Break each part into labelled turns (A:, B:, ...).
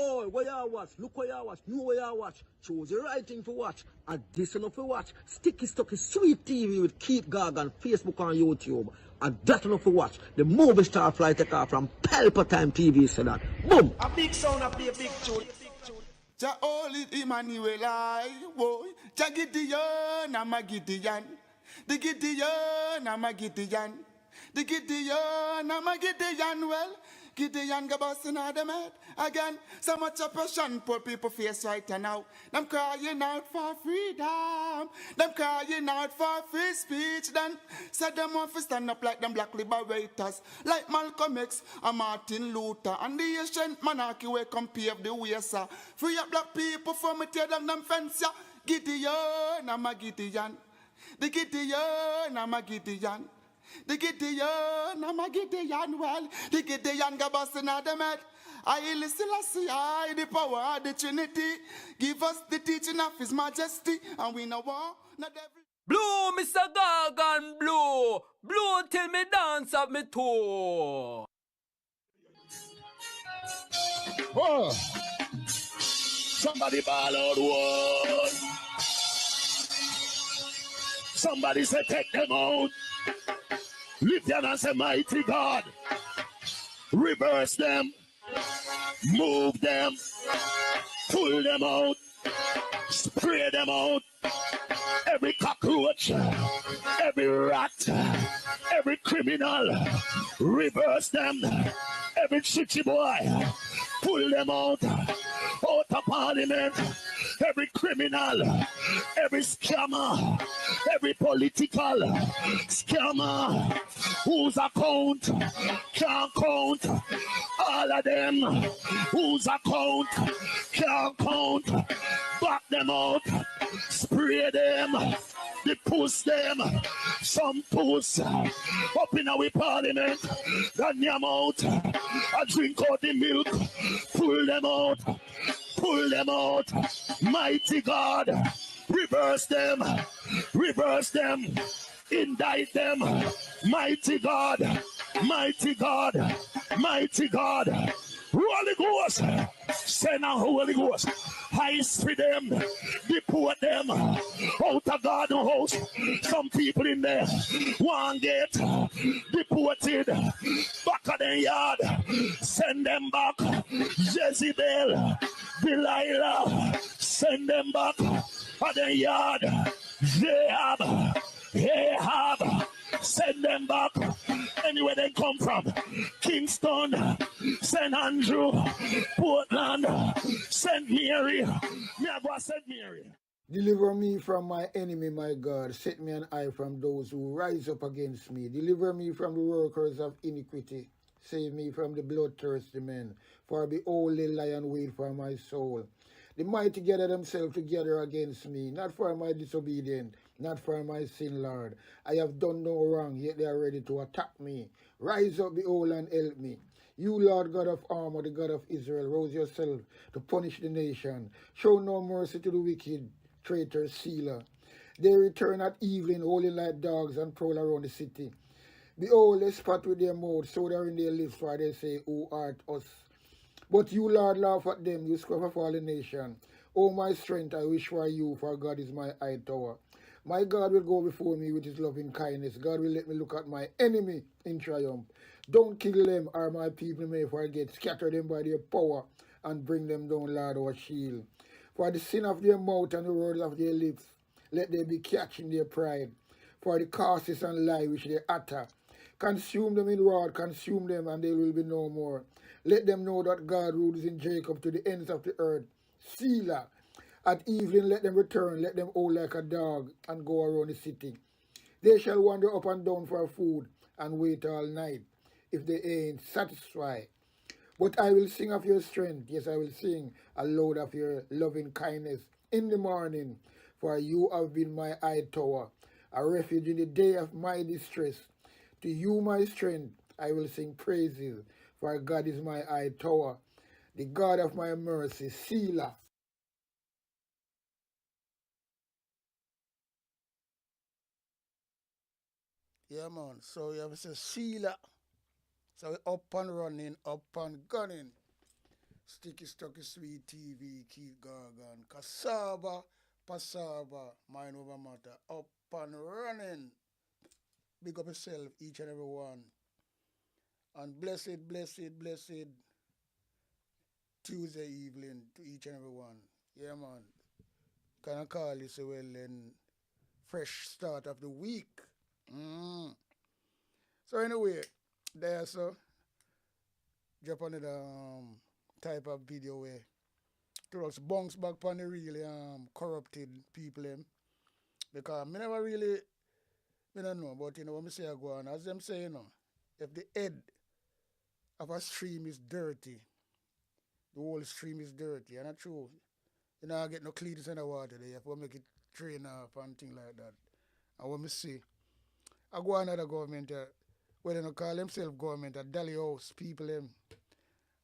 A: Oh, where you watch? Look where you watch. Know where you watch. Choose the right thing to watch. And this enough to watch. Sticky Stucky Sweet TV with Keith Gargan, Facebook and YouTube. And that enough to watch. The movie star fly take off from Palpatine TV. So that. Boom.
B: A big sound, a big tune.
C: Ja Holy Emmanuel, I woy. Ja Gideon, I'm a Gideon. The Gideon, I'm a Gideon. The Gideon, I'm a Gideon. Well, Gideon go busting out them head again. So much oppression poor people face right now. Them crying out for freedom. Them crying out for free speech. Then said them want to stand up like them black liberators, like Malcolm X and Martin Luther and the ancient monarchy where come pave the way, sir. Free up black people from me tear down them fence, yeah. Gideon, I'm a Gideon. The Gideon, I'm a Gideon. The Gideon, I'm a Gideon, well, the Gideon go busting out them head. I listen, I see, I the power of the Trinity. Give us the teaching of His Majesty, and we know war, not every...
D: Blue, Mr. Gargan, blue. Blue till me dance up me toe.
E: Oh. Somebody ball out one. Somebody say take them out. Lift them and say mighty God. Reverse them. Move them. Pull them out. Spray them out. Every cockroach. Every rat. Every criminal. Reverse them. Every chitty boy. Pull them out. Out of parliament. Every criminal, every scammer, every political scammer whose account can't count, all of them whose account can't count, back them out, spray them, they push them, some push up in our parliament, run them out, I drink out the milk, pull them out. Pull them out, mighty God, reverse them, indict them, mighty God, mighty God, mighty God, Holy Ghost, send a Holy Ghost, heist for them, deport them, out of God's house, some people in there, one get deported, back of the yard, send them back, Jezebel, Delilah, send them back at the yard. Ahab, send them back anywhere they come from. Kingston, St. Andrew, Portland, St. Mary. Me I go St. Mary.
F: Deliver me from my enemy, my God. Set me an eye from those who rise up against me. Deliver me from the workers of iniquity. Save me from the bloodthirsty men, for behold, the lion wait for my soul. The mighty gather themselves together against me, not for my disobedience, not for my sin, Lord. I have done no wrong, yet they are ready to attack me. Rise up, behold, and help me. You, Lord God of armor, the God of Israel, rouse yourself to punish the nation. Show no mercy to the wicked, traitor, sealer. They return at evening, howling like dogs, and prowl around the city. Behold, they spot with their mouth, so they are in their lips, for they say, Who art us? But you, Lord, laugh at them, you scruff of all the nation. O my strength, I wish for you, for God is my high tower. My God will go before me with his loving kindness. God will let me look at my enemy in triumph. Don't kill them, or my people may forget. Scatter them by their power, and bring them down, Lord, our shield. For the sin of their mouth and the words of their lips, let them be catched in their pride. For the curses and lie which they utter, consume them in wrath, consume them, and they will be no more. Let them know that God rules in Jacob to the ends of the earth. Selah. At evening let them return, let them howl like a dog, and go around the city. They shall wander up and down for food, and wait all night, if they ain't satisfied. But I will sing of your strength, yes, I will sing aloud of your loving kindness in the morning, for you have been my high tower, a refuge in the day of my distress. To you, my strength, I will sing praises, for God is my high tower, the God of my mercy, Selah. Yeah, man, so you have to say Selah. So we up and running, up and gunning. Sticky Stocky Sweet TV, Keith Gargan, Cassava, Passava, Mind Over Matter, up and running. Big up yourself, each and every one. And blessed, blessed, blessed Tuesday evening to each and every one. Yeah, man. Can I call you so well then fresh start of the week? So anyway, there so drop another type of video where to us bounce back on the really corrupted people because me never really me don't know, but you know what me say I go on, as them say, you know, if the head of a stream is dirty, the whole stream is dirty, and that's true. You know, I get no cleats in the water there, you have to make it drain off and things like that. And what me see, I go on another government, where they don't call themselves government, a Dolly House people them.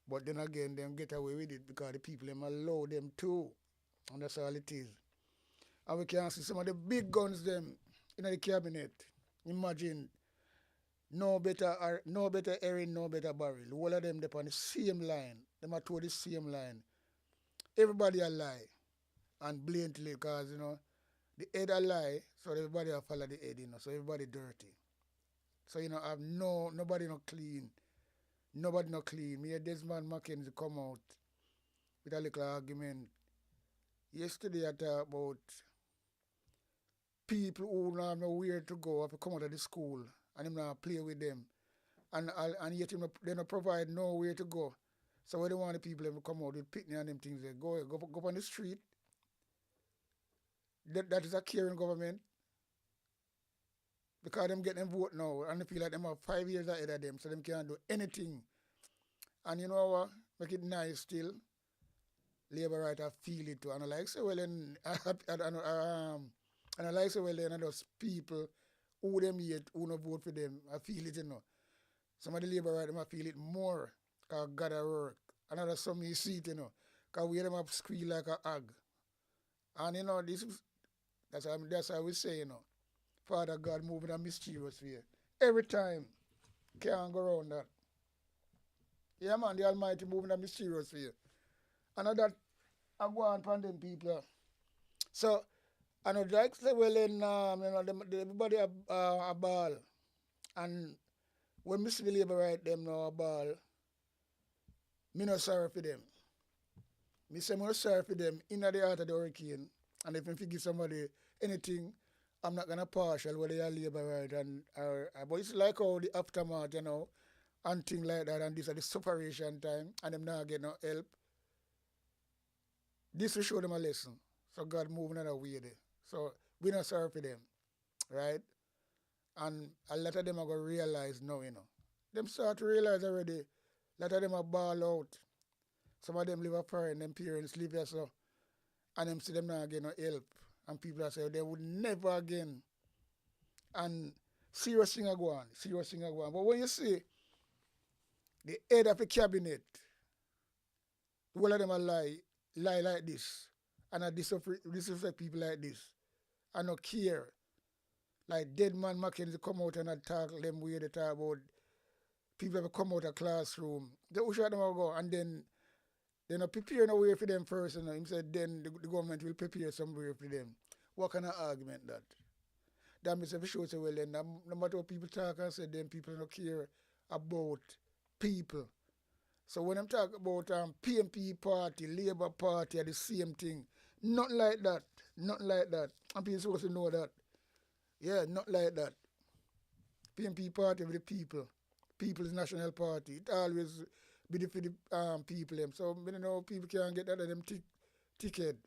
F: But then again, them get away with it because the people them allow them to. And that's all it is. And we can see some of the big guns them in the cabinet. Imagine no better Erin, no better barrel. All of them on the same line. Them are to the same line. Everybody a lie. And blatantly, because you know, the head a lie, so everybody will follow the head, you know, so everybody dirty. So you know, have nobody not clean. Nobody not clean. Me and Desmond Mackenzie come out with a little argument. Yesterday I talked about people who don't have nowhere to go have to come out of the school and him not play with them. And yet they don't provide nowhere to go. So when they want the people to come out with picnic and them things, they go on the street. That is a caring government. Because them get them vote now and they feel like them have 5 years ahead of them, so them can't do anything. And you know what? Make it nice still. Labour writer feel it too. And I like say well then and I like say well then those people who them hate, who not vote for them, I feel it, you know. Some of the Labour writer I feel it more because God a work. Another some you see it, you know. Because we hear them up squeal like a hog. And you know, that's how we say, you know. Father God moving a mysterious way. Every time. Can't go around that. Yeah, man, the Almighty moving a mysterious way. And that I go on from them people. So, I know like say, well, then, you know, everybody a ball. And when Mr. Labour write them now a ball, me not sorry for them. Me say me not sorry for them in the heart of the hurricane. And if I give somebody anything, I'm not gonna partial whether they are Labour right and but it's like how the aftermath, you know, and things like that, and this at the separation time, and them not get no help. This will show them a lesson. So God moving another way there. So we not sorry for them, right? And a lot of them are gonna realize now, you know. Them start to realize already. A lot of them are ball out. Some of them live a foreign, them parents live here so, and them see them not get no help. And people are saying they would never again. And serious thing are going. But when you see the head of the cabinet, all of them are lie like this, and I disrespect people like this, and not care. Like Dead Man Mackenzie come out and attack them way they talk about people have come out of classroom. They will shut them out go, and then they're not preparing a way for them first, and him said then the government will prepare some way for them. What kind of argument that? That means if you show say, well then, no matter what people talk and say, then people don't care about people. So when I'm talking about PMP party, Labour party are the same thing. Not like that. And people supposed to know that. Yeah, not like that. PMP party with the people. People's National Party. It always be for the people them. So I don't know people can't get that of them ticket.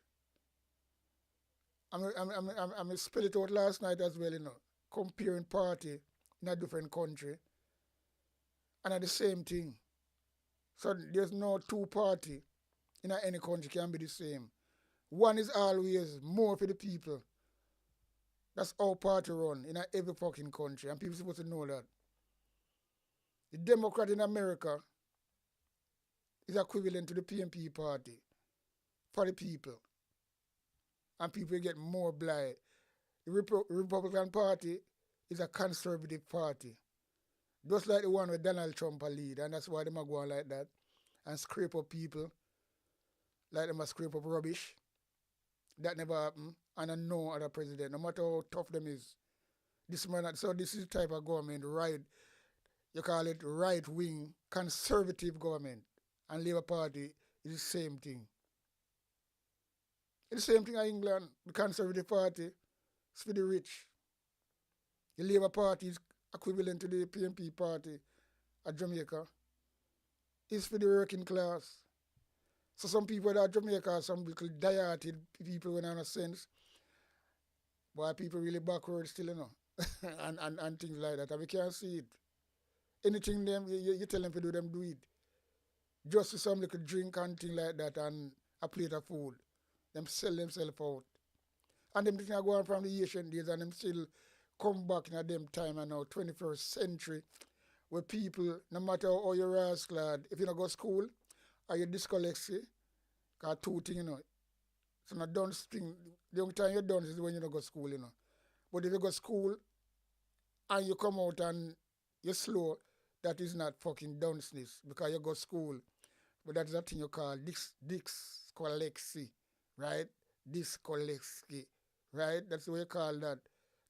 F: I'm spell it out last night as well, you know. Comparing party in a different country. And at the same thing. So there's no two party in any country can be the same. One is always more for the people. That's how party run in every fucking country. And people supposed to know that. The Democrat in America is equivalent to the PMP party for the people. And people get more blind. The Republican Party is a conservative party. Just like the one with Donald Trump lead, and that's why they might go on like that and scrape up people like them a scrape up rubbish. That never happened. And I know other president, no matter how tough them is. This man, so this is the type of government, right? You call it right wing, conservative government. And Labour Party is the same thing. It's the same thing in England. The Conservative Party is for the rich. The Labour Party is equivalent to the PNP Party at Jamaica. It's for the working class. So some people at Jamaica, some little die-hearted people when I have sense. But people really backward still, you know. and things like that. And we can't see it. Anything them you tell them to do, them do it. Just for some little drink and thing like that and a plate of food. Them sell themselves out. And them things are going from the Asian days and them still come back in a them time and now 21st century where people, no matter how you're rascal, if you don't go to school or you're dyslexic, because two things, you know. So not done thing. The only time you're done is when you don't go to school, you know. But if you go to school and you come out and you're slow, that is not fucking dunceness because you go to school. But that is a thing you call dyscalexy, right? Dyscalexy, right? That's the way you call that.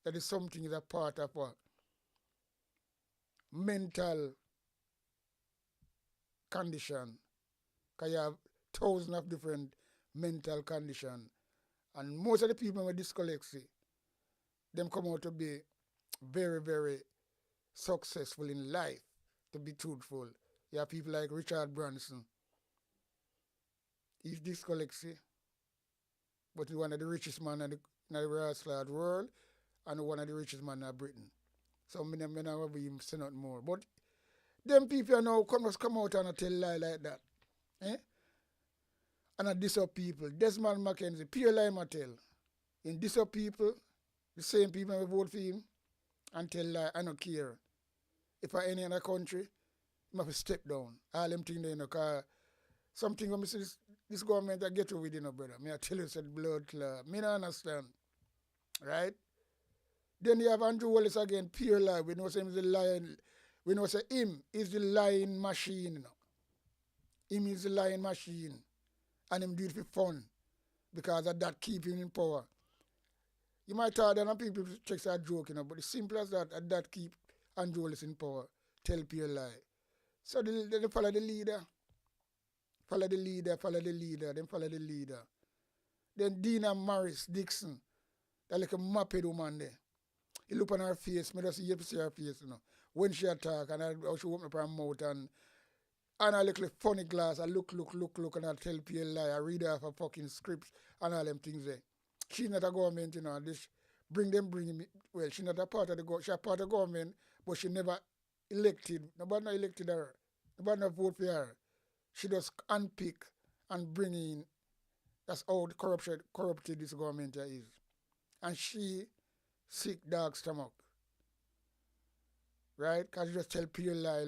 F: That is something is a part of a mental condition. Because you have thousands of different mental conditions. And most of the people with dyscalexy, them come out to be very, very successful in life, to be truthful. You have people like Richard Branson. He's dyscalexy, but he's one of the richest men in the rascal world and one of the richest men in Britain. So I never even say nothing more. But them people now come out and tell lie like that. Eh? And I diss up people. Desmond Mackenzie, pure lie Mattel. In diss up people, the same people who vote for him, and tell lie, I don't care. If I any other country, I have to step down. All them things there, you know, because something when I see this government I get to with, you know, brother. Me I tell you, said blood clot. Me don't understand. Right? Then you have Andrew Wallace again, pure lie. We know him is the lion. We know say him is the lying machine, you know. Him is the lying machine. And him do it for fun. Because of that keep him in power. You might thought that people check that joke, you know, but the simple as that keep Andrew Wallace in power. Tell pure lie. So they follow the leader. Follow the leader, then follow the leader. Then Dina Morris Dixon, that like a muppet woman there. You look on her face, me just see her face, you know. When she attack and she open up her mouth and I look like funny glass, I look, and I tell pure lie, I read her for fucking scripts and all them things there. She's not a government, you know, this bring me. Well, she's not a part of the government, she's a part of the government, but she never elected. Nobody not elected her. Nobody not vote for her. She just unpick and bring in. That's how corrupted this government is. And she sick dog stomach. Right? Because she just tell pure lie.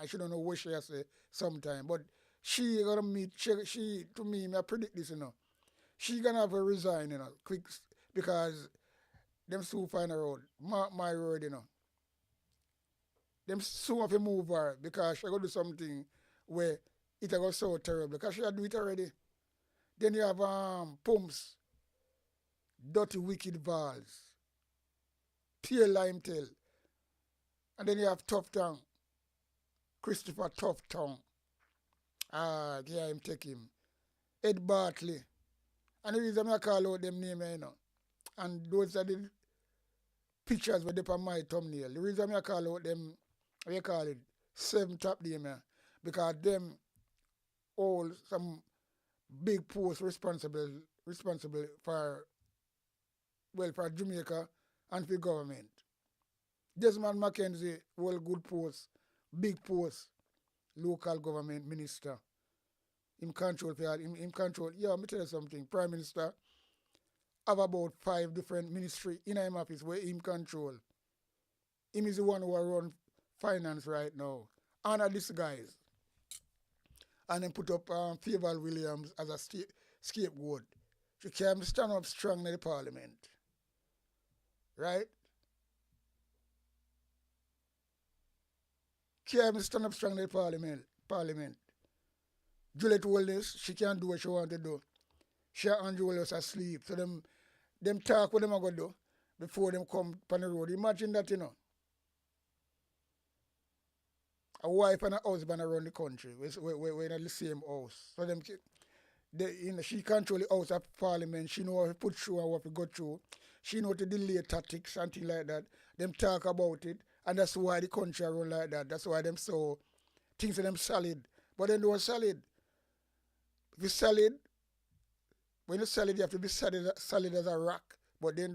F: I should don't know what she has to say sometime. But she gonna meet, she to me, I predict this, you know. She gonna have to resign, you know, quick, because them soon find a road. Mark my word, you know. Them soon have to move her because she gonna do something where it go so terrible. Because she had do it already. Then you have Pumps, Dirty Wicked Valls, Pure Lime Tail. And then you have Tough Tongue, Christopher Tough Tongue. Yeah, him take him. Ed Bartley. And the reason I call out them names, you know, and those are the pictures were up on my thumbnail. The reason I call out them, what you call it, 7 top name, because them all some big posts responsible for Jamaica and for government. Desmond Mackenzie, all good posts, big posts, local government minister. Him control, him control. Yeah, let me tell you something. Prime Minister have about 5 different ministry in him office where him control. Him is the one who run finance right now. Honor these guys. And then put up Favour Williams as a scapegoat. She can stand up strong in the parliament. Right? Can stand up strong in the parliament. Juliet Wellness, she can't do what she want to do. She and Andrew was asleep. So them talk what them are going to do before them come on the road. Imagine that, you know. A wife and a husband around the country. We're in the same house. So she control the house of parliament. She know what to put through and what to go through. She know to delay tactics and things like that. Them talk about it. And that's why the country run like that. That's why them so things of them solid. But then they were solid. If you're solid, when you're solid, you have to be solid as a rock. But then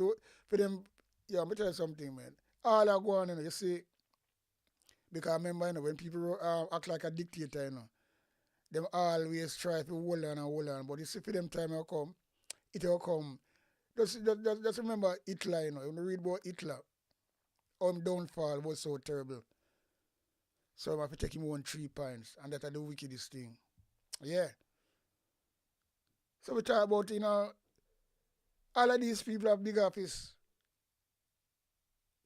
F: for them, yeah, I'm going to tell you something, man. All are going, you know, you see, because I remember, you know, when people act like a dictator, you know, them always try to hold on. But you see, for them time will come, it will come. Just remember Hitler, you know, when you read about Hitler, downfall was so terrible. So I have to take him on 3 points, and that's the wickedest thing. Yeah. So we talk about, you know, all of these people have big office,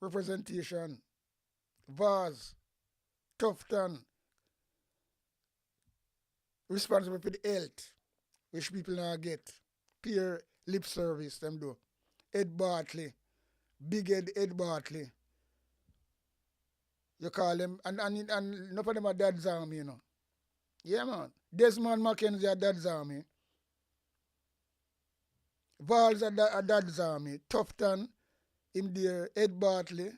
F: representation, Vaz, Tufton, responsible for the health, which people now get. Peer lip service, them do. Ed Bartley, Big Ed Bartley. You call them, and none of them are Dad's Army, you know. Yeah, man. Desmond Mackenzie are Dad's Army. Val's are Dad's Army. Tufton, him there, Ed Bartley,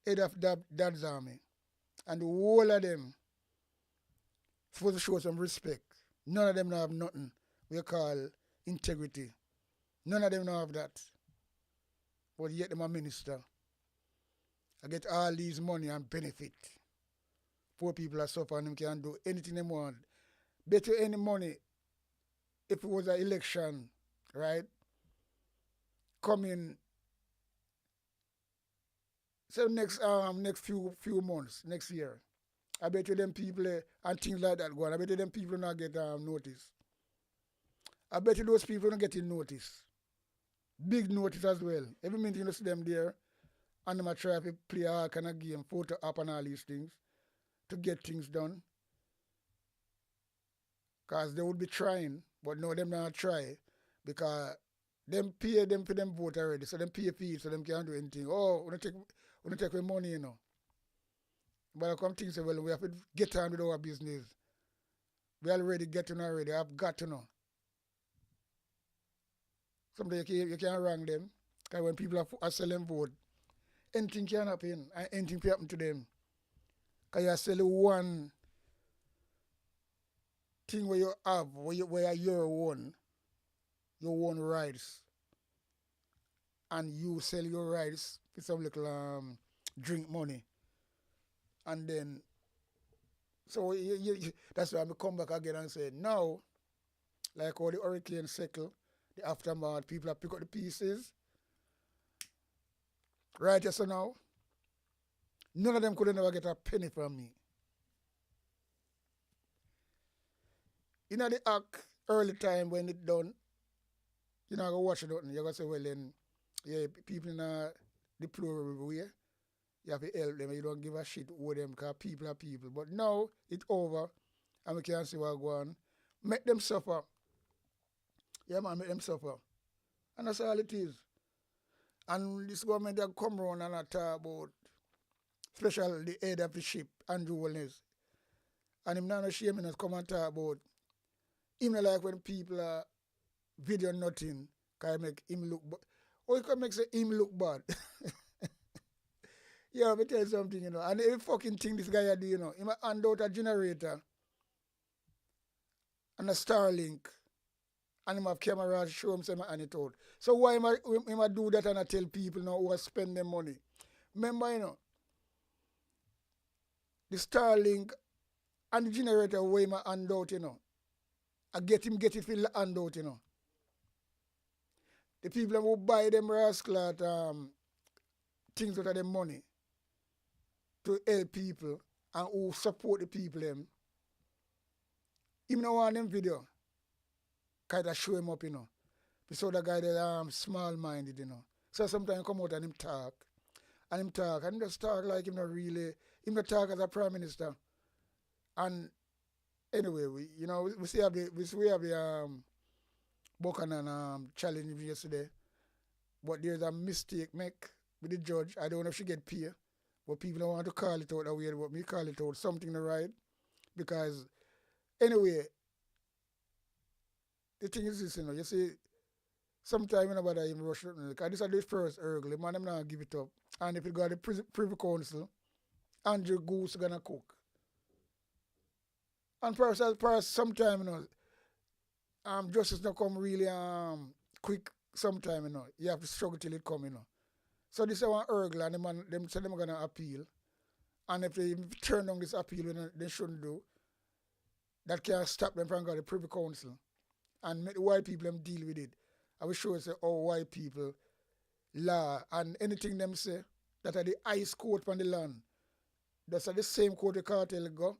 F: head of Dad's Army. And the whole of them supposed to show some respect. None of them don't have nothing we call integrity. None of them don't have that. But yet them a minister. I get all these money and benefit. Poor people are suffering, them can do anything they want. Better any money if it was an election, right? Coming so next few months, next year. I bet you them people and things like that go on. I bet you them people not get notice. I bet you those people don't get notice. Big notice as well. Every minute you see them there, and them try to play all kind of game, photo up and all these things to get things done. Because they would be trying, but no, them not try because them pay them for them vote already, so them pay fees so them can't do anything. Oh, we take away money, you know. But I come think say, well, we have to get on with our business. We already getting already. I've got to know. Someday you can't wrong them. Because when people are selling vote, anything can happen and anything can happen to them. Because you're selling one thing where you have, where you're your own rights. And you sell your rights for some little drink money. And then, so that's why I come back again and say, now, like all the hurricane cycle, the aftermath, people have picked up the pieces. Right, yes or now? None of them could never get a penny from me. You know the act early time when it done, you know, I go watch it, you're going to say, well then, yeah, people in a deplorable way. You have to help them, you don't give a shit with them because people are people. But now it's over and we can't see what's going on. Make them suffer. Yeah, man, make them suffer. And that's all it is. And this government that come around and talk about, especially the head of the ship, Andrew Wellness. And him not ashamed to come and talk about, him not like when people are video nothing, because make him look bad. Or you can make him look bad. Yeah, let me tell you something, you know. And every fucking thing this guy do, you know, he might hand out a generator and a Starlink. And he have camera to show him and it out. So why am I do that and I tell people now who are spend their money? Remember, you know, the Starlink and the generator where him hand out, you know. I get it for the hand out, you know. The people who buy them rascal things out of their money to help people and who support the people them. Even though on them video, kind of show him up, you know. We saw the guy that small-minded, you know. So sometimes he come out and him talk, and just talk like him not really, him not talk as a prime minister. And Anyway, we still have the Buchanan challenge yesterday, but there's a mistake make with the judge. I don't know if she get paid, but people don't want to call it out that way, but me call it out something to right. Because anyway, the thing is this, you see, sometimes nobody even rush it. Because this is the first hurdle, the man them not give it up. And if it got the Privy Council, Andrew Goose gonna cook. And for sometime, justice not come really quick sometime, You have to struggle till it come, So this is one hurdle, and them say them gonna appeal. And if they turn down this appeal, they shouldn't do, that can stop them from going to the Privy Council and make the white people them deal with it. I will show you say, oh, white people, law, and anything them say, that are the highest court on the land. That's the same court the cartel go.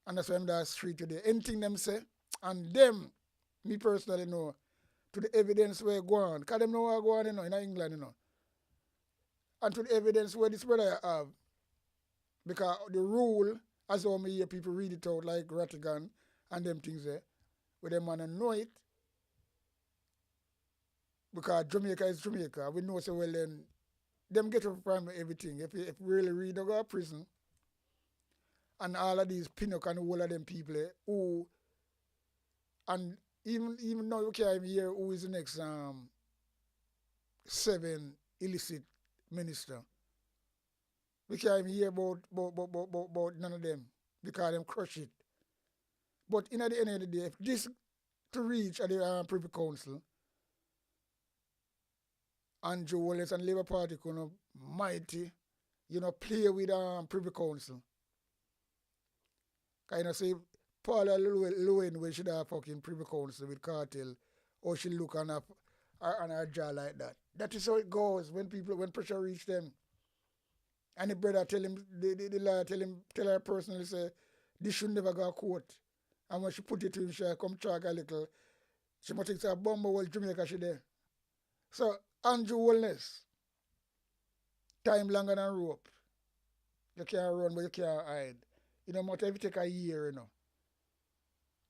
F: And that's why I'm that street today. Anything them say, and them, me personally know, to the evidence where go on. Because them know what go on, in England, And to the evidence where this brother have. Because the rule, as how me hear people read it out like Rattigan and them things there, where them man know it. Because Jamaica is Jamaica. We know so well then them get from everything. If we really read, they go to prison. And all of these Pinnock and all of them people who, and even now you can't even hear who is the next 7 illicit minister. We can't even hear about none of them because them crush it. But in at the end of the day, if this to reach at the Privy Council, Andrew Wallace and Labour Party could mighty, play with Privy Council. Kind of say Paula Llewellyn when she have fucking Privy Council with cartel, or she look on her jaw like that. That is how it goes when pressure reach them. And the brother tell him, the lawyer tell her personally say, this should never go to court. And when she put it to him, she come track a little. She must think it's a bomb while Jamaica she there. So Andrew Wallace, time longer than rope. You can't run, but you can't hide. No matter if you take a year,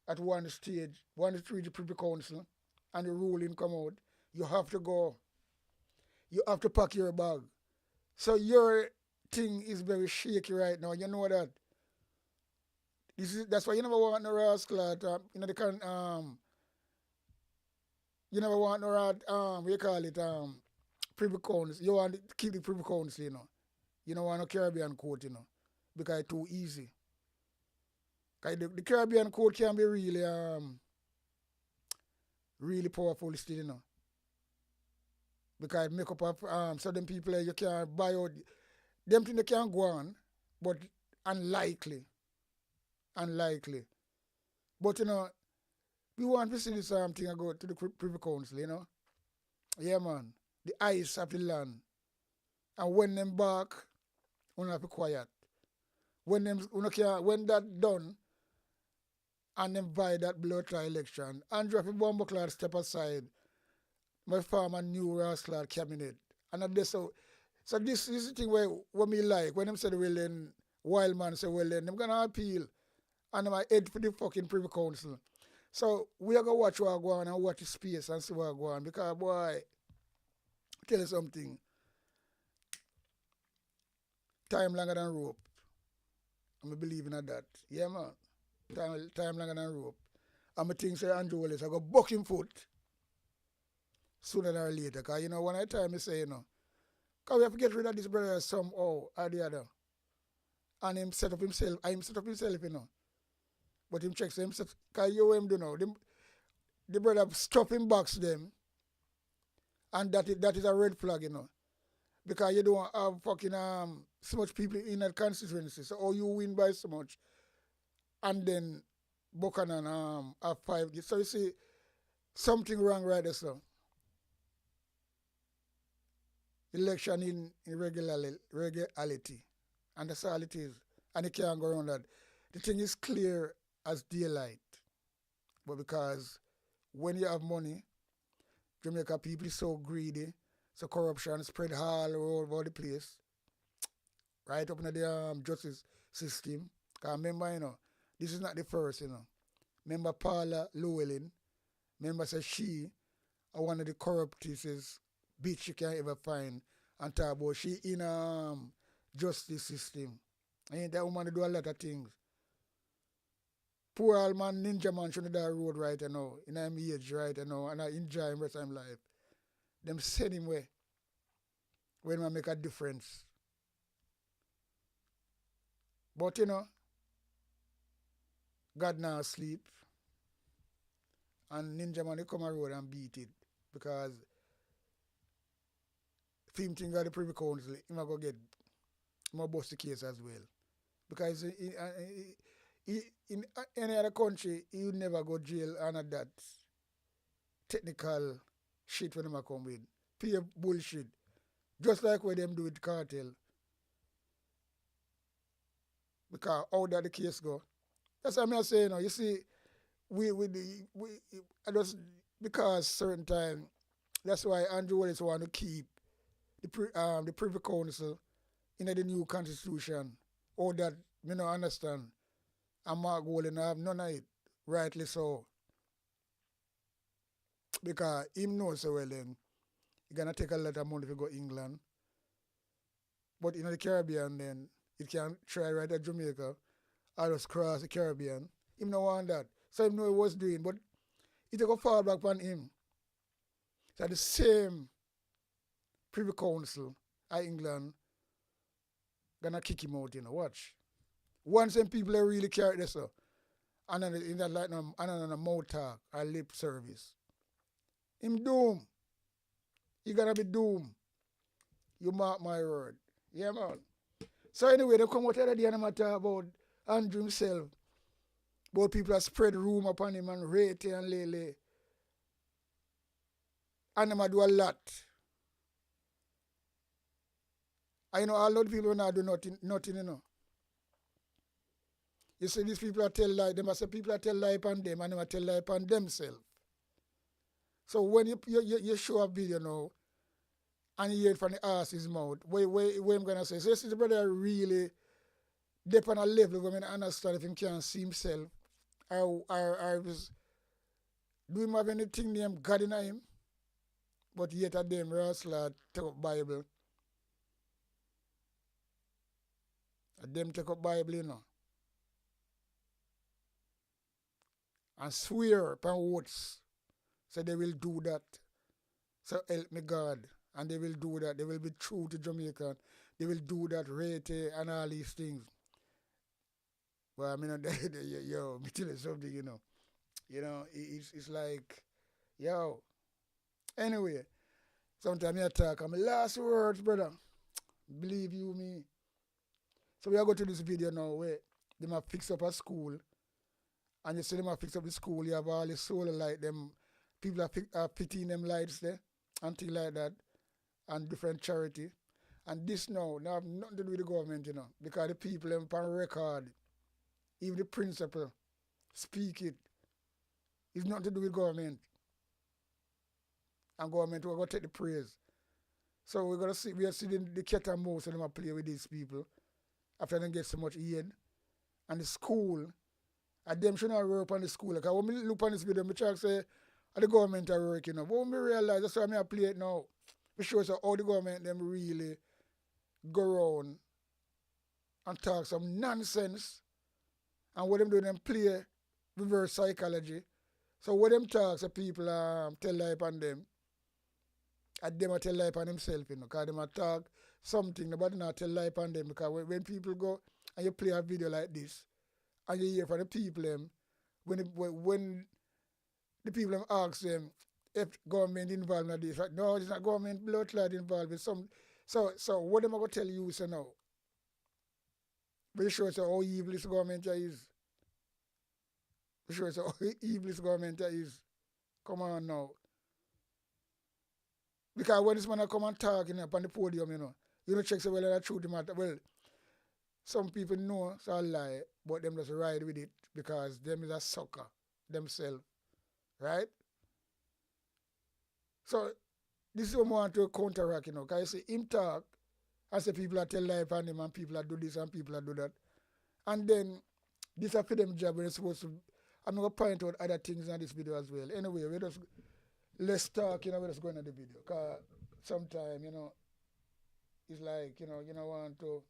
F: at one stage, to reach the Privy Council, and the ruling come out, you have to go. You have to pack your bag. So your thing is very shaky right now. You know that. That's why you never want no rascal at, they can, you never want no rat, what you call it, Privy Council. You want to keep the Privy Council, You don't want no Caribbean court, because it's too easy. The Caribbean court can be really, really powerful still, Because it make up of certain people you can't buy out. Them things they can go on, but unlikely. But we want to see this thing go to the Privy Council, Yeah, man. The ice of the land. And when them back, we have to be quiet. When that done, and them buy that blood trial election, Andrew if Bumbleclad step aside, my farmer new rascal cabinet. And this so this is the thing where me like, when them say well then Wildman say well then them gonna appeal and I head for the fucking Privy Council. So we are gonna watch what go on and watch the space and see what go on because boy, tell you something. Time longer than rope. I'm believing in that. Yeah man. Time longer than rope. And I think say Andrew Wallace I go buck him foot sooner or later. Because when I time I say, because we have to get rid of this brother somehow or the other. And him set up himself, But him checks himself, because you him do now. The brother stuff him box them. And that is a red flag, Because you don't have fucking so much people in that constituency. So how you win by so much. And then Buchanan have 5. So you see something wrong right there, so. Election in irregularity. And that's all it is. And you can't go around that. The thing is clear as daylight. But because when you have money, Jamaica people is so greedy, so corruption spread all over the place. Right up in the justice system. Because remember, This is not the first, you know. Remember Paula Llewellyn, remember said she are one of the corruptest bitch you can ever find and talk about she in justice system. Ain't that woman do a lot of things. Poor old man, Ninja Man, shouldn't that road right now, in him age right now, and I enjoy him rest of his life. Them send him away when man make a difference. But you know, God now sleep. And Ninja Man, he come a road and beat it. Because if him think of the Privy Council, he might go get, he might bust the case as well. Because in any other country, he would never go jail under that technical shit when they come with. Pure bullshit. Just like what them do with cartel. Because how that the case go. That's what I'm saying, you know. You see, we I just because certain time, that's why Andrew Wallace want to keep the Privy Council in the new constitution. All that me no understand. And Mark Wallen have none of it. Rightly so. Because him knows so well then he gonna take a lot of money to go England. But in the Caribbean then it can try right at Jamaica or just cross the Caribbean. Him no want that. So him know what he was doing, but it take a fall back on him. So the same Privy Council of England gonna kick him out, you know. Watch. Once them people are really carry this up, and then in that like and on a mouth talk or lip service. Him doom. You gonna be doomed. You mark my word. Yeah, man. So anyway, they come out the other day and they talk about Andrew himself. But people have spread rumor upon him and rate and lele. And them do a lot. I know a lot of people now do nothing, you know. You see, these people are tell lie. Them say people are tell lie upon them and them tell lie upon themselves. So when you show a video now and you hear it from the arse's mouth, where I'm going to say, so you see the brother really dip on a level where I understand if he can't see himself or do him have anything named God in him? But yet at them Rastler take up Bible. At them take up Bible, you know. And swear upon words. So they will do that. So help me God. And they will do that. They will be true to Jamaica. They will do that rate and all these things. Well, I mean, yo, me tell you something, you know. You know, it's like, yo. Anyway, sometimes I talk, and my last words, brother. Believe you me. So we are going to this video now where they might fix up a school. And you see them fix up the school, you have all the solar light, them people are fitting them lights there and things like that, and different charity. And this now have nothing to do with the government, you know, because the people them on record, even the principal, speak it. It's nothing to do with government. And government will go take the praise. So we're gonna see we are seeing the cat and mouse and them play with these people after they get so much aid. And the school, and them should not work on the school. Like when I look on this video, I try to say the government are working. But when I realize that's why I play it now. We show us how the government them really go around and talk some nonsense. And what them do, them play reverse psychology. So what them talk, so people tell lie upon them. And them tell lie upon themselves, you know, because them talk something, nobody not tell lie upon them. Because when people go and you play a video like this, and you hear from the people them, when the people them ask them if government involved in this, right? No, it's not government blood clot involved with some. So what am I gonna tell you so now? But you sure how evil this government is? You sure how evil this government is? Come on now. Because when this man come and talk up on the podium, you know check so whether that's true the matter. Well, some people know it's a lie, but them just ride with it because them is a sucker themselves. Right? So this is what I want to counteract, because you see him talk and say people are tell lie upon him and people are do this and people are do that. And then This is for them job. We're supposed to. I'm going to point out other things in this video as well. Anyway, we just let's talk. We're just going to the video. Cause sometimes it's like you don't want to.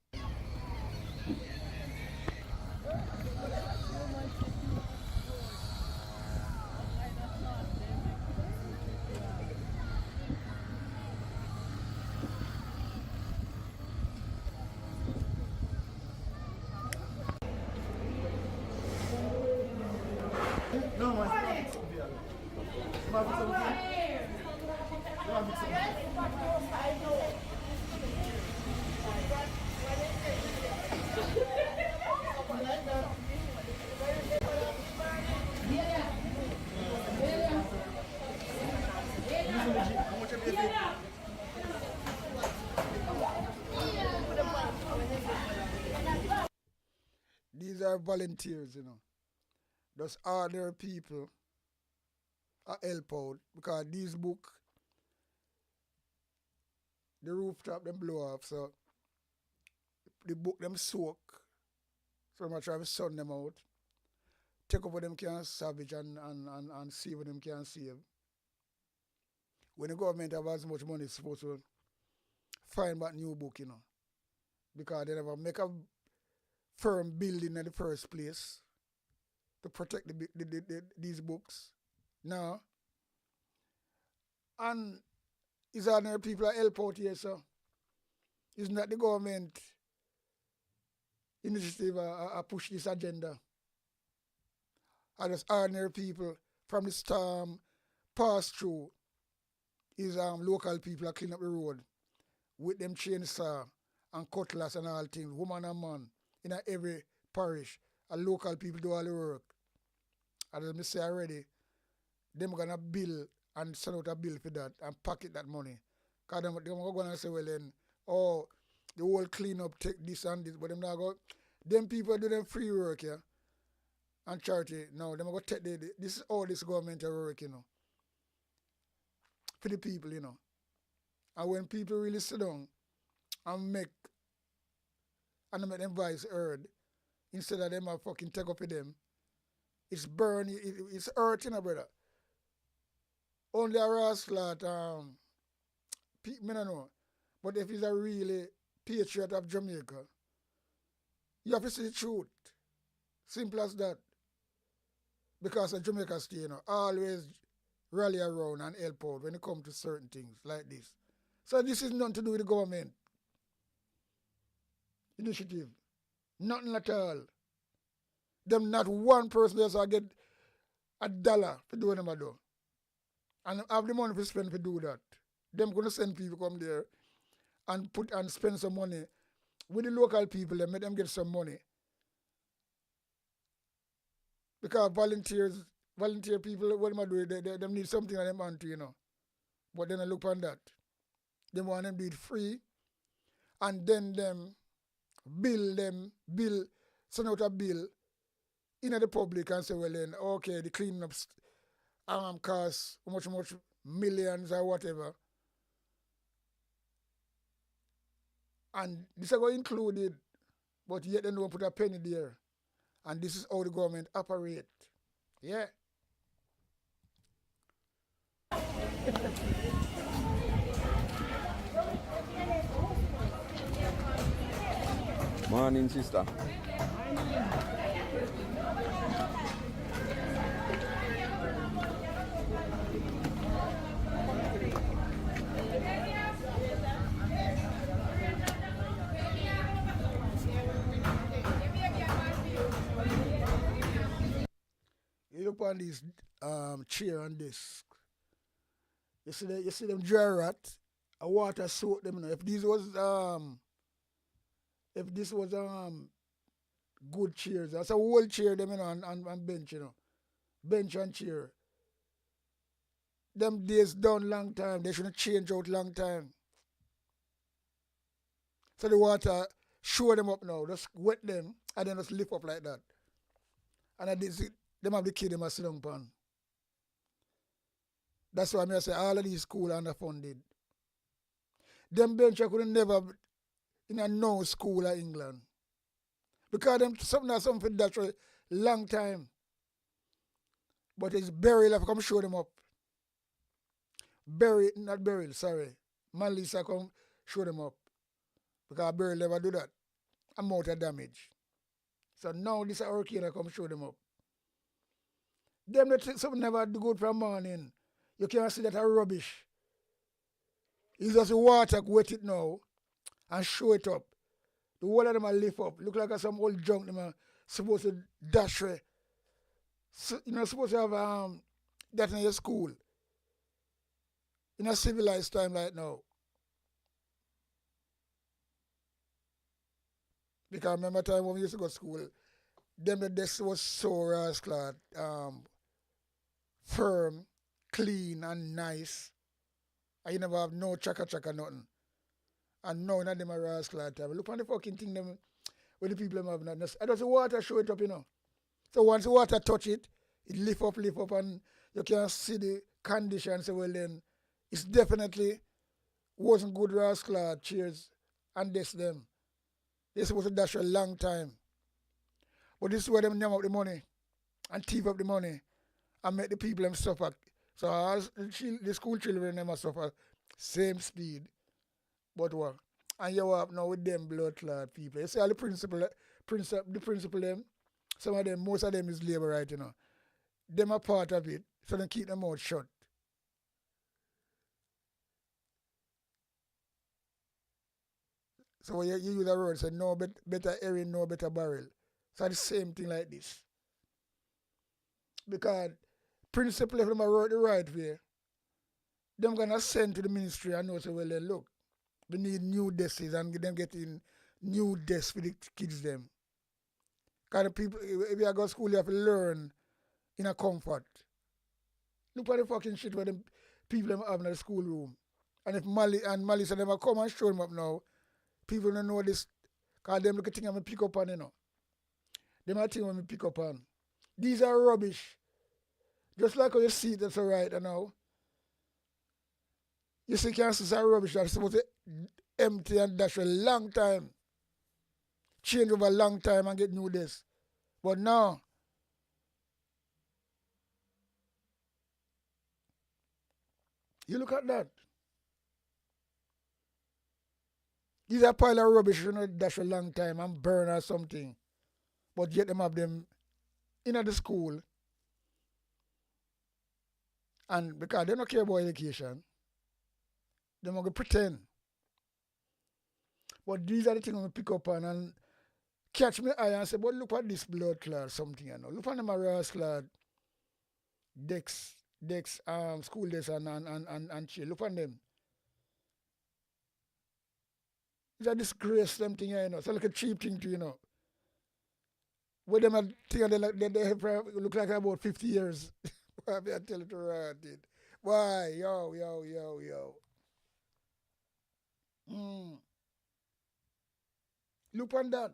F: These are volunteers, Those other people are help out because these book, the rooftop them blow off, so the book them soak. So much try to sun them out. Take up what them can salvage and save what them can save. When the government have as much money, it's supposed to find that new book, Because they never make a firm building in the first place to protect these books. Now, and is ordinary people that help out here, so it's not the government initiative push this agenda. And just ordinary people from the storm pass through is local people that clean up the road with them chainsaw and cutlass and all things, woman and man, in every parish. And local people do all the work. And as I say already, them gonna bill and send out a bill for that and pocket that money. Because they're going to say, well then, the whole cleanup take this and this, but them not go, them people do them free work, yeah, and charity. Now, them go take this is all this government work, for the people, And when people really sit down and make them voice heard, instead of them fucking take up for them, it's burn, it's hurt, brother. Only a rascal, people, I don't know. But if he's a really patriot of Jamaica, you have to see the truth. Simple as that. Because of Jamaica State, always rally around and help out when it comes to certain things like this. So this is nothing to do with the government initiative. Nothing at all. Them not one person else will get $1 for doing them a do. And have the money to spend to do that. Them gonna send people come there and spend some money with the local people and make them get some money. Because volunteer people, what am I doing? They need something on them hand to, But then I look on that. They want them to do it free. And then them send out a bill in the public and say, well then, okay, the cleaning up costs much millions or whatever. And this is going to include it, but yet they don't put a penny there. And this is how the government operate. Yeah.
B: Morning, sister.
F: You look on this chair and desk. You see them dry rat, a water soak them. If this was good chairs, that's a whole chair them and bench, bench and chair. Them days done long time. They shouldn't change out long time. So the water show them up now, just wet them and then just lift up like that. And them have the kid them a sit down pan. That's why I say all of these schools are underfunded. Them bench I could never in a no school in England. Because them something for that long time. But it's Beryl have come show them up. Beryl, not Beryl, sorry. Malisa come show them up. Because Beryl never do that. Amount of damage. So now this hurricane come show them up. Them that something never do good from morning. You can't see that are rubbish. It's just the water wet it now and show it up. The whole of them are lift up. Look like some old junk them are supposed to dash away. So, you're not supposed to have that in your school. In a civilized time like now. Because I remember time when we used to go to school, them the desk was so rascal, firm, clean and nice. And you never have no chaka nothing. And now none of them are rascal time. Look on the fucking thing them with the people them have nothing. I just the water show it up, you know. So once the water touch it, it lift up and you can see the condition. So well then it's definitely wasn't good rascal cheers and this them. They're supposed to dash a long time. But this is where them name up the money and thief up the money and make the people them suffer. So as the school children them suffer same speed. But what? And you have now with them blood clot people. You see all the principal them, some of them, most of them is labor right, you know. Them are part of it, so they keep them mouth shut. So when you use a word, say no better earring, no better barrel. So the same thing like this. Because principle if them are wrote the right way, them gonna send to the ministry and know say, well then look, we need new desks and them getting new desks for the kids them. Because the people, if you go to school, you have to learn in a comfort. Look at the fucking shit where the people them have in the schoolroom. And if Mali said them come and show them up now, people don't know this. Because them look at things I'm pick up on, you know. Them are things I'm pick up on. These are rubbish. Just like how you see that's alright now. You see Kansas are rubbish that's supposed to empty and dash for a long time. Change over a long time and get new this. But now, you look at that. These are pile of rubbish, you know, dash a long time and burn or something. But yet them have them in the school. And because they don't care about education, they want to pretend. But these are the things I'm going to pick up on and catch me eye and say, but look at this blood clot, something, you know. Look at them ass clot, decks, school desks and chill. Look at them. It's a disgrace, them thing, you know. It's like a cheap thing too, you know. Where them are thing they look like about 50 years. I tell it to right it. Why? Yo. Look on that.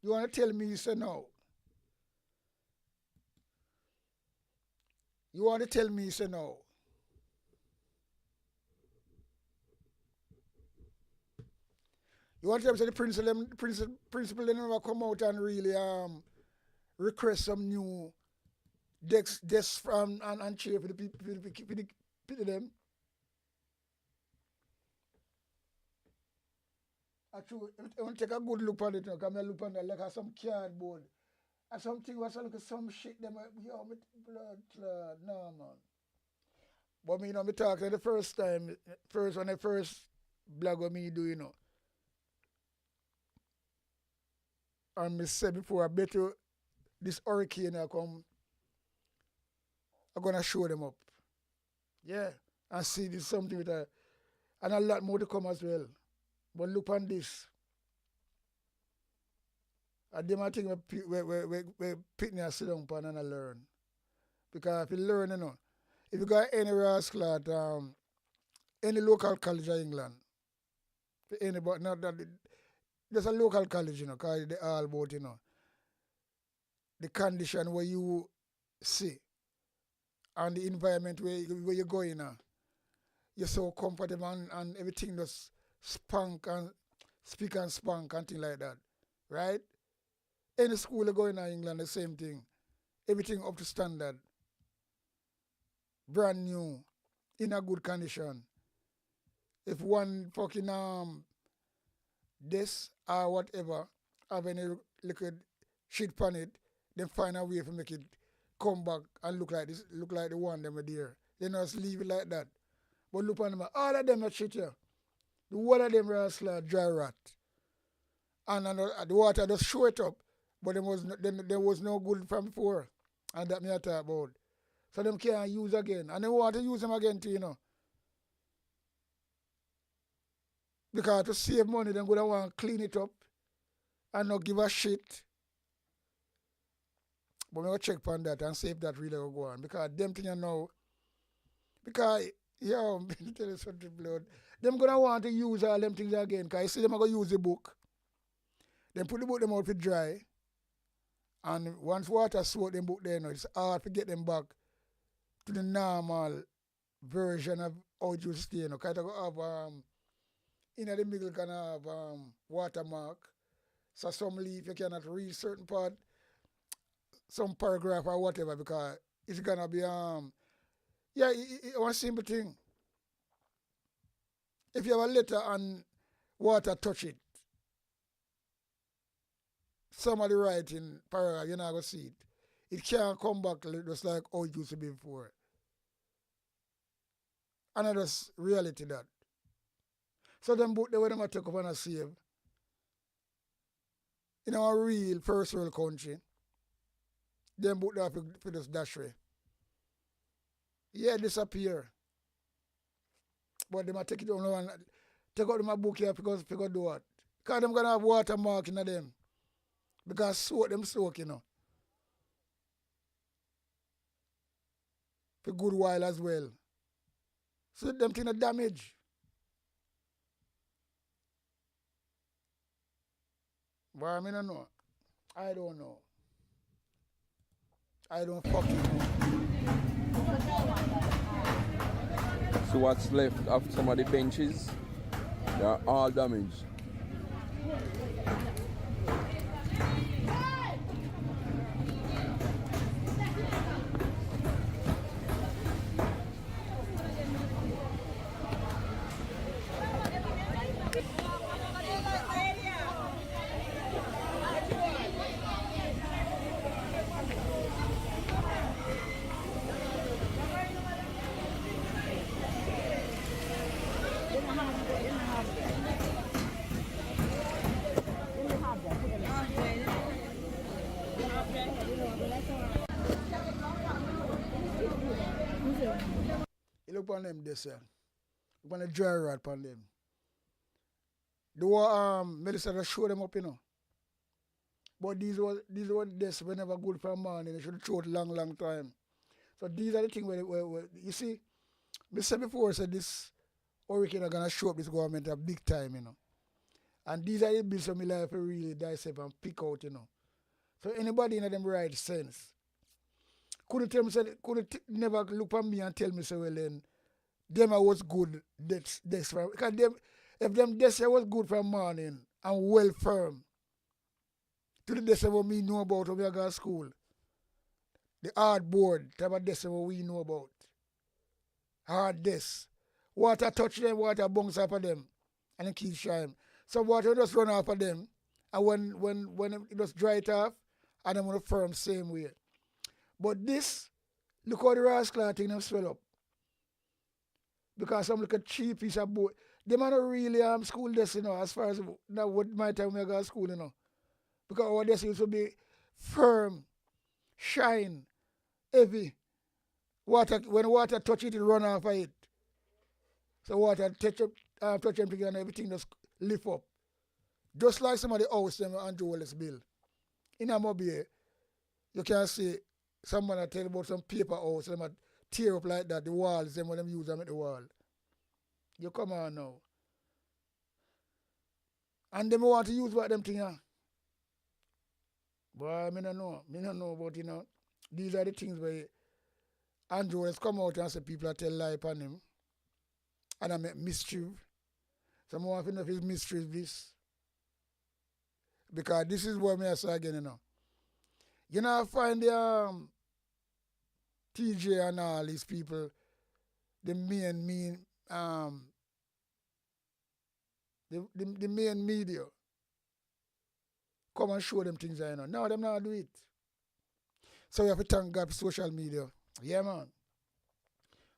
F: You want to tell me you say no? You want to tell me you say no? You want to tell me say the principal never come out and really request some new desks from and chair for the people them? Actually, I want to take a good look at it now, because I look at it like some cardboard. And something was like some shit them, yo, blood clot, no man. But me, you know, me talking the first time, when I first blog what me do, you know. And me said before, I bet you this hurricane I come, I'm gonna show them up. Yeah. And see this something with a, and a lot more to come as well. But look on this. And them I think we pick and sit down and I learn. Because if you learn, you know, if you got any rascal at any local college in England, anybody, not that there's a local college, you know, because they all about, you know, the condition where you see and the environment where you go in, you're so comfortable and everything just spunk and speak and spunk and things like that, right? Any school you go in England, the same thing. Everything up to standard. Brand new. In a good condition. If one fucking this or whatever have any liquid shit on it, then find a way to make it come back and look like this, look like the one them were there. They just leave it like that. But look on them, all of them are shit here. The whole of them are like dry rat. And the water just show it up, but there was no good from before. And that me I talk about. So them can't use again. And they want to use them again too, you know. Because to save money, they're going to want to clean it up and not give a shit. But I'm going to check on that and see if that really will go on. Because them things you know, because, yo, I'm tell you something, blood. Them going to want to use all them things again. Because you see them going to use the book. Then put the book them out to dry. And once water soak them book there, you know, it's hard to get them back to the normal version of how it used to stay. You know, kind of have in the middle can have watermark. So some leaf you cannot read certain part, some paragraph or whatever, because it's gonna be one simple thing. If you have a letter and water touch it, somebody writing paragraph, you're not gonna see it. It can't come back just like how it used to be before. And that's reality that. So them book the way them a take up and a save. In our real first world country, them book that for this dash way. Yeah, disappear. But them a take it on and take out them book here because figure do what. Because them gonna have watermark in them. Because soak them soak, you know. For good while as well. So them thing a damage. But I mean, I know. I don't know. I don't fucking know.
D: So what's left of some of the benches? They are all damaged.
F: You look on them this year. Look on the dry rat on them. The one Melissa just show them up, you know. But these were this were never good for a man, they should throw it long time. So these are the things where you see, I said before, I said this hurricane are gonna show up this government a big time, you know. And these are the bills of my life to really dissect and pick out, you know. So anybody in them right sense couldn't tell me, never look at me and tell me, say, well, then, them I was good, that's because them, if them this was good from morning and well firm, to the this what me know about when we go to school, the hard board, type of this what we know about. Hard this. Water touch them, water bounce off of them, and it keeps shine. So water just run off of them, and when it just dry it off, and them on the firm same way. But this, look how the rascal thing them swell up. Because some look at cheap piece of boat. Them are not really school this, you know, as far as now what my time when I go to school, you know. Because our this used to be firm, shine, heavy. Water, when water touch it, it run off of it. So water touch them together and everything just lift up. Just like some of the house them Andrew Wallace build. In a mobile, you can see someone I tell about some paper house, them tear up like that, the walls, them when them use them at the wall. You come on now. And them want to use what them thing are. Boy, I don't know. I don't know about, you know, these are the things where Andrew has come out and say people are tell lie upon him. And I make mischief. Some want to know if it's mischief this. because this is what I say again, you know. You know, I find the TJ and all these people, the main the main media come and show them things I know. No, them not do it. So we have to thank God for social media. Yeah, man.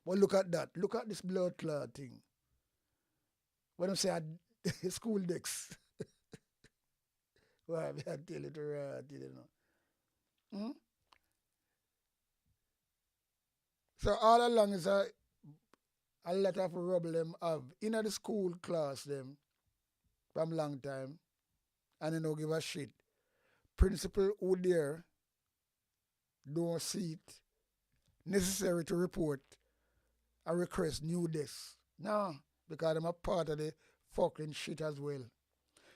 F: But look at that. Look at this blood clot thing. When I say school decks. Well, I tell you to you know. So all along is a lot of rubble them have in the school class them from long time and they don't give a shit. Principal who there don't see it necessary to report and request new desks. No, because I'm a part of the fucking shit as well.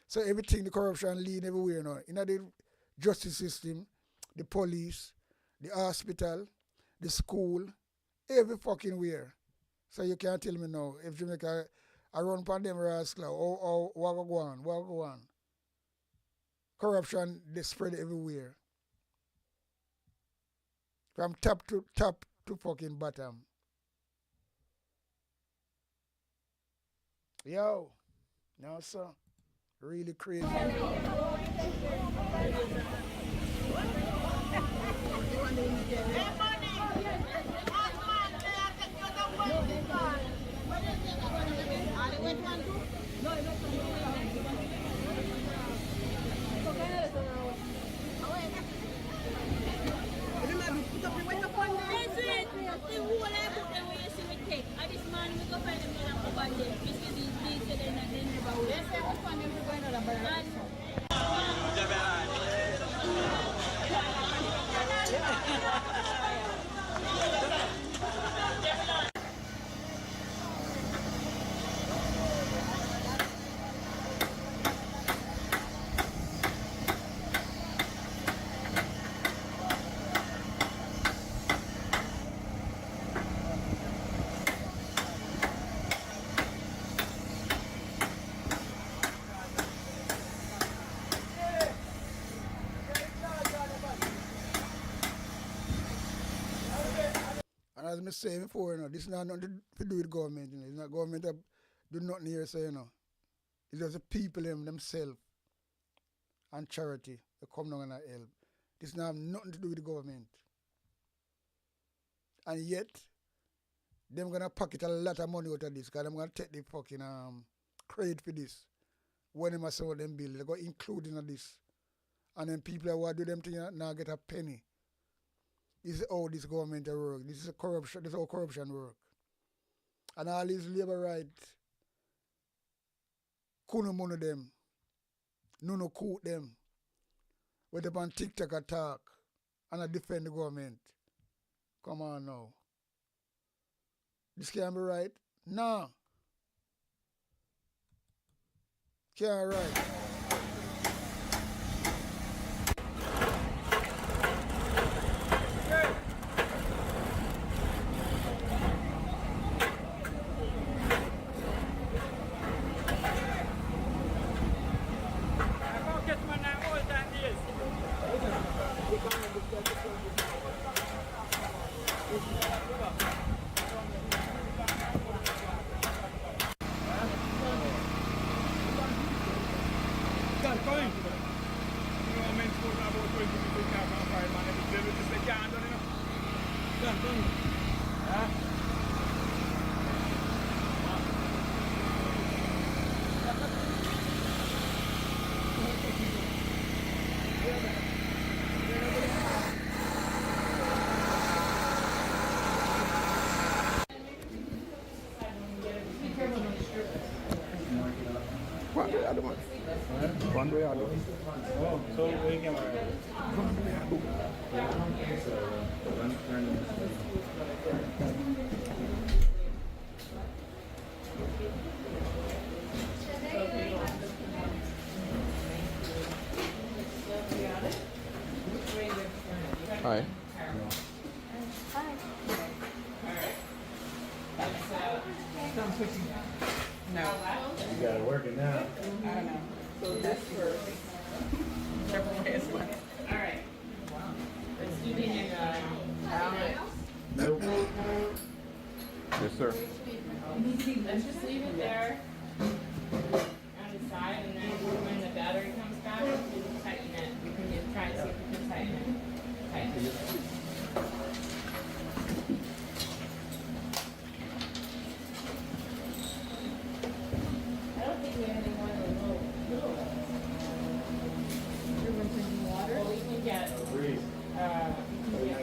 F: So everything, the corruption lead everywhere now. In the justice system, the police, the hospital, the school, every fucking where. So you can't tell me now, if Jamaica I run upon them rascal, what go on. Corruption, they spread everywhere. From top to fucking bottom. Yo, no sir, really crazy. And as I say before, you know, this is not nothing to do with government. You know. It's not government that do nothing here, so you know. It's just the people themselves and charity that come down and help. This not have nothing to do with the government. And yet, them gonna pocket a lot of money out of this because them gonna take the fucking credit for this. When them say what them bill, they go include in this. And then people who do them things now get a penny. This is how this government work. This is a corruption. This is how corruption work. And all these labor rights, couldn't money them, no coot them, with them on TikTok attack and I defend the government. Come on now. This can't be right? No. Can't right.
G: Hi.
H: No.
G: You got it working now.
H: I don't know. So that's first.
G: Alright. Let's do the hand.
H: Yes, sir.
G: Let's just leave it there on the side, and then when the battery comes back, we can tighten it. We can just try and see if we can tighten it. Tighten it. I don't think we have any more than a little bit. Everyone's drinking water? Well, we can get, we can get.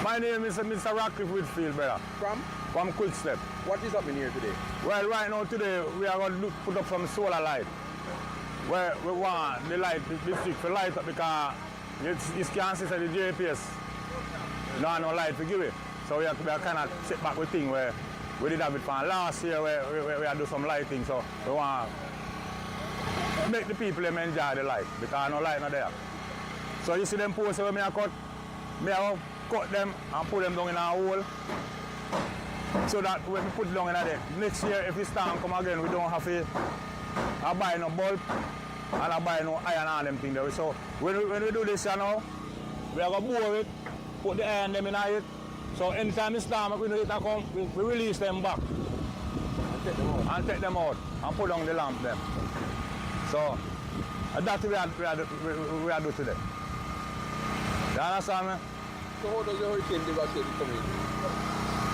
H: My name is Mr. Radcliffe Whitfield, brother. From Quick Step.
B: What is happening here today?
H: Well, right now today we are going to put up some solar light. Where we want the light, the stick for light up because it's can't see the JPS. No light to give it. So we are kind of set back with thing where we did have it from last year where we had do some lighting. So we want to make the people them enjoy the light because no light not there. So you see them posts where me I cut them and put them down in a hole. So that when we put it down in there, next year if the storm come again, we don't have to buy no bulb and I buy no iron and them thing there. So when we do this now, we are going to bore it, put the iron them in it. So anytime the storm when it come, we release them back. And take them out and put down the lamp them. So that's what we are doing today. You understand me?
B: So how does the hurricane devastate the community?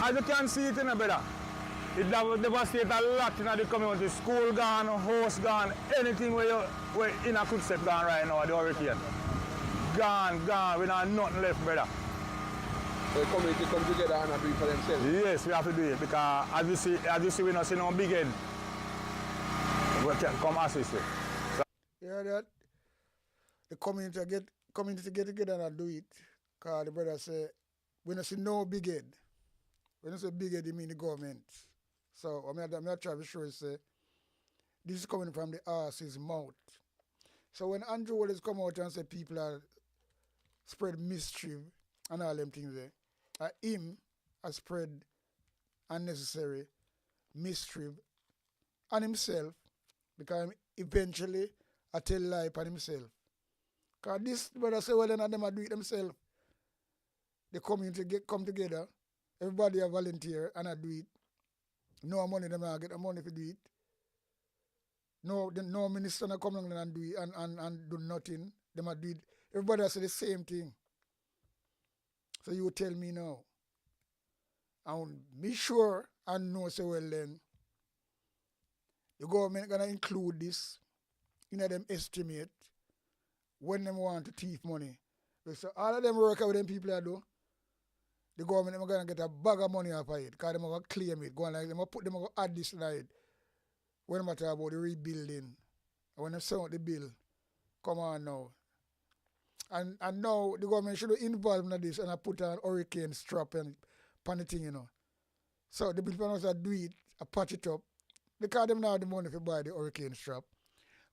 H: As you can see it in the brother, it devastates a lot in the community. School gone, house gone, anything where in a Quick Step gone right now, the hurricane. Gone, we don't have nothing left, brother.
B: So the community come together and do it for themselves?
H: Yes, we have to do it because as you see we don't see no big head. We can come assist it. So,
F: Yeah, that the community get together and do it. Because the brother say, we don't see no big head. When you say big head, you mean the government. So I'm not trying to show you, say, this is coming from the horse's mouth. So when Andrew Wallace come out and say people are spread mischief and all them things there, him has spread unnecessary mischief on himself because eventually I tell lie on himself. Because this brother say, well, then them do it themselves. The community come together, everybody a volunteer and I do it. No money, them not get the money to do it. No minister not come along and do it and do nothing. Them a do it. Everybody say the same thing. So you tell me now. And be sure and know say well then the government gonna include this in them estimate when them want to thief money. So all of them work out with them people I do. The government are going to get a bag of money off of it because they're going to claim it. Going like, they're going to add this slide when they talk about the rebuilding. When they send out the bill, come on now. And now the government should be involved in this and I put an hurricane strap and pan the thing, you know. So the people also do it, patch it up. Because them now have the money to buy the hurricane strap.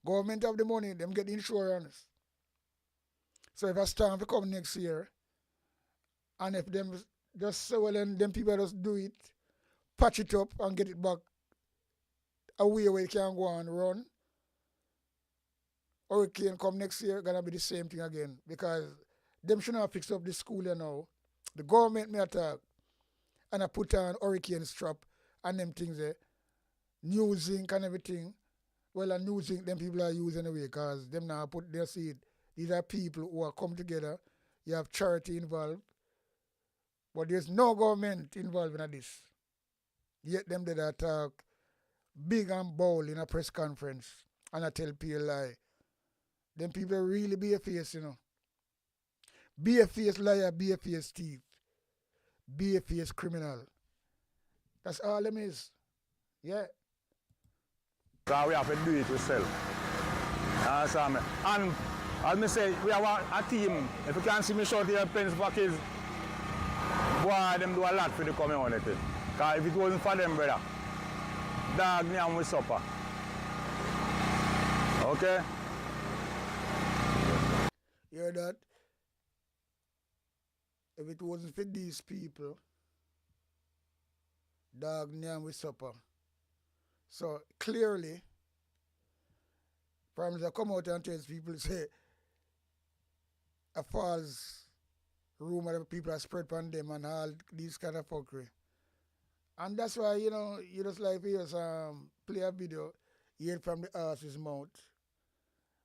F: Government have the money, them get insurance. So if a storm to come next year, and if them just say, well, then them people just do it, patch it up and get it back away where it can go and run, hurricane come next year, gonna be the same thing again. Because them should not fix up the school you know. The government may attack and I put on hurricane strap and them things there. New zinc and everything. Well, a new zinc them people are using anyway because them now put their seed. These are people who are come together. You have charity involved. But there's no government involved in this. Yet them did a talk big and bold in a press conference. And I tell people lie. Them people really be a face, you know. Be a face liar, be a face thief. Be a face criminal. That's all them is. Yeah.
H: So we have to do it ourselves. Understand me? And as me say, we have a team. If you can see me short here, pens for kids, boy, them do a lot for the community. Because if it wasn't for them, brother, dog name will suffer. Okay?
F: You hear that? If it wasn't for these people, dog name will suffer. So clearly, Prime Minister come out and tell people, say, a false rumor that people are spread on them and all these kind of fuckery. And that's why, you know, you just like hear play a video, hear it from the horse's mouth.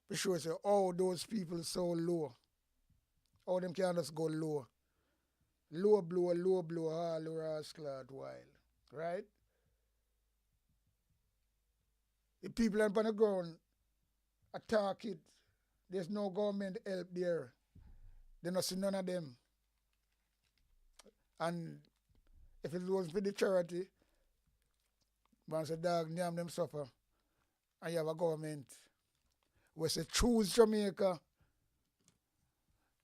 F: Be sure say, oh, those people so low. How them can just go low. Low blow, all the rascal while. Right? The people on the ground attack it. There's no government help there. They don't see none of them. And if it wasn't for the charity, man say dog name them suffer. And you have a government where say choose Jamaica.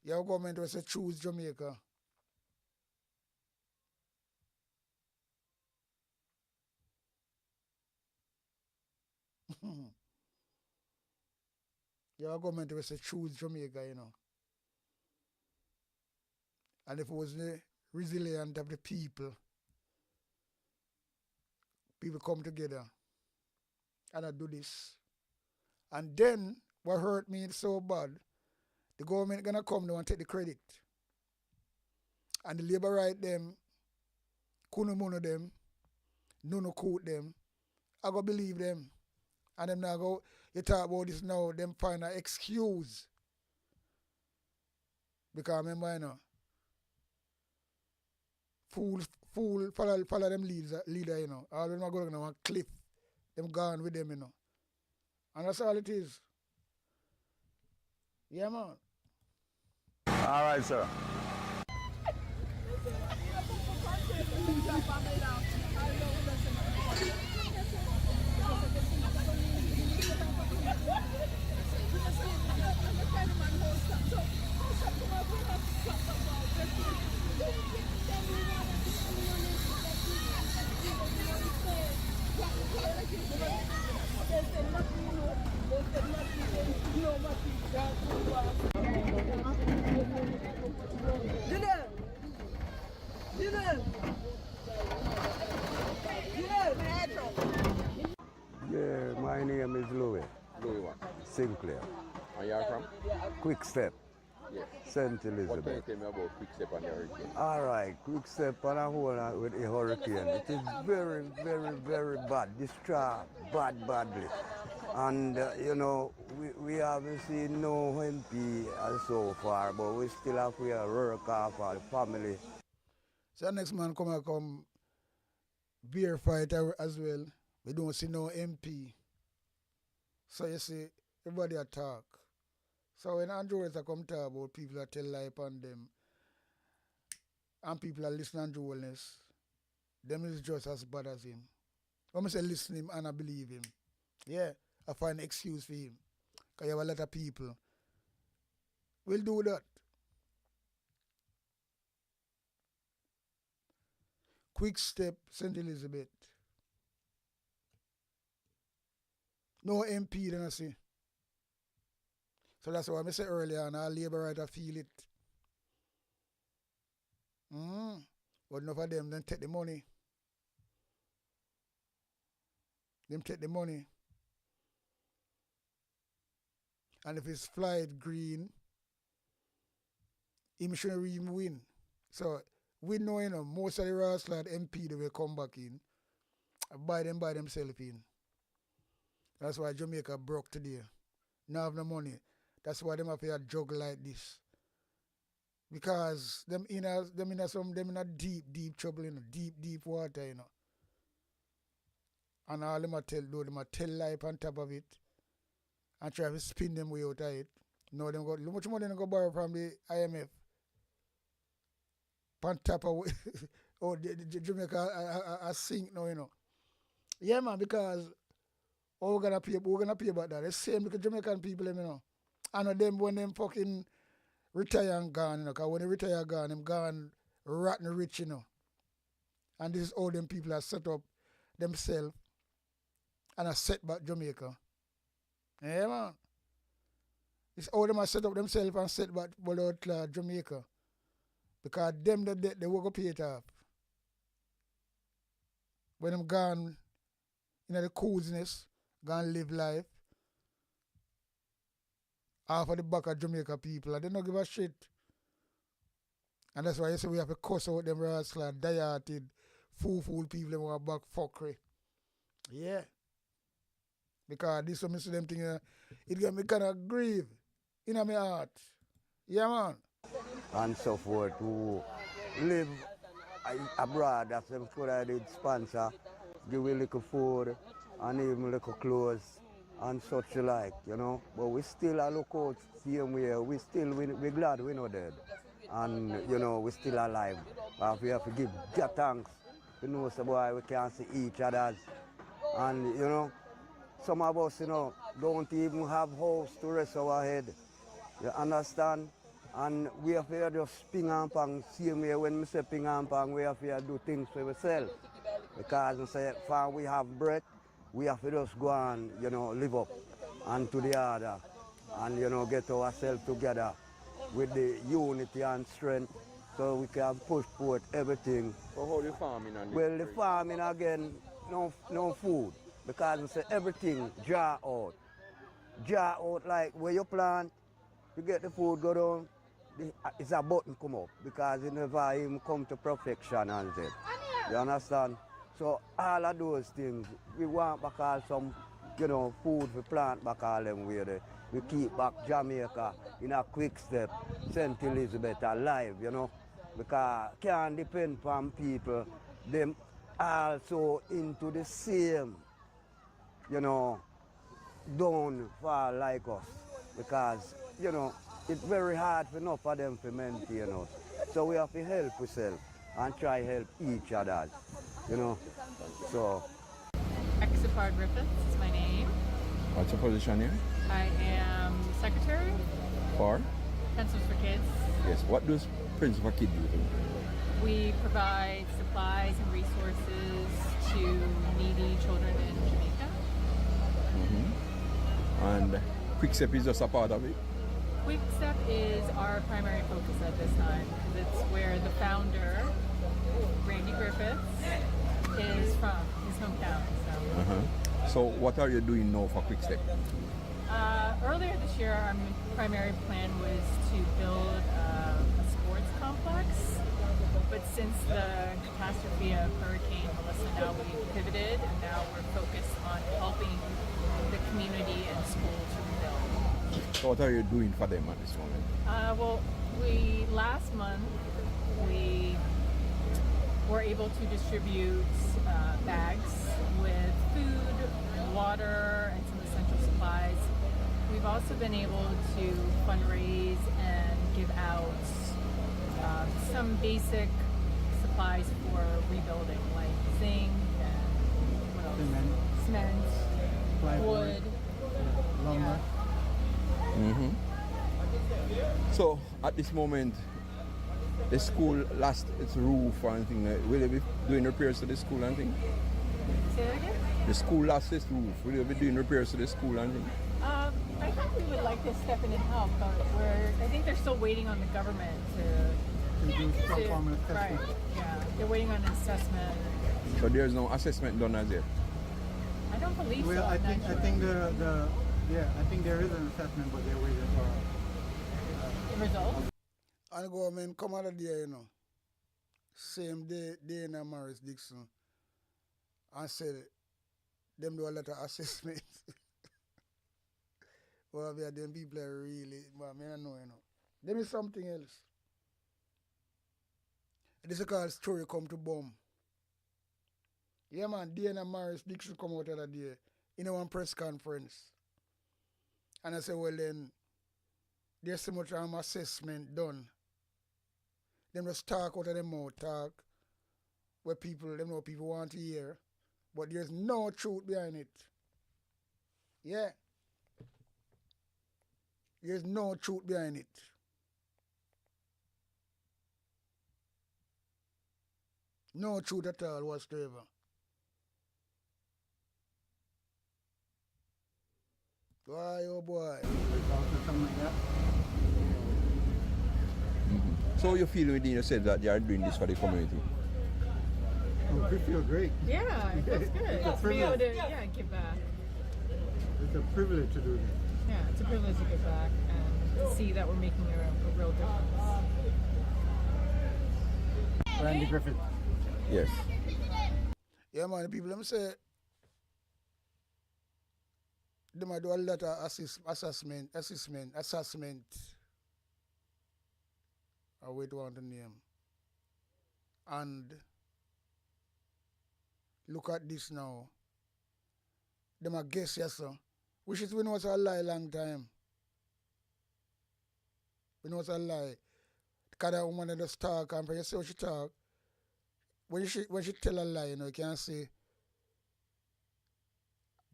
F: You have a government where say choose Jamaica. You have a government where say choose Jamaica, you know. And if it was the resilience of the people come together and I do this. And then what hurt me so bad, the government gonna come now and take the credit. And the labor right them, kuno them, no quote them, I go believe them. And them now go, you talk about this now, them find an excuse. Because remember, you know, fool, follow them leader, you know. All of them are going on a cliff. Them gone with them, you know. And that's all it is. Yeah, man.
H: All right, sir.
I: Yeah, my name is Louis
B: Louis what?
I: Sinclair.
B: And you are from?
I: Quick Step,
B: Yes.
I: St.
B: What can you
I: Elizabeth.
B: tell me about Quick Step and the hurricane?
I: All right, Quick Step on a whole lot with a hurricane. It is very, very, very bad. Distraught badly. And, you know, we haven't seen no MP so far, but we still have to work off our family.
F: So next man come beer fight as well. We don't see no MP. So you see, everybody attack. So when Andrew is come talk about people that tell lie upon them, and people are listening to wellness, them is just as bad as him. When I say listen him and I believe him, yeah, I find an excuse for him. Because you have a lot of people will do that. Quick Step, St. Elizabeth. No MP, then I see. So that's why I said earlier, and our labor writer feel it. But enough of them, then take the money. Them take the money. And if it's flight green, him shouldn't even win. So we know, you know, most of the Rosslad MP they will come back in. buy them by themselves in. That's why Jamaica broke today. Now have no money. That's why them have to juggle like this. Because them in a deep trouble, deep water, And all them a tell life on top of it and try to spin them way out of it. No, them got how much money they go borrow from the IMF. On top of the Jamaica a sink now, Yeah, man, because we're gonna pay about that. The same because Jamaican people, I know them when them fucking retire and gone, because when they retire gone, them gone rotten rich, And this is all them people that set up themselves and a set back Jamaica. Yeah, man. It's all them are set up themselves and set back without Jamaica. Because them they will go pay it off. When them gone the coolness, gone live life, half of the back of Jamaica people, and they don't give a shit. And that's why you say we have to cuss out them rascal, die-hearted, fool people them want back fuckery. Yeah. Because this one, them thing, it got me kind of grieve in my heart. Yeah, man.
I: And so forth, who live abroad, that's them could have did sponsor, give a little food and even little clothes and such like, But we still look out same way. We're glad we're not dead. And, we're still alive. But we have to give God thanks. So boy, we can't see each other. And, some of us, don't even have house to rest our head. You understand? And we have to just ping and pang. Same way when we say ping and pang, we have to do things for ourselves. Because we say, we have breath, we have to just go and, live up and to the other. And, get ourselves together with the unity and strength so we can push forward everything.
B: So how the farming and
I: Well, the farming again, no food. Because we say everything jar out. Jar out like where you plant, you get the food go down, it's a button come up because it never even come to perfection and it. You understand? So all of those things, we want back all some, food we plant back all them way there. We keep back Jamaica in a quick step, St. Elizabeth alive, because can't depend on people, them also into the same, don't fall like us because, it's very hard for enough of them to maintain us. So we have to help ourselves and try help each other, so.
G: Exapard Griffiths is my name.
B: What's your position here?
G: I am secretary.
B: For?
G: Pencils for Kids.
B: Yes. What does Pencils for Kids do?
G: We provide supplies and resources to needy children in Jamaica.
B: And Quickstep is just a part of it?
G: Quickstep is our primary focus at this time because it's where the founder, Randy Griffiths, is from, his hometown.
B: So what are you doing now for Quickstep?
G: Earlier this year, our primary plan was to build a sports complex. But since the catastrophe of Hurricane Melissa, now we've pivoted and now we're focused on helping the community and school to rebuild.
B: So what are you doing for them at this moment?
G: Well, last month we were able to distribute bags with food, water, and some essential supplies. We've also been able to fundraise and give out some basic supplies for rebuilding, like zinc and what else? Cement, wood,
F: lumber.
B: So at this moment, the school lost its roof or anything. Will they be doing repairs to the school and things?
G: Say that again?
B: The school lost its roof. Will they be doing repairs to the school and things?
G: I think we would like to step in and help, but I think they're still waiting on the government to do some form of assessment. Right, yeah. They're waiting on an assessment.
B: So there's no assessment done as yet?
G: I don't believe so.
J: I think there is an assessment, but they're waiting for
G: the results.
F: And the government come out of there, same day in Morris Dixon. and said them do a lot of assessment. Well, yeah, them people are really, but I don't know, you know. Them is something else. This is called story come to bomb. Yeah, man, Dana Morris Dixon come out the other day in one press conference. And I said, well, then, there's so much assessment done. Them just talk out of them mouth, talk where people, them know people want to hear, but there's no truth behind it. Yeah. There's no truth behind it. No truth at all whatsoever. Why, oh boy.
J: Something like that.
B: So you feel within yourself that you are doing this for the community?
J: Oh, we feel great.
G: Yeah, it feels good.
J: It's a
G: To be able to
J: privilege.
G: give back.
J: It's a privilege to do this.
G: Yeah, it's a privilege to give back and see that we're making a real difference.
J: Randy Griffith.
B: Yes.
F: Yeah, man, the people them say they might do a lot of assessment, or wait want to name. And look at this now. Them a guess, yes, sir. Which is we know it's a lie long time. We know it's a lie. Because that woman that just talk and you see what she talk. When she tell a lie, you know, you can say,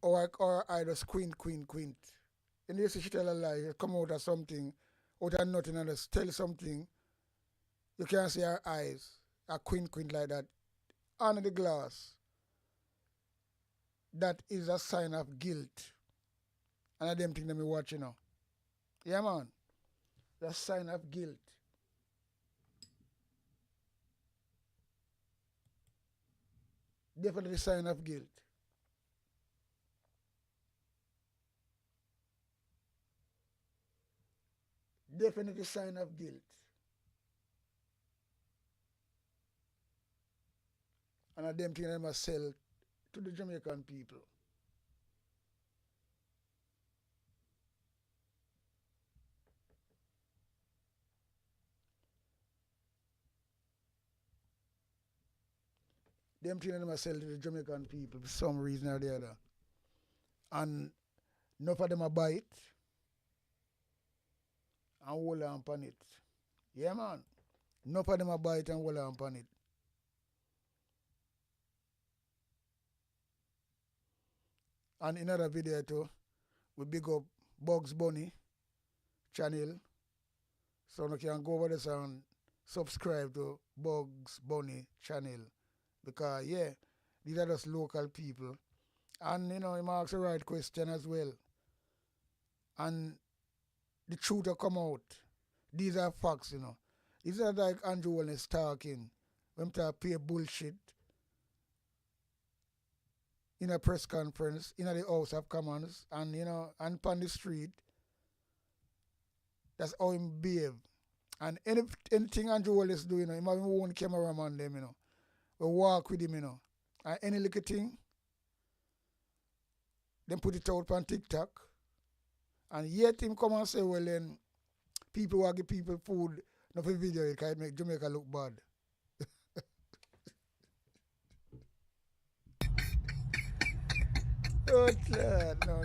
F: or I just quint. And you see she tell a lie, you come out of something, out of nothing, and just tell something, you can't see her eyes, a quint like that, under the glass. That is a sign of guilt. And I them think that me watch, you know. Yeah, man. That's a sign of guilt. Definitely sign of guilt. Definitely sign of guilt. And I them think they must sell to the Jamaican people. Them things they must sell to the Jamaican people for some reason or the other. And enough of them a buy it and hold on upon it. Yeah, man. Enough of them a buy it and hold on upon it. And in another video too, we big up Bugs Bunny channel. So you can go over there and subscribe to Bugs Bunny channel. Because yeah, these are just local people. And you know, he asks the right question as well. And the truth will come out. These are facts, you know. These are like Andrew Wallace talking. When he pay bullshit in a press conference, in the House of Commons, and you know, and on the street. That's how him behave. And anything Andrew Wallace do, you know, he have his own cameraman them, you know. We walk with him, you know. And any little thing, then put it out on TikTok. And yet him come and say, well then, people who give people food, not for video, it can make Jamaica look bad. Oh, Lord, no.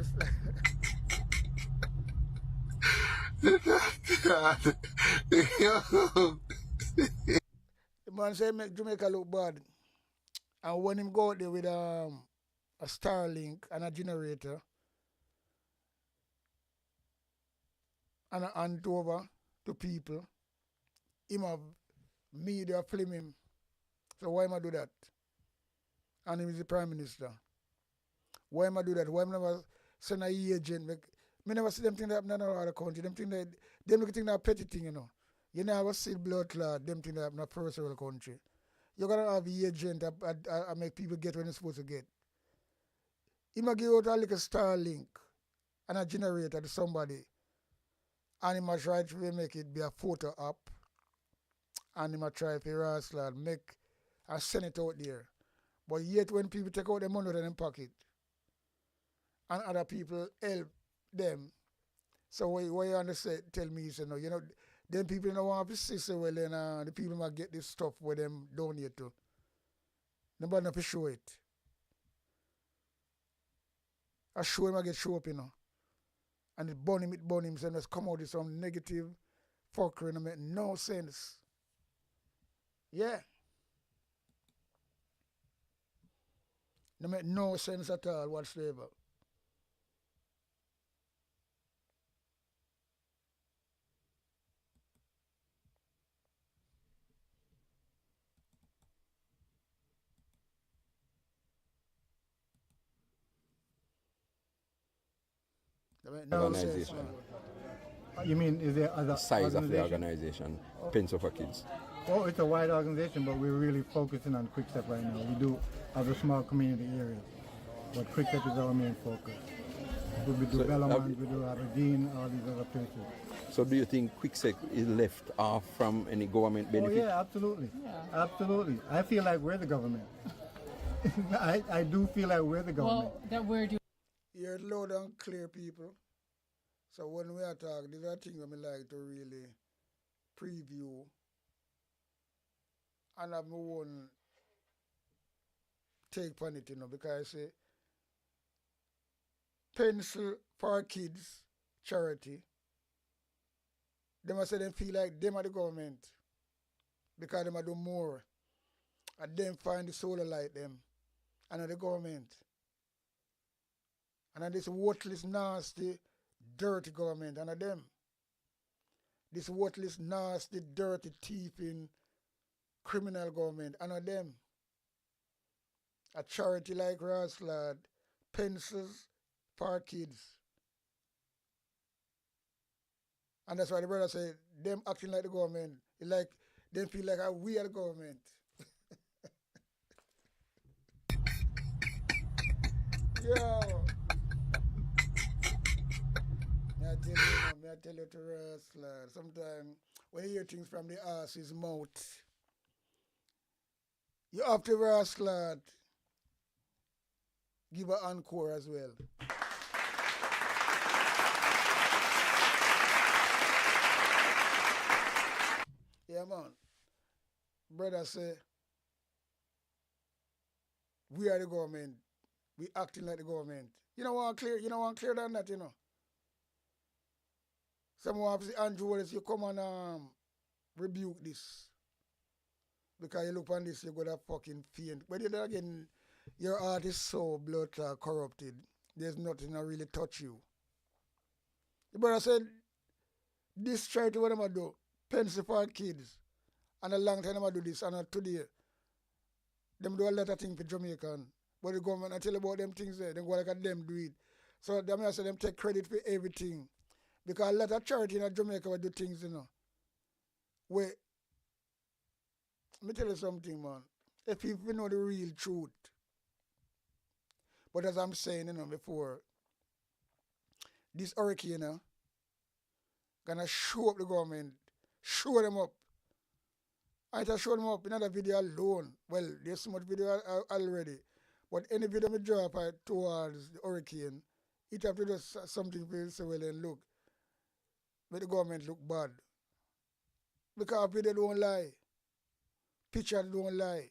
F: The man say make Jamaica look bad. And when him go out there with a Starlink and a generator and a hand over to people, him have media film him. So why am I do that? And him is the Prime Minister. Why am I do that? Why am I never send a agent? Me never see them think that happen in another country. Them think that petty thing, you know. You never see blood clot, them think that happen in a first world country. You're gonna have the agent and make people get when they're supposed to get. He might give out a little Starlink and a generator to somebody. And he might try to make it be a photo app. And he might try to make and send it out there. But yet when people take out their money out of their pocket and other people help them, so what you understand, tell me, you know, then people don't want to see, so well, then the people might get this stuff where them donate to. Nobody not to show it. I show him, I get show up, you know. And it burn him, so just come out with some negative fuckery and it make no sense. Yeah. It make no sense at all whatsoever.
B: Organization.
J: You mean, is there other
B: Size of the organization, Pencil for Kids.
J: Oh, it's a wide organization, but we're really focusing on Quickstep right now. We do have a small community area, but Quickstep is our main focus. We do Bellarmine, we do Aberdeen, all these other places.
B: So do you think Quickstep is left off from any government benefit?
J: Oh yeah, absolutely. Yeah. Absolutely. I feel like we're the government. I do feel like we're the government.
G: Well, that we're doing.
F: You're loud and clear, people. So when we are talking, these are things I like to really preview and have my own take on it, you know, because I say Pencil for Kids charity, they must say they feel like them are the government because they might do more and them find the solar light them and the government. And this worthless, nasty, dirty government, and them. This worthless, nasty, dirty, thieving, criminal government, and them. A charity like Roslad, Pencils for Kids. And that's why the brother said, them acting like the government, it's like they feel like we are the government. Yo. I tell you to Roslad, sometimes when you hear things from the arse's mouth, you have to Roslad give an encore as well. Yeah, man. Brother say, we are the government. We acting like the government. You know what clear than that, you know. Someone have to say, Andrew Wallace, you come and rebuke this. Because you look on this, you're going to fucking faint. But then again, your heart is so blood corrupted. There's nothing that really touch you. The brother said, this charity, what am I do? Pencil for Kids. And a long time I do this. And today, them do a lot of things for Jamaican. But the government, I tell you about them things there. They go like them do it. So I say them take credit for everything. Because a lot of charity in Jamaica will do things, you know. Where, let me tell you something, man. If people know the real truth. But as I'm saying, you know, before, this hurricane, you know, gonna show up the government, show them up. I just show them up in another video alone. Well, there's so much video already. But any video I drop towards the hurricane, it have to do something for you so well and look. But the government look bad. Because video don't lie. Pictures don't lie.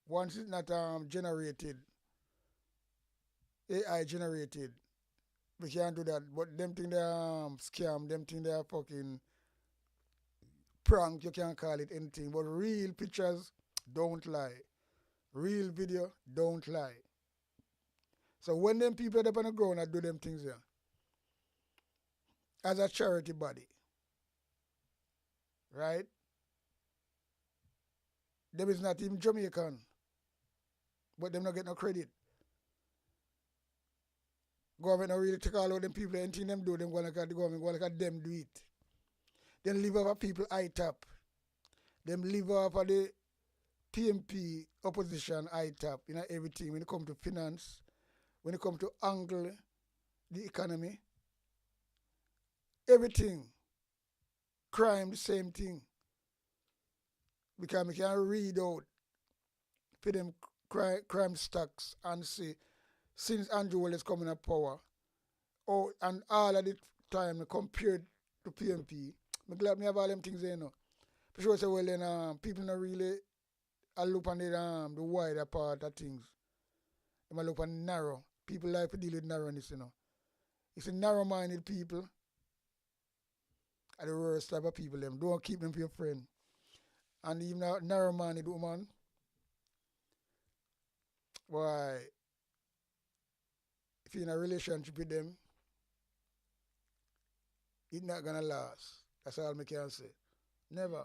F: Once it's not generated, AI generated, we can't do that. But them think they scam, them think they are fucking prank, you can't call it anything. But real pictures don't lie. Real video don't lie. So when them people up on the ground and do them things there, as a charity body, right? Them is not even Jamaican, but them not get no credit. Government don't really take all of them people, anything them do, them go like at the government, go like at them do it. Then live off of people ITAP. Them live off of the PMP opposition ITAP, you know, everything. When it comes to finance, when it comes to angle the economy, everything. Crime, the same thing. Because we can read out for them crime stocks and see since Andrew Will is coming up power, oh, and all of the time compared to PMP, I'm glad me have all them things there, you know. For sure, say, well, then people not really look on the wider part of things. They might look on narrow. People like to deal with narrowness, you know. It's a narrow-minded people are the worst type of people. Them don't keep them for your friend. And even a narrow-minded woman, why? If you're in a relationship with them, it's not gonna last. That's all I can say. Never.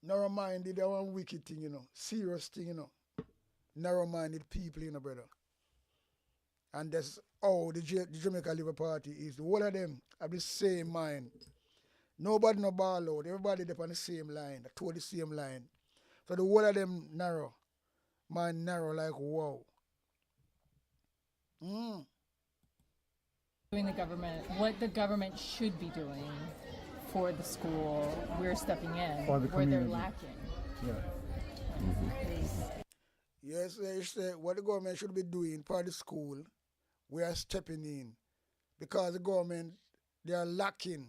F: Narrow-minded, that one wicked thing, you know. Serious thing, you know. Narrow-minded people, you know, brother. And that's how the Jamaica Liver Party is. The whole of them have the same mind. Nobody no ball out. Everybody they on the same line, toward the same line. So the whole of them narrow. Mind narrow like wow.
G: Doing the government, what the government should be doing for the school, we're stepping in
J: For the
G: where they're
J: community.
G: lacking.
J: Yeah.
F: Yes, what the government should be doing for the school, we are stepping in. Because the government, they are lacking.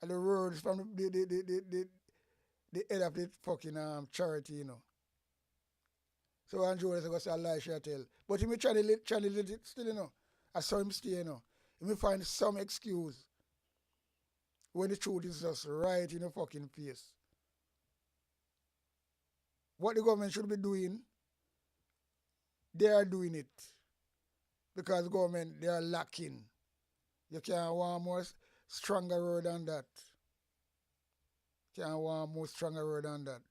F: And the words from the head of the fucking charity, you know. So Andrew is going to say a lie, shall tell. But he may channel it still, you know. I saw him stay, you know. He may find some excuse when the truth is just right in the fucking face. What the government should be doing, they are doing it. Because the government, they are lacking. You can't want more stronger word than that. Can't want more stronger word than that.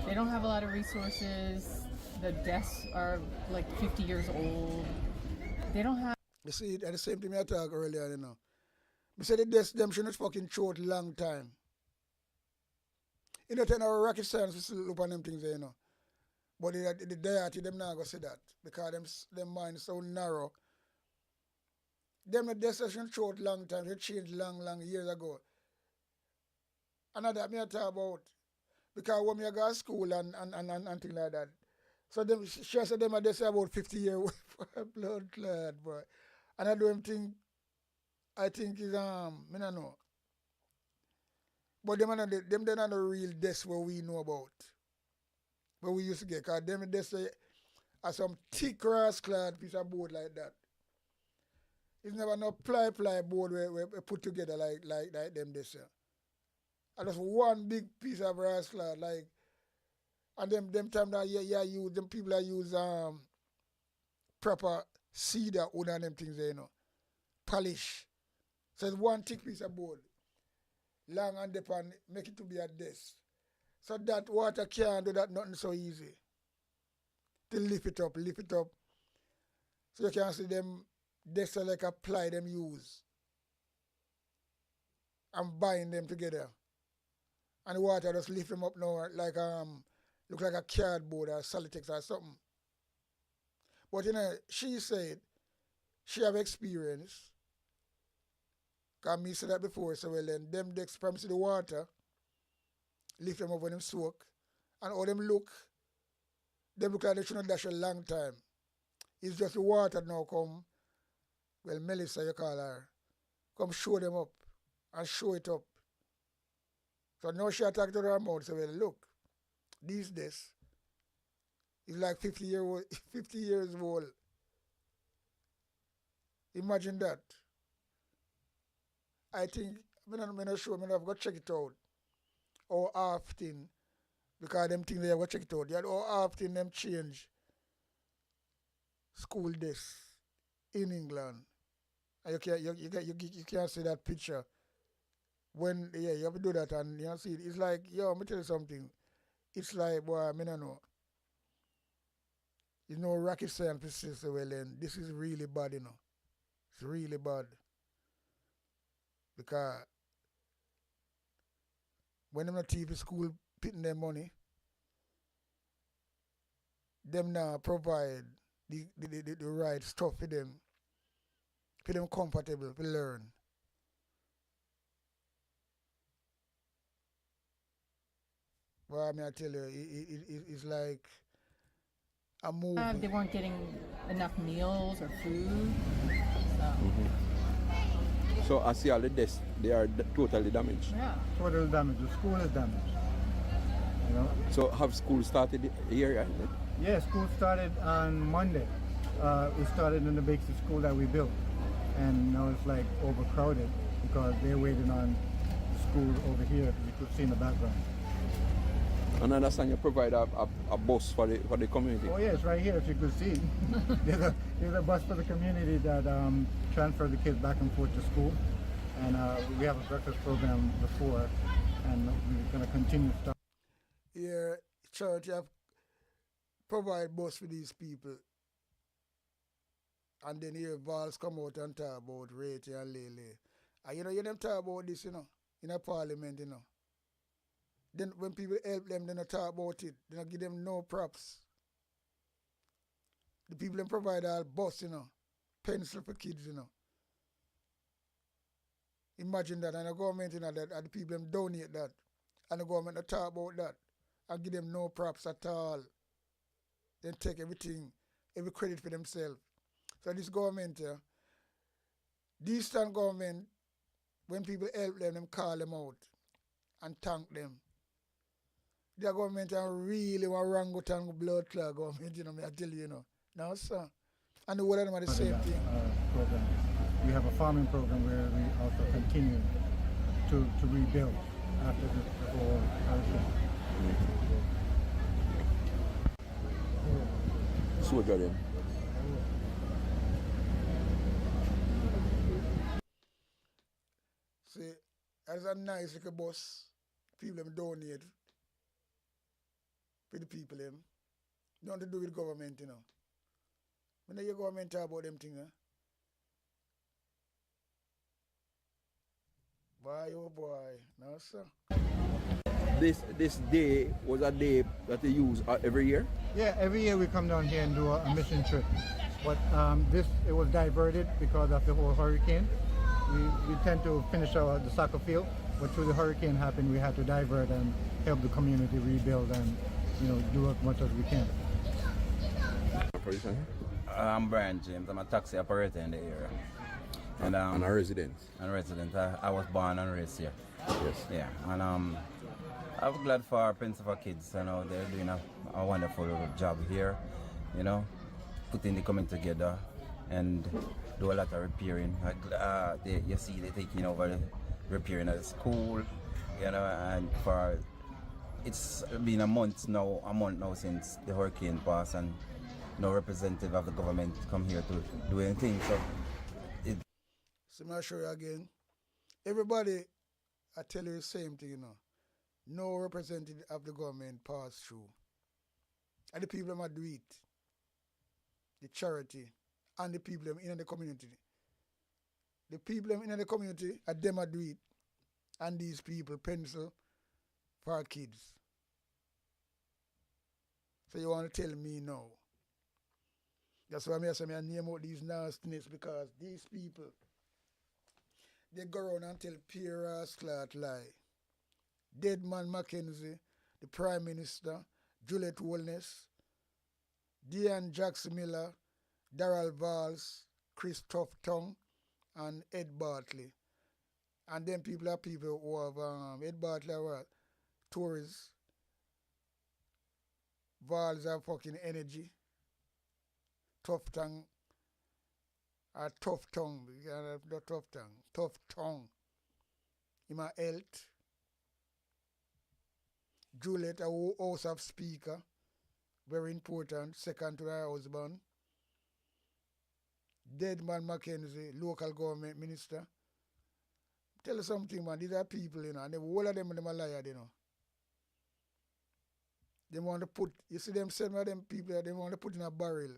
G: They don't have a lot of resources. The desks are like 50 years old. They don't have.
F: You see, at the same thing I talked earlier, you know. I said the desk them should not fucking short long time. You know, tell our rocket science we still look on them things there, you know. But the deity, them not gonna say that. Because them mind is so narrow. Them the desk should short long time. They changed long years ago. Another me I talk about. Because when me go to school and things like that. So them she said them they say about 50 years blood clot, boy. And I don't think I think is me not know. But them are not the real deaths where we know about. Where we used to get. Because them deaths are some thick grass clad piece of board like that. It's never no ply board where put together like them this year. And just one big piece of grass clad like, and them time that use them people that use proper cedar wood and them things there, you know. Polish. So it's one thick piece of board. Long and deep and make it to be a desk. So that water can't do that nothing so easy. To lift it up. So you can see them desks are like a ply them use. And bind them together. And the water just lift them up now like look like a cardboard or Solitex or something. But you know, she said she have experience. Cause me said that before, so well then them decks from the water, lift them up when them soak, and all them look like they should not dash a long time. It's just the water now come, well Melissa you call her, come show them up and show it up. So now she attacked to her mouth, so well look, these days, it's like 50 years old. Imagine that. I think, I'm not sure, I've got to check it out. How often, because them things they have got to check it out. Yeah, how often them change school desks in England. And you can't see that picture. When, you have to do that and you see it. It's like, let me tell you something. It's like, boy, I don't know. You know, rocket science says, well, then, this is really bad, you know. It's really bad. Because when them not TV school pitting their money, them now provide the right stuff for them comfortable to learn. Well, I mean, I tell you, it's like a movie.
G: They weren't getting enough meals or food.
B: So I see all the desks, they are totally damaged.
G: Yeah.
J: Total damage. The school is damaged. You know?
B: So have school started here?
J: Yeah, school started on Monday. We started in the basic school that we built, and now it's like overcrowded because they're waiting on school over here. You could see in the background.
B: And I understand you provide a bus for the community.
J: Oh yeah, it's right here if you could see. there's a bus for the community that transfer the kids back and forth to school, and we have a breakfast program before, and we're going to continue.
F: Here, church have provide bus for these people. And then here Vals come out and talk about Rate and Lele. And you them talk about this, in a parliament, Then when people help them, they don't talk about it. They don't give them no props. The people them provide all bus, pencil for kids, Imagine that, and the government, that, and the people them donate that. And the government don't talk about that. And give them no props at all. Then take everything, every credit for themselves. So this government, this stand government, when people help them call them out and thank them. The government are really one orangutan blood clot government, I tell you, Now, sir. And the whole of them are the same thing.
J: Program. We have a farming program where we also continue to rebuild after the whole hurricane.
B: Soldier them.
F: See, that's a nice little bus. People them donate for the people them. Nothing to do with government, When the government talk about them things, Boy, oh boy, no sir.
B: This day was a day that they use every year?
J: Yeah, every year we come down here and do a mission trip. But it was diverted because of the whole hurricane. We tend to finish the soccer field, but through the hurricane happened, we had to divert and help the community rebuild and do as much as we can.
K: I'm Brian James. I'm a taxi operator in the area. And
B: a resident.
K: I was born and raised here.
B: Yes.
K: Yeah. And I'm glad for our Principal kids. They're doing a wonderful job here. Putting the community together and do a lot of repairing. You see they're taking over the repairing of the school. And it's been a month now since the hurricane passed, and no representative of the government come here to do anything. So
F: I'm show you again. Everybody, I tell you the same thing, No representative of the government pass through. And the people that do it, the charity, and the people in the community. The people in the community, them do it, and these people pencil for our kids. So you want to tell me no? That's why I say I name out these nastiness, because these people, they go around and tell pure ass clot lie. Deadman Mackenzie, the Prime Minister, Juliet Wellness, Dean Jackson Miller, Darrell Valls, Christoph Tong, and Ed Bartley. And then people are people who have Ed Bartley are tourists. Valls have fucking energy. Tough tongue. Tough tongue. Not tough tongue. Tough tongue. In my health. Juliet, a house of speaker. Very important. Second to her husband. Deadman Mackenzie, local government minister. Tell you something, man. These are people, and the whole of them are liars, They want to put, you see them, some of them people, they want to put in a barrel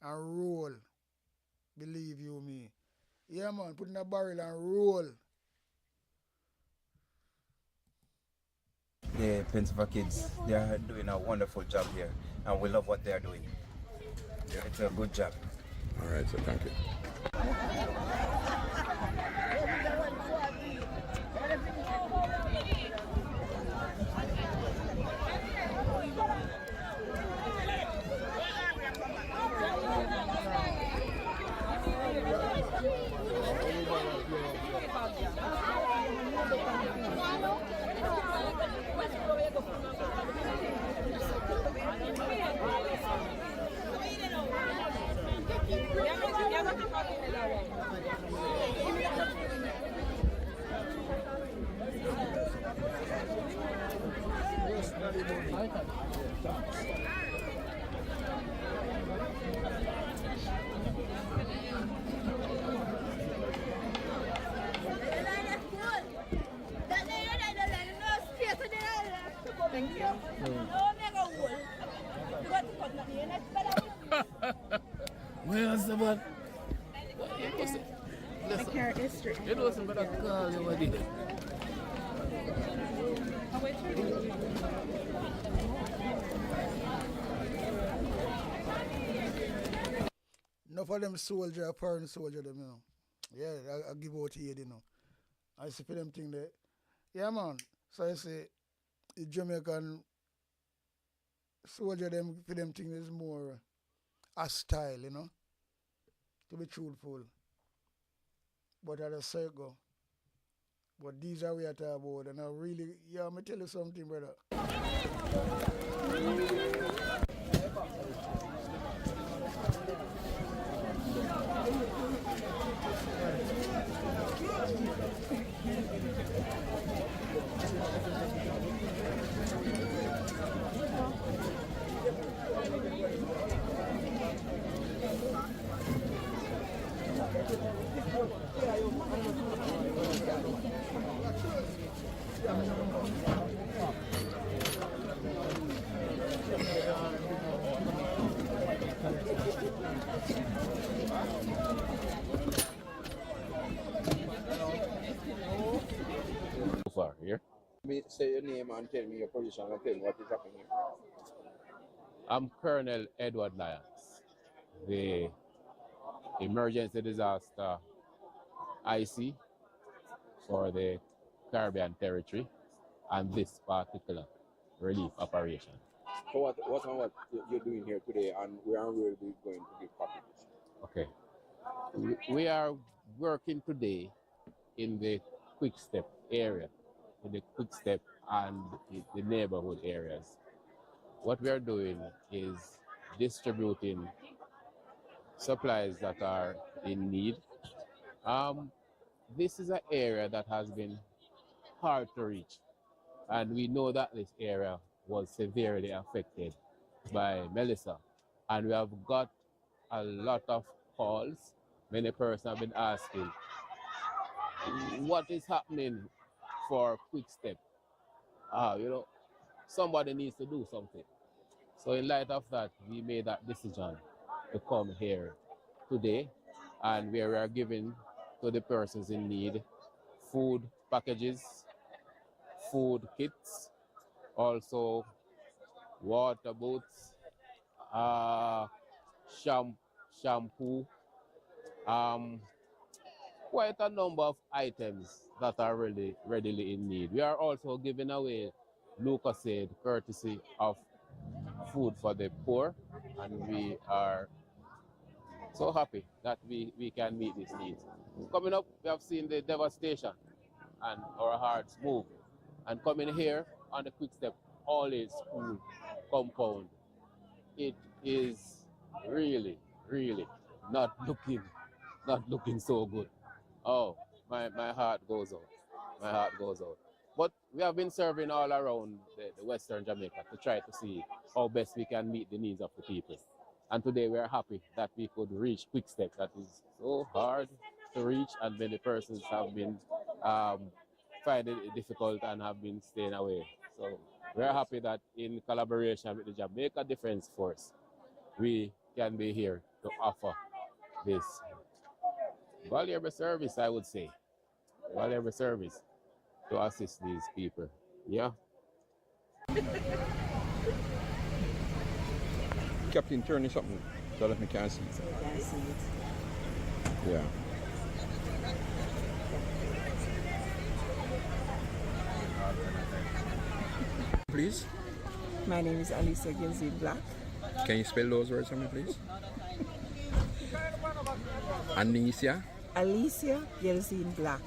F: and roll. Believe you me. Yeah, man, put in a barrel and roll.
K: The Principal kids, they are doing a wonderful job here, and we love what they are doing. It's a good job.
B: All right, so thank you.
G: Thank you.
D: Where's the one?
G: The carrot is straight.
D: It wasn't but a call you did.
F: Enough of them soldier, foreign soldier, them, you know. Yeah, I give out here, you know. I see for them thing there. Yeah, man. So I say, the Jamaican soldier, them for them thing is more hostile, you know, to be truthful. But at a circle. But these are we are talking about, and I really, yeah, I'm going to tell you something, brother.
B: Far here. Say your name and tell me your position and tell me what is happening here.
L: I'm Colonel Edward Lyons, the Emergency Disaster IC for the Caribbean Territory and this particular relief operation.
B: So what you're doing here today, and where are we going to give packages?
L: Okay. We are working today in the Quick Step area, in the Quick Step and the neighborhood areas. What we are doing is distributing supplies that are in need. This is an area that has been hard to reach, and we know that this area was severely affected by Melissa, and we have got a lot of calls. Many persons have been asking, what is happening for Quick Step? Somebody needs to do something. So in light of that, we made that decision to come here today, and we are giving to the persons in need food packages, food kits, also water boots, shampoo, quite a number of items that are really readily in need. We are also giving away Lucozade courtesy of Food for the Poor, and we are so happy that we can meet these needs. Coming up, we have seen the devastation and our hearts move. And coming here on the Quick Step All-Age School compound, it is really, really not looking so good. Oh, my heart goes out. My heart goes out. But we have been serving all around the Western Jamaica to try to see how best we can meet the needs of the people. And today we are happy that we could reach Quick Step. That is so hard to reach, and many persons have been finding it difficult and have been staying away. So we are happy that in collaboration with the Jamaica Defense Force, we can be here to offer this valuable service, I would say. Valuable service to assist these people. Yeah.
B: Captain, turn this something so that we can see it.
M: So we can see it.
B: Yeah. Please.
M: My name is Alicia Gilzine Black.
B: Can you spell those words for me, please? Alicia
M: Gilzine Black,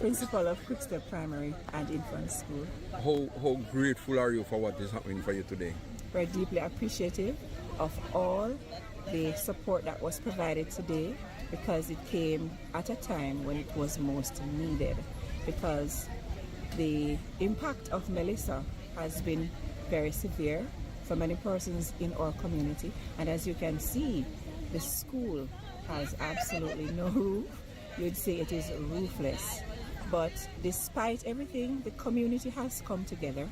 M: principal of Quick Step Primary and Infant School.
B: How grateful are you for what is happening for you today?
M: We're deeply appreciative of all the support that was provided today, because it came at a time when it was most needed, because the impact of Melissa has been very severe for many persons in our community. And as you can see, the school has absolutely no roof. You'd say it is roofless. But despite everything, the community has come together,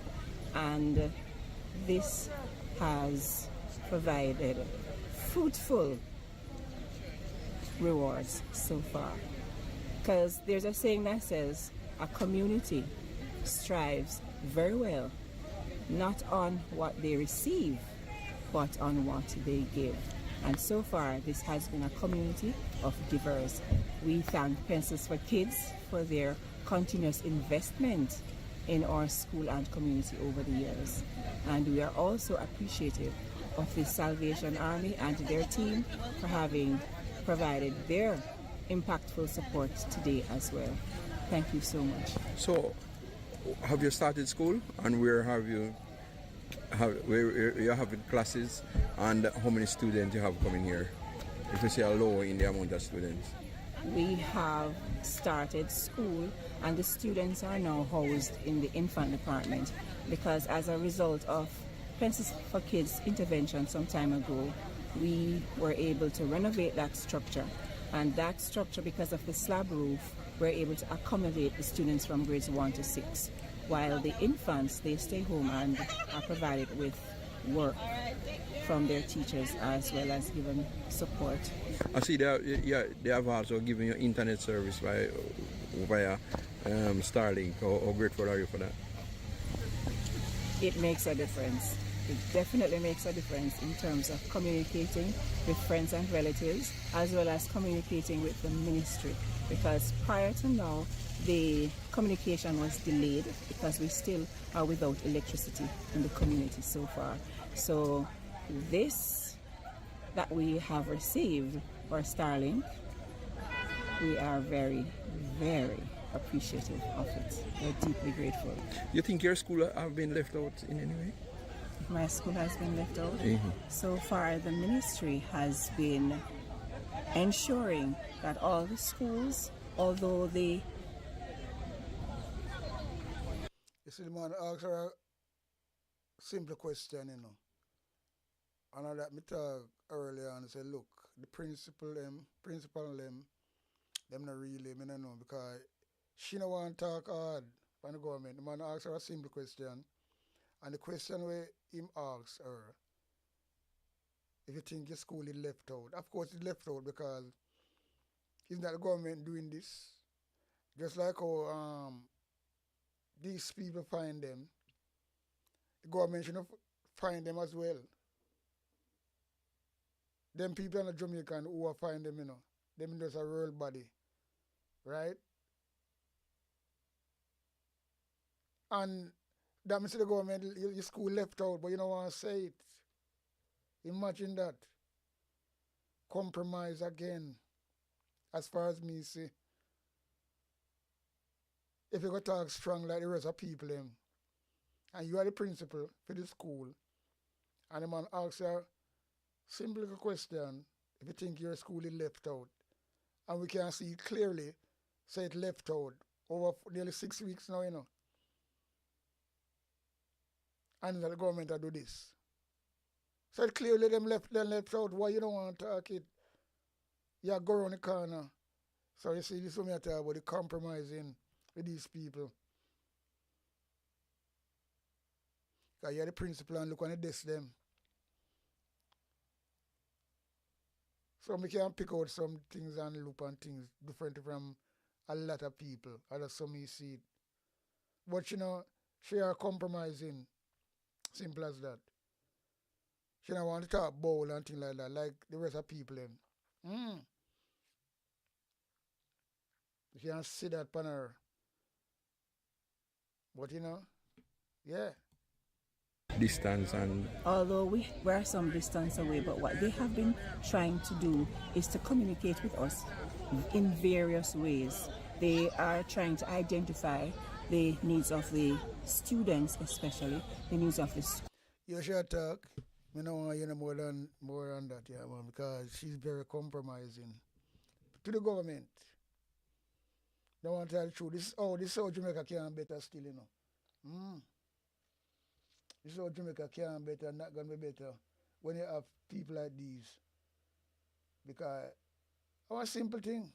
M: and this has provided fruitful rewards so far. Because there's a saying that says a community strives very well, not on what they receive, but on what they give. And so far, this has been a community of givers. We thank Pencils for Kids for their continuous investment in our school and community over the years. And we are also appreciative of the Salvation Army and their team for having provided their impactful support today as well. Thank you so much.
B: So, have you started school, and where you having classes, and how many students you have coming here? If you see a low in the amount of students.
M: We have started school, and the students are now housed in the infant department, because as a result of Pencils for Kids intervention some time ago, we were able to renovate that structure. And that structure, because of the slab roof, we're able to accommodate the students from grades 1 to 6. While the infants, they stay home and are provided with work from their teachers, as well as given support.
B: I see they have also given you internet service via Starlink. How grateful are you for that?
M: It makes a difference. It definitely makes a difference in terms of communicating with friends and relatives, as well as communicating with the ministry. Because prior to now, the communication was delayed because we still are without electricity in the community so far. So this that we have received for Starlink, we are very, very appreciative of it. We're deeply grateful.
B: You think your school have been left out in any way?
M: My school has been left out.
B: Mm-hmm.
M: So far, the ministry has been ensuring that all the schools, although they...
F: You see, the man asked her a simple question, you know. And I let me talk earlier and say, look, the principal them not really, I don't know, because she don't want to talk hard from the government. The man asked her a simple question. And the question where him asks her, if you think your school is left out. Of course it's left out because isn't that the government doing this? Just like how these people find them, the government should find them as well. Them people in the Jamaican who are find them, you know, them just a real body, right? And that means the government, your school left out, but you don't want to say it. Imagine that. Compromise again, as far as me see. If you go talk strong like the rest of people, and you are the principal for the school, and the man asks you a simple question, if you think your school is left out, and we can see it clearly, say it left out, over nearly 6 weeks now, you know. And the government do this. So clearly them left out. Why you don't want to talk it? You go around the corner. So you see, this is what I talk about, the compromising with these people. Because you're the principal and look on the desk them. So we can pick out some things and look on things different from a lot of people. Other some you see it. But you know, she are compromising. Simple as that. She don't want to talk bowl and things like that, like the rest of people. You can't see that upon her. But you know, yeah.
B: Distance and...
M: Although we're some distance away, but what they have been trying to do is to communicate with us in various ways. They are trying to identify the needs of the students, especially the needs of the school.
F: You should talk. I don't want to hear more than that, yeah, man, because she's very compromising to the government. Don't want to tell the truth. This is how Jamaica can better still, you know. This is how Jamaica can be better, not going to be better when you have people like these. Because our simple thing.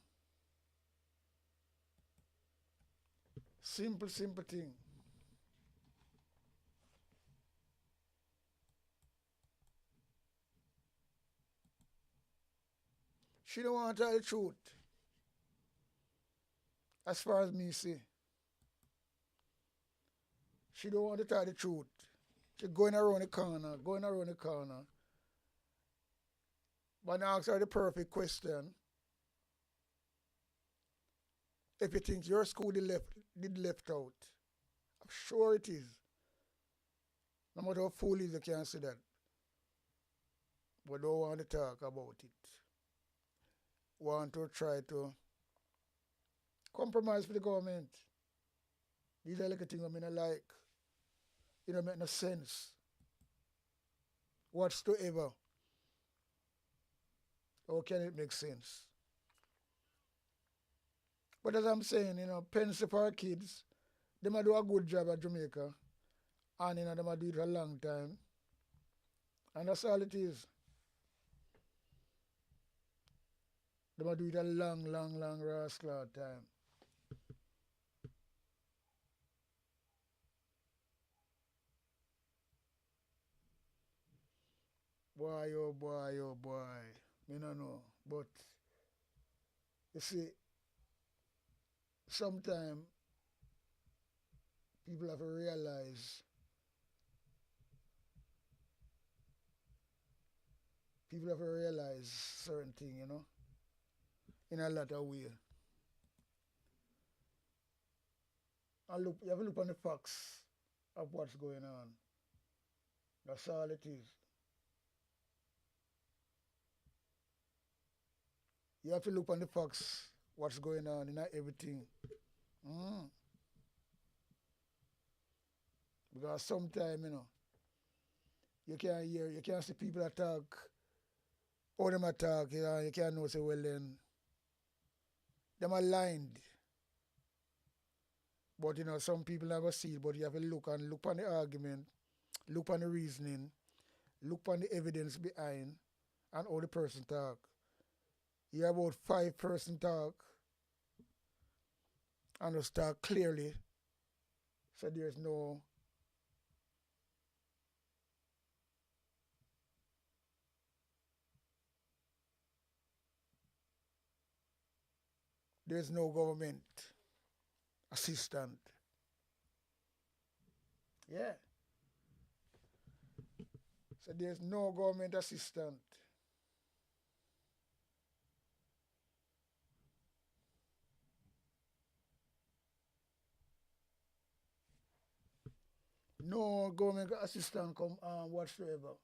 F: Simple thing. She don't want to tell the truth. As far as me see. She don't want to tell the truth. She going around the corner. But I ask her the perfect question. If you think your school did left out, I'm sure it is. No matter how foolish you can say that. But don't want to talk about it. Want to try to compromise with the government. These are like a thing I mean I like. It don't make no sense. Whatsoever. How can it make sense? But as I'm saying, pension for our kids, they might do a good job at Jamaica. And they might do it for a long time. And that's all it is. They might do it a long rascal time. Boy, oh boy. Me no know. But, you see, sometimes people have to realize certain things, in a lot of ways. And look, you have to look on the facts of what's going on. That's all it is. You have to look on the facts, what's going on in everything. Because sometimes, you can't see people that talk, how them talk, you can't know, say, well then, them are lined. But, some people never see it, but you have to look on the argument, look on the reasoning, look on the evidence behind, and how the person talk. You have about 5 person talk, and just talk clearly, so there's no government assistant. Yeah. So there's no government assistant. No government assistant come whatsoever.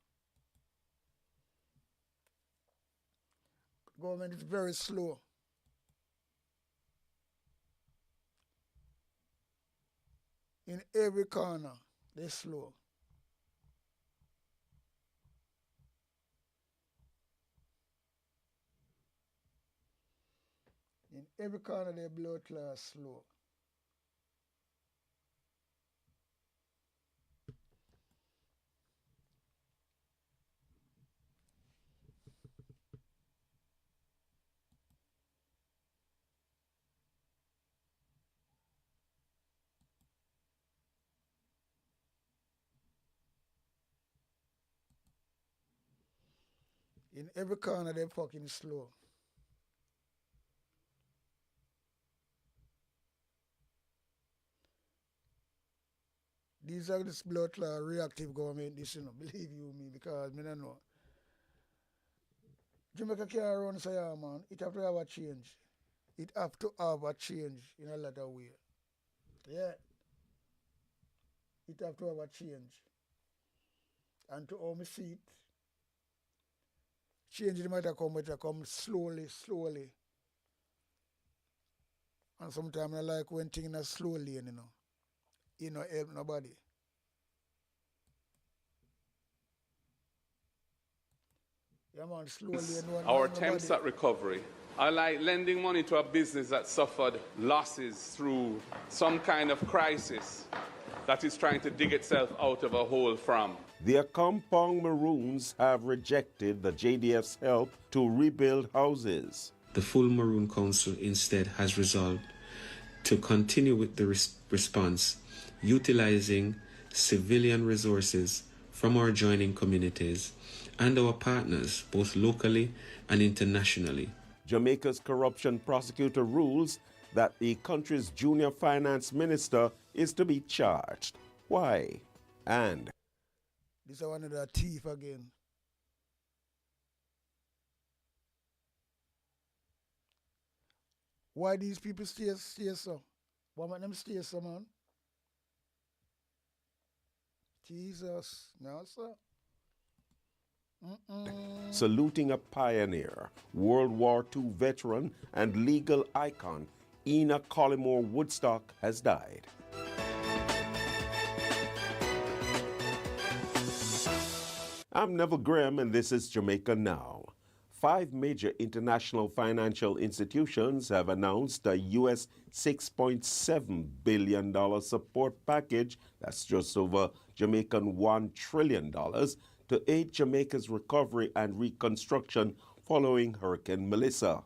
F: Government is very slow. In every corner, they're slow. In every corner, they're blood class slow. In every corner, they're fucking slow. These are this blood clot reactive government, this, believe you me, because I don't know. Jamaica can't run so yeah, man. It have to have a change. It have to have a change in a lot of ways. Yeah. It have to have a change. And to how me see it, change it might have come, but it come slowly. And sometimes I like when things are slowly, You know, help nobody. Yeah, man, slowly and
N: our attempts at recovery. I like lending money to a business that suffered losses through some kind of crisis. that is trying to dig itself out of a hole from.
O: The Accompong Maroons have rejected the JDF's help to rebuild houses.
P: The full Maroon Council instead has resolved to continue with the response, utilizing civilian resources from our joining communities and our partners, both locally and internationally.
O: Jamaica's corruption prosecutor rules that the country's junior finance minister is to be charged. Why? And
F: this is one of the thief again. Why these people stay so? Why make them stay so, man? Jesus, no, sir.
O: Saluting a pioneer, World War II veteran, and legal icon, Enoch Collymore Woodstock has died. I'm Neville Graham, and this is Jamaica Now. 5 major international financial institutions have announced a U.S. $6.7 billion support package, that's just over Jamaican $1 trillion, to aid Jamaica's recovery and reconstruction following Hurricane Melissa.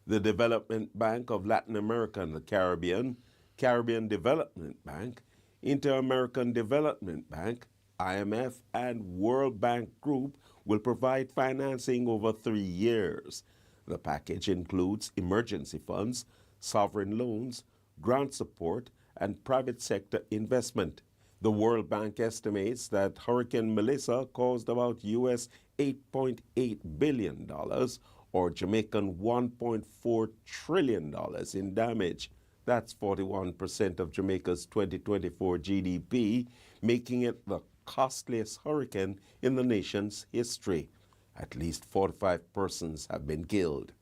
O: The Development Bank of Latin America and the Caribbean, Caribbean Development Bank, Inter-American Development Bank, IMF, and World Bank Group will provide financing over 3 years. The package includes emergency funds, sovereign loans, grant support, and private sector investment. The World Bank estimates that Hurricane Melissa caused about US $8.8 billion, or Jamaican $1.4 trillion in damage. That's 41% of Jamaica's 2024 GDP, making it the costliest hurricane in the nation's history. At least 45 persons have been killed.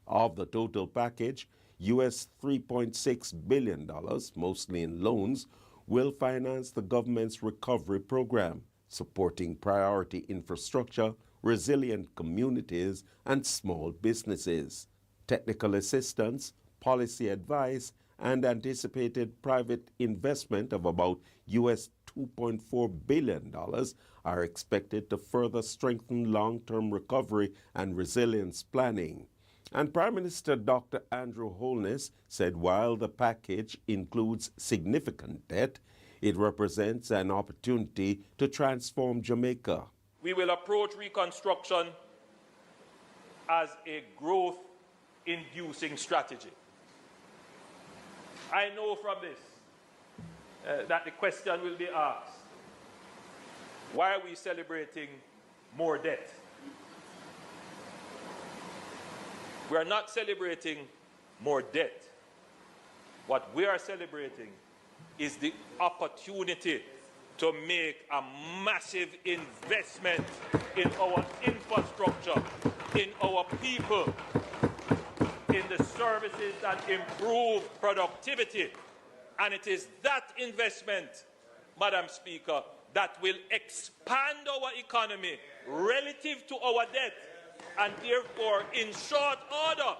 O: Of the total package, US $3.6 billion, mostly in loans, will finance the government's recovery program, supporting priority infrastructure, resilient communities, and small businesses. Technical assistance, policy advice, and anticipated private investment of about US $2.4 billion are expected to further strengthen long-term recovery and resilience planning. And Prime Minister Dr. Andrew Holness said while the package includes significant debt, it represents an opportunity to transform Jamaica.
Q: We will approach reconstruction as a growth-inducing strategy. I know from this that the question will be asked, why are we celebrating more debt? We are not celebrating more debt. What we are celebrating is the opportunity to make a massive investment in our infrastructure, in our people, in the services that improve productivity. And it is that investment, Madam Speaker, that will expand our economy relative to our debt. And therefore, in short order,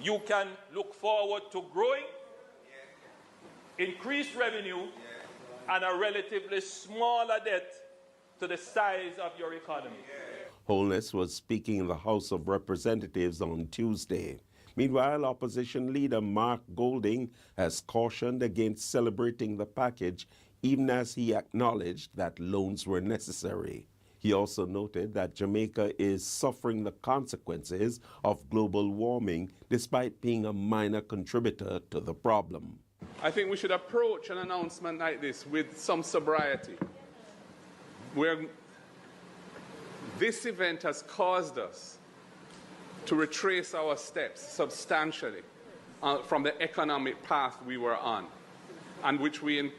Q: you can look forward to growing, increased revenue, and a relatively smaller debt to the size of your economy.
O: Holness was speaking in the House of Representatives on Tuesday. Meanwhile, opposition leader Mark Golding has cautioned against celebrating the package, even as he acknowledged that loans were necessary. He also noted that Jamaica is suffering the consequences of global warming despite being a minor contributor to the problem.
N: I think we should approach an announcement like this with some sobriety. Where this event has caused us to retrace our steps substantially from the economic path we were on, and which we,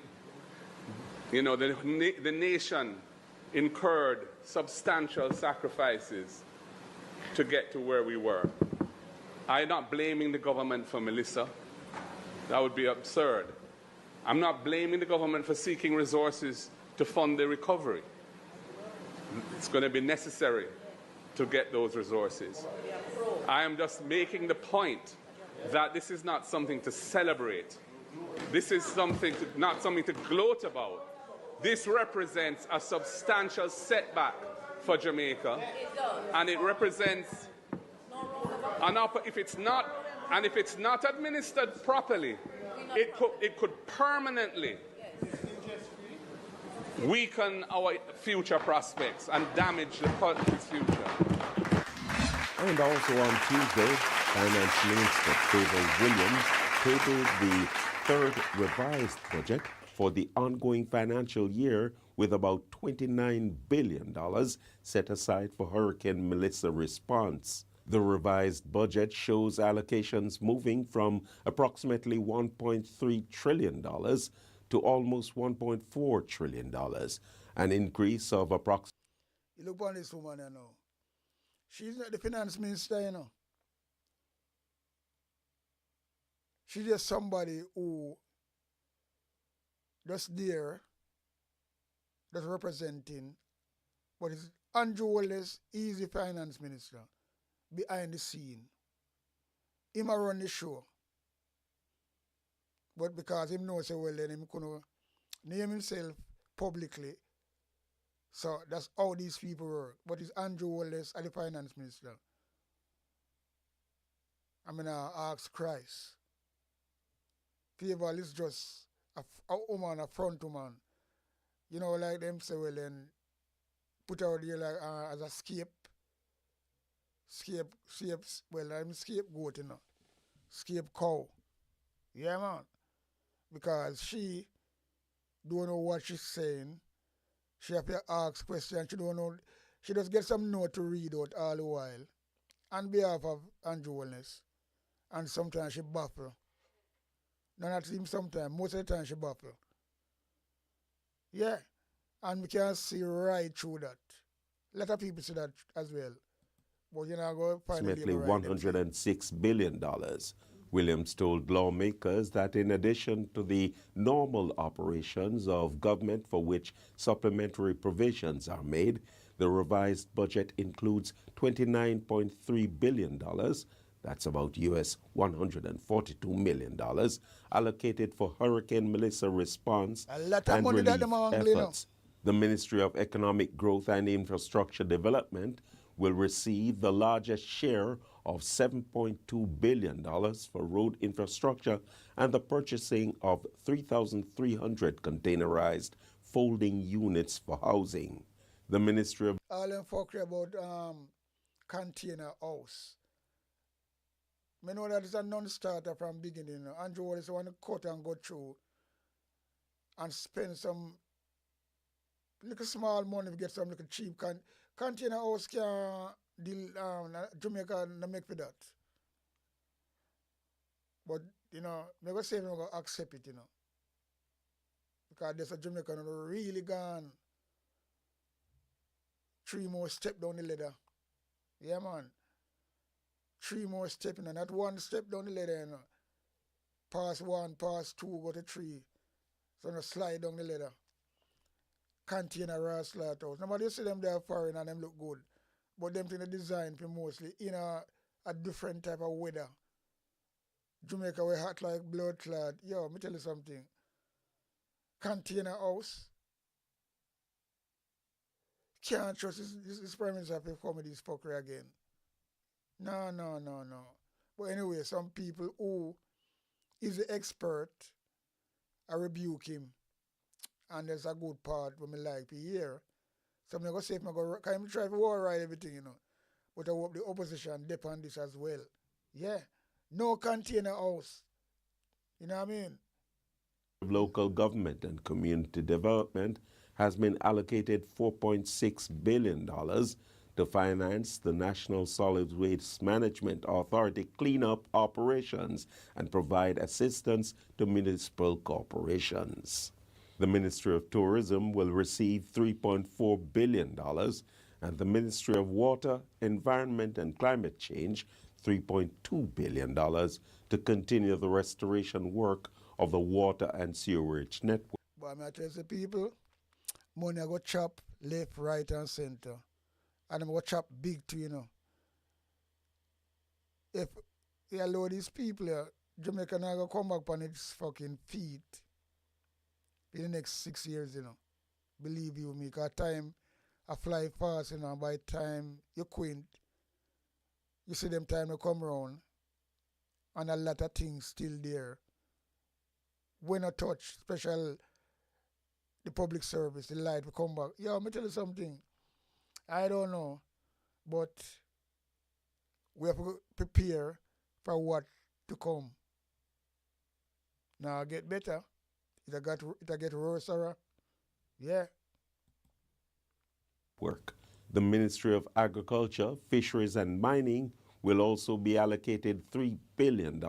N: the nation incurred substantial sacrifices to get to where we were. I'm not blaming the government for Melissa. That would be absurd. I'm not blaming the government for seeking resources to fund the recovery. It's going to be necessary to get those resources. I am just making the point that this is not something to celebrate. This is not something to gloat about. This represents a substantial setback for Jamaica, and it represents if it's not administered properly, it could permanently weaken our future prospects and damage the country's future.
O: And also on Tuesday, Finance Minister Favour Williams tabled the third revised budget for the ongoing financial year with about $29 billion set aside for Hurricane Melissa response. The revised budget shows allocations moving from approximately $1.3 trillion to almost $1.4 trillion, an increase of approximately.
F: You look on this woman, you know. She's not the finance minister, you know. She's just somebody who just there, just representing, but it's Andrew Wallace, he's the finance minister, behind the scene. Him a run the show. But because him knows so well, then him couldn't name himself publicly. So that's how these people work. But it's Andrew Wallace as the finance minister. I'm going to ask Christ. Favor is just a woman, a front woman. You know, like them say, well, then put out there like as a well, I'm scapegoat, you know. Scape cow. Yeah, man. Because she don't know what she's saying. She have to ask questions. She don't know. She just get some note to read out all the while. On behalf of Andrew Wallace. And sometimes she baffle. Not him sometimes. Most of the time she baffle. Yeah. And we can see right through that. A lot of people see that as well. But you know, go find
O: approximately $106 billion. Williams told lawmakers that in addition to the normal operations of government for which supplementary provisions are made, the revised budget includes $29.3 billion, that's about US $142 million, allocated for Hurricane Melissa response and relief efforts. The Ministry of Economic Growth and Infrastructure Development will receive the largest share of $7.2 billion for road infrastructure and the purchasing of 3,300 containerized folding units for housing. The Ministry of...
F: All them fuckery about container house. I know that it's a non-starter from beginning. Andrew Wallace want to cut and go through and spend some little small money to get some little cheap container house can deal Jamaica no make for that. But you know, never say I'm gonna accept it, you know. Because there's a Jamaican really gone 3 more steps down the ladder. Yeah man. 3 more steps, you know, not 1 step down the ladder, you know. Pass 1, pass 2, go to 3. So no slide down the ladder. Container raw slaughterhouse. Nobody see them there foreign and them look good. But them thing they design for mostly in a different type of weather. Jamaica we hot like blood clot. Yo, me tell you something. Container house. Can't trust this Prime Minister to come with this fuckery again. No. But anyway, some people who is the expert, I rebuke him. And there's a good part when me like to hear. So I'm going to say if I go, can I try to override everything, you know. But I hope the opposition depend on this as well. Yeah. No container house. You know what I mean?
O: Local government and community development has been allocated $4.6 billion to finance the National Solid Waste Management Authority cleanup operations and provide assistance to municipal corporations. The Ministry of Tourism will receive $3.4 billion and the Ministry of Water, Environment and Climate Change $3.2 billion to continue the restoration work of the water and sewerage network.
F: But I'm going to tell the people, money I go chop left, right and center. And I'm going to chop big too, you know. If you allow these people, Jamaica now gonna come back on its fucking feet in the next 6 years, you know. Believe you me, because time I fly fast, you know, and by the time you quint, you see them time to come around and a lot of things still there. When I touch, special the public service, the light will come back. Yo, let me tell you something. I don't know, but we have to prepare for what to come. Now get better. It get worse, Sarah. Yeah.
O: Work. The Ministry of Agriculture, Fisheries and Mining will also be allocated $3 billion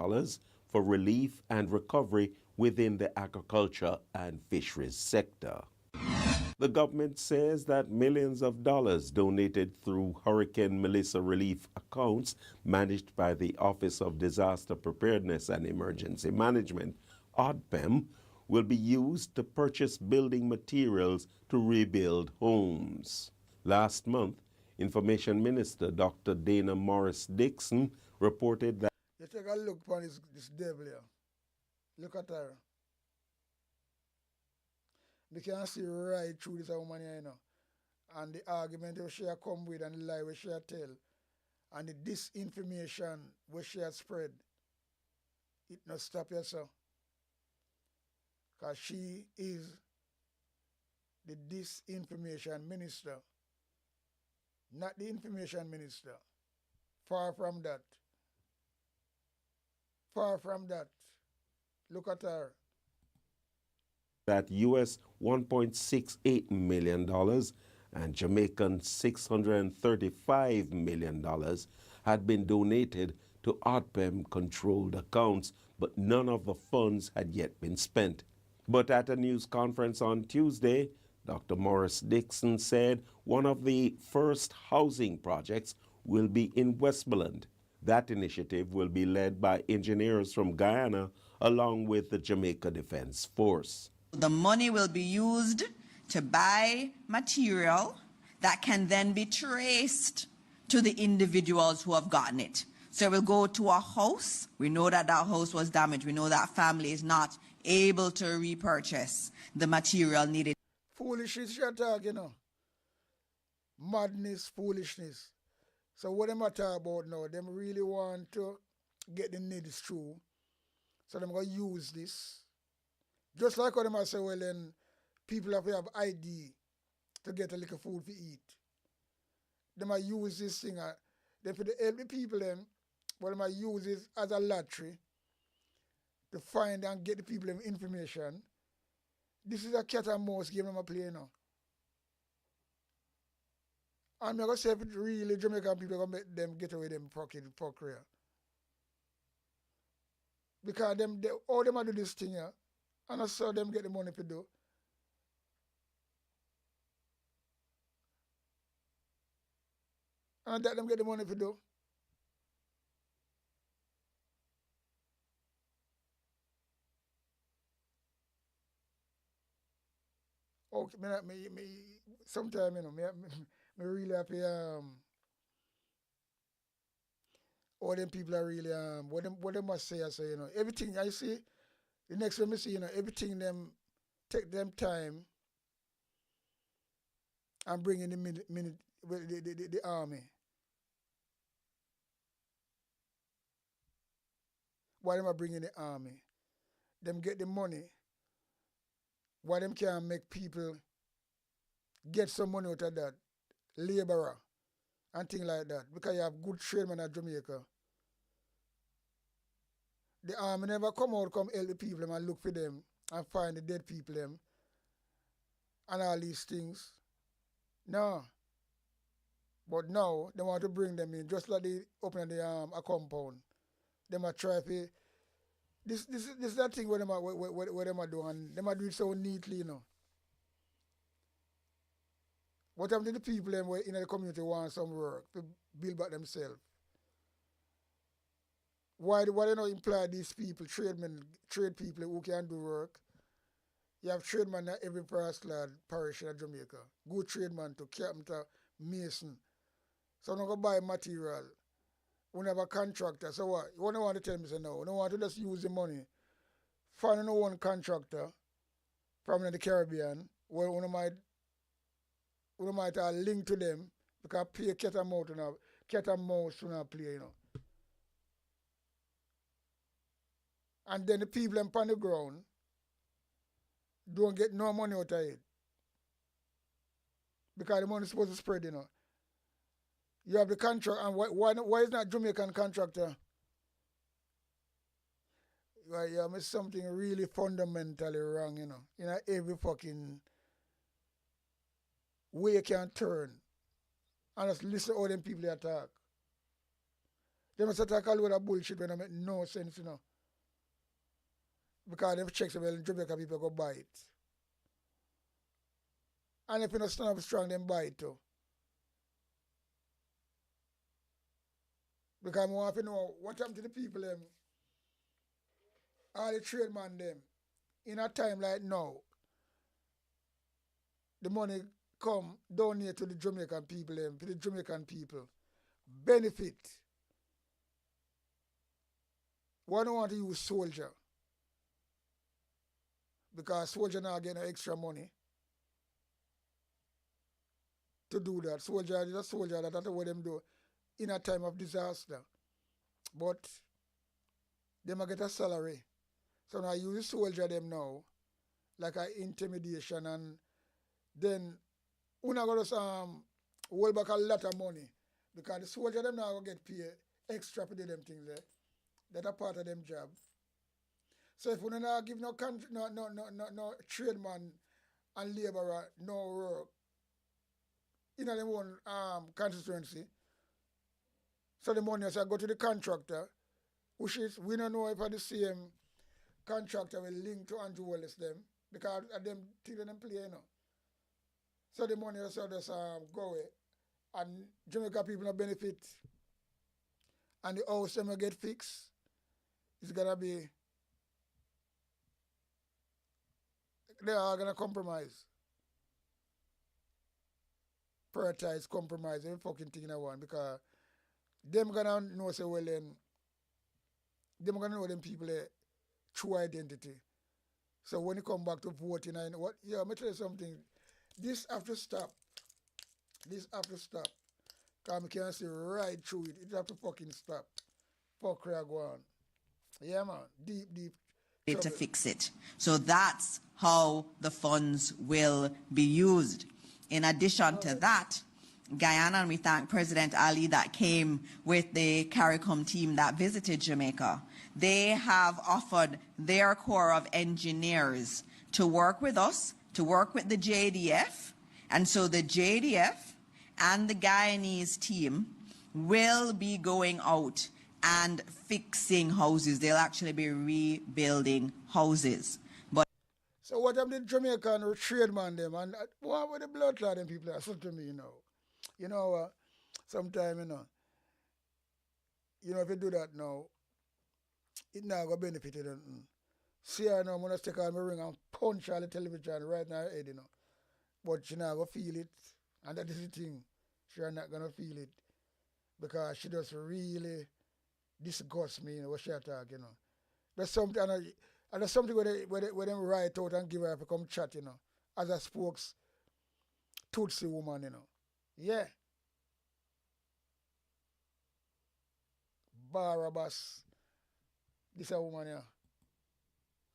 O: for relief and recovery within the agriculture and fisheries sector. The government says that millions of dollars donated through Hurricane Melissa relief accounts managed by the Office of Disaster Preparedness and Emergency Management, ODPEM, will be used to purchase building materials to rebuild homes. Last month, Information Minister Dr. Dana Morris Dixon reported that
F: You take a look upon this devil here. Look at her. You can see right through this woman here, you know. And the argument that she come with and the lie that she tell. And the disinformation that she spread. It not stop you, sir. Because she is the disinformation minister. Not the information minister. Far from that. Far from that. Look at her.
O: that US $1.68 million and Jamaican $635 million had been donated to ODPEM-controlled accounts, but none of the funds had yet been spent. But at a news conference on Tuesday, Dr. Morris Dixon said one of the first housing projects will be in Westmoreland. That initiative will be led by engineers from Guyana along with the Jamaica Defense Force.
R: The money will be used to buy material that can then be traced to the individuals who have gotten it. So it will go to a house. We know that that house was damaged. We know that family is not able to repurchase the material needed.
F: Foolishness you're talking, you know. Madness, foolishness. So what them are talking about now, them really want to get the needs through. So them going to use this. Just like how them are say, well then, people have to have ID to get a little food to eat. Them are use this thing, then for the help the people then, well them are use it as a lottery to find and get the people them information. This is a cat and mouse game them are playing now. I'm not going to say if it really Jamaican people going to make them get away them fucking fuckery. Because all them are do this thing here, and I saw them get the money to do. And that them get the money to do. Okay, sometimes, you know, me really happy, all them people are really, what them must say, I say, you know, everything I see, the next time I see, you know, everything them, take them time and bring in the army. Why them are bringing the army? Them get the money. Why them can't make people get some money out of that? Laborer and things like that. Because you have good tradesmen at Jamaica. The army never come out, come help the people and look for them and find the dead people them and all these things. No. But now they want to bring them in, just like they open a compound. They might try to this is that thing where them are doing, and they might do it so neatly, you know. What happened to the people them in the community want some work to build back themselves? Why they not imply these people, trade people who can do work? You have tradesmen at every parish in Jamaica. Good tradesman to carpenter, mason. So I'm going to buy material we have a contractor. So what? You don't want to tell me, say no. You don't want to just use the money. Find one contractor from the Caribbean where one might link to them because pay cat and mouse to not play, you know. And then the people on the ground don't get no money out of it. Because the money is supposed to spread, you know. You have the contract, and why is not Jamaican contractor? You have something really fundamentally wrong, you know. In every fucking way you can turn. And just listen to all them people they attack. They must attack a load of bullshit when they make no sense, you know. Because they've checked well, Jamaica people go buy it. And if you don't stand up strong, then buy it too. Because I want to know what happened to the people, all the trade man them, in a time like now, the money come down here to the Jamaican people, to the Jamaican people. Benefit. Why don't want to use soldier? Because soldier now get no extra money to do that. Soldier is a soldier, that's what them do in a time of disaster. But they might get a salary. So now use soldier them now, like an intimidation, and then we're not going to hold back a lot of money because the soldier them now will get paid extra for them things there. That's a part of them job. So if we don't give no tradesman and labourer no work in them one constituency, so the money has to go to the contractor, which is, we don't know if the same contractor will link to Andrew Wallace them, because of them things them play, you know. So the money also just go away, and Jamaica people no benefit, and the house them will get fixed. It's gonna be, they are gonna compromise. Prioritize, compromise, every fucking thing in one, because them gonna know, say, well, then, them gonna know them people true identity. So when you come back to voting, and what, yeah, let me tell you something. This have to stop. This have to stop. Because I can't see right through it. It have to fucking stop. Fuck go on. Yeah, man. Deep.
R: To fix it. So that's how the funds will be used. In addition to that, Guyana, and we thank President Ali that came with the CARICOM team that visited Jamaica. They have offered their corps of engineers to work with us, to work with the JDF. And so the JDF and the Guyanese team will be going out and fixing houses. They'll actually be rebuilding houses. But
F: so what have the Jamaican trade man them, and what with the blood clot them people are to me, you know. You know, sometimes, you know, if you do that now, it now going to benefit you. See, I know I'm going to take out my ring and punch all the television right now, head, you know. But she not going to feel it. And that is the thing. She's not going to feel it. Because she just really disgusts me, you know, what she attack, you know. There's something, and there's something where them write out and give her to come chat, you know, as a spokes Tutsi woman, you know. Yeah. Barabbas. This is a woman, yeah.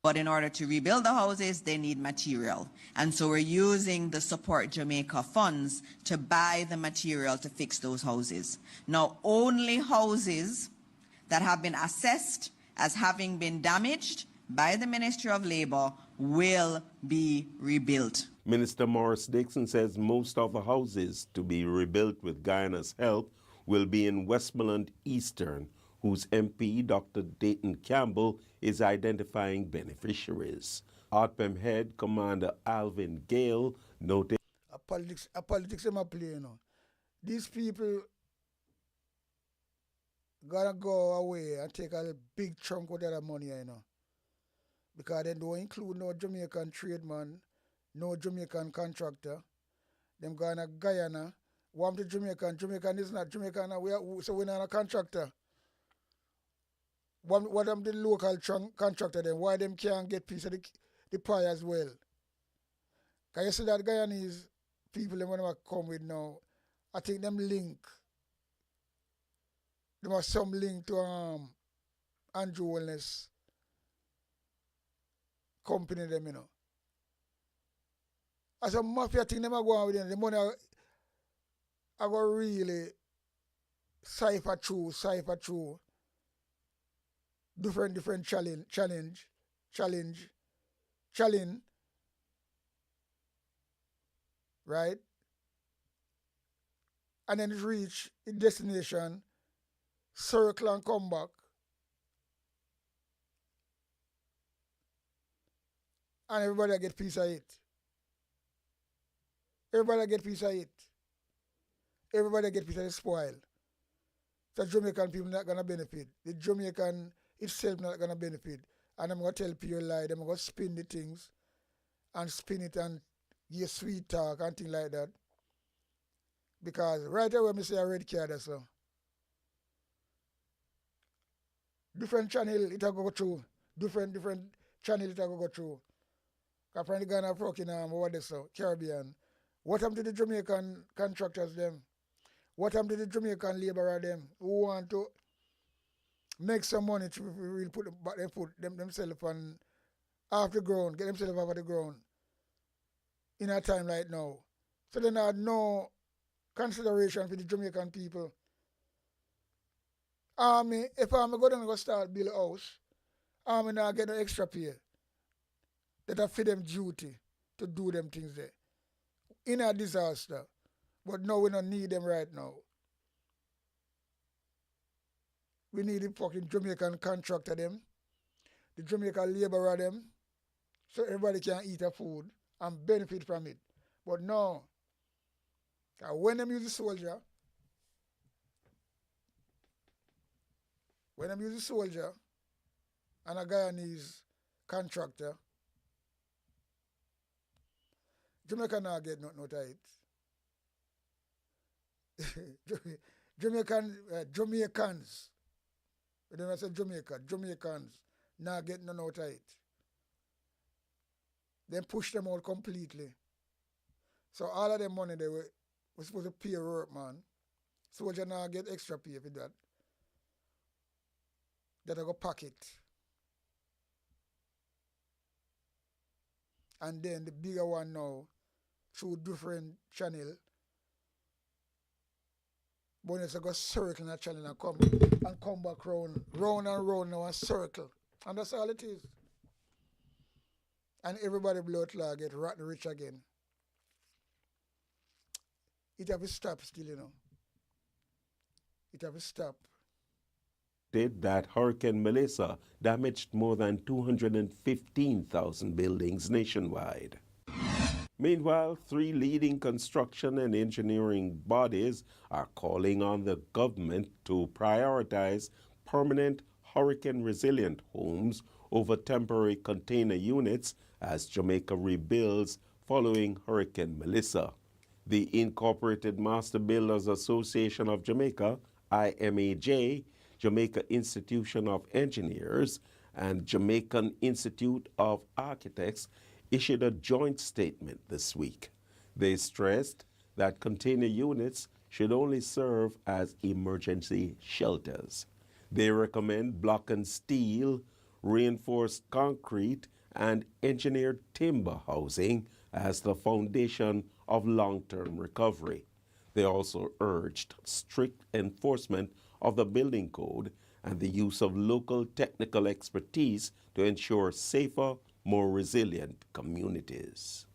R: But in order to rebuild the houses, they need material. And so we're using the Support Jamaica funds to buy the material to fix those houses. Now, only houses that have been assessed as having been damaged by the Ministry of Labour will be rebuilt.
O: Minister Morris Dixon says most of the houses to be rebuilt with Guyana's help will be in Westmoreland Eastern, whose MP, Dr. Dayton Campbell, is identifying beneficiaries. ARTPEM head Commander Alvin Gale noted
F: a politics them a play, you know. These people gotta go away and take a big chunk of that money, you know. Because they don't include no Jamaican tradesman, no Jamaican contractor. Them going to Guyana. One to Jamaican is not Jamaican, so we're not a contractor. what them the local contractor then, why them can't get piece of the pie as well? Because you see that Guyanese people them when they come with now, I think them link. There was some link to Andrew Wellness company them, you know. As a mafia thing, them are going with them. The money I go really cipher through different challenge, right? And then it reach its destination, circle and come back. And everybody get piece of it. Everybody get piece of it. Everybody get piece of the spoil. The Jamaican people not gonna benefit. The Jamaican itself not gonna benefit. And I'm gonna tell people lie, them gonna spin the things and spin it and give sweet talk and things like that. Because right away I say a red card or so. Different channel it will go through. Different channel it will go through. Because from the Ghana fucking what they so Caribbean. What happened to the Jamaican contractors them? What happened to the Jamaican laborer them who want to make some money to really put themselves on off the ground, get themselves off the ground in a time like now. So they had no consideration for the Jamaican people. If I'm go down and go start build a house, Army now get no extra pay. That are for them duty to do them things there. In a disaster. But no, we don't need them right now. We need the fucking Jamaican contractor them, the Jamaican laborer them, so everybody can eat a food and benefit from it. But no, when them use the soldier, and a Guyanese contractor, Jamaica now get nothing out of it. Jamaicans, when I say Jamaica, Jamaicans now get none out of it. Then push them out completely. So all of them money they were supposed to pay work, man. Soldier now get extra pay for that. That I go pocket. And then the bigger one now, through different channel, but it's go circle in a channel and come back round and round now and circle. And that's all it is. And everybody blood clot get rotten rich again. It have to stop still, you know. It have to stop.
O: That Hurricane Melissa damaged more than 215,000 buildings nationwide. Meanwhile, 3 leading construction and engineering bodies are calling on the government to prioritize permanent hurricane-resilient homes over temporary container units as Jamaica rebuilds following Hurricane Melissa. The Incorporated Master Builders Association of Jamaica, IMAJ, Jamaica Institution of Engineers, and Jamaican Institute of Architects issued a joint statement this week. They stressed that container units should only serve as emergency shelters. They recommend block and steel, reinforced concrete, and engineered timber housing as the foundation of long-term recovery. They also urged strict enforcement of the building code and the use of local technical expertise to ensure safer, more resilient communities.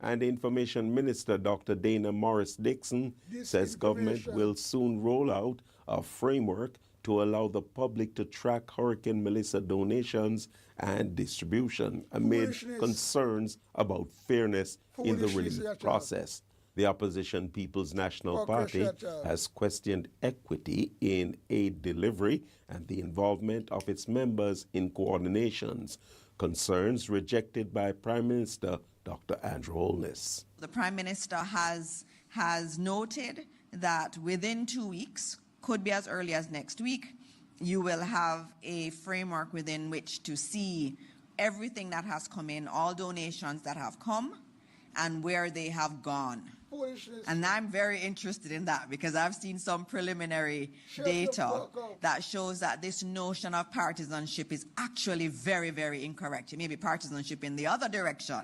O: And Information Minister Dr. Dana Morris-Dixon says government will soon roll out a framework to allow the public to track Hurricane Melissa donations and distribution amid concerns about fairness in the relief process. The opposition People's National Party has questioned equity in aid delivery and the involvement of its members in coordinations, concerns rejected by Prime Minister Dr. Andrew Holness.
R: The Prime Minister has noted that within 2 weeks, could be as early as next week, you will have a framework within which to see everything that has come in, all donations that have come, and where they have gone. And I'm very interested in that because I've seen some preliminary data that shows that this notion of partisanship is actually very, very incorrect. It may be partisanship in the other direction.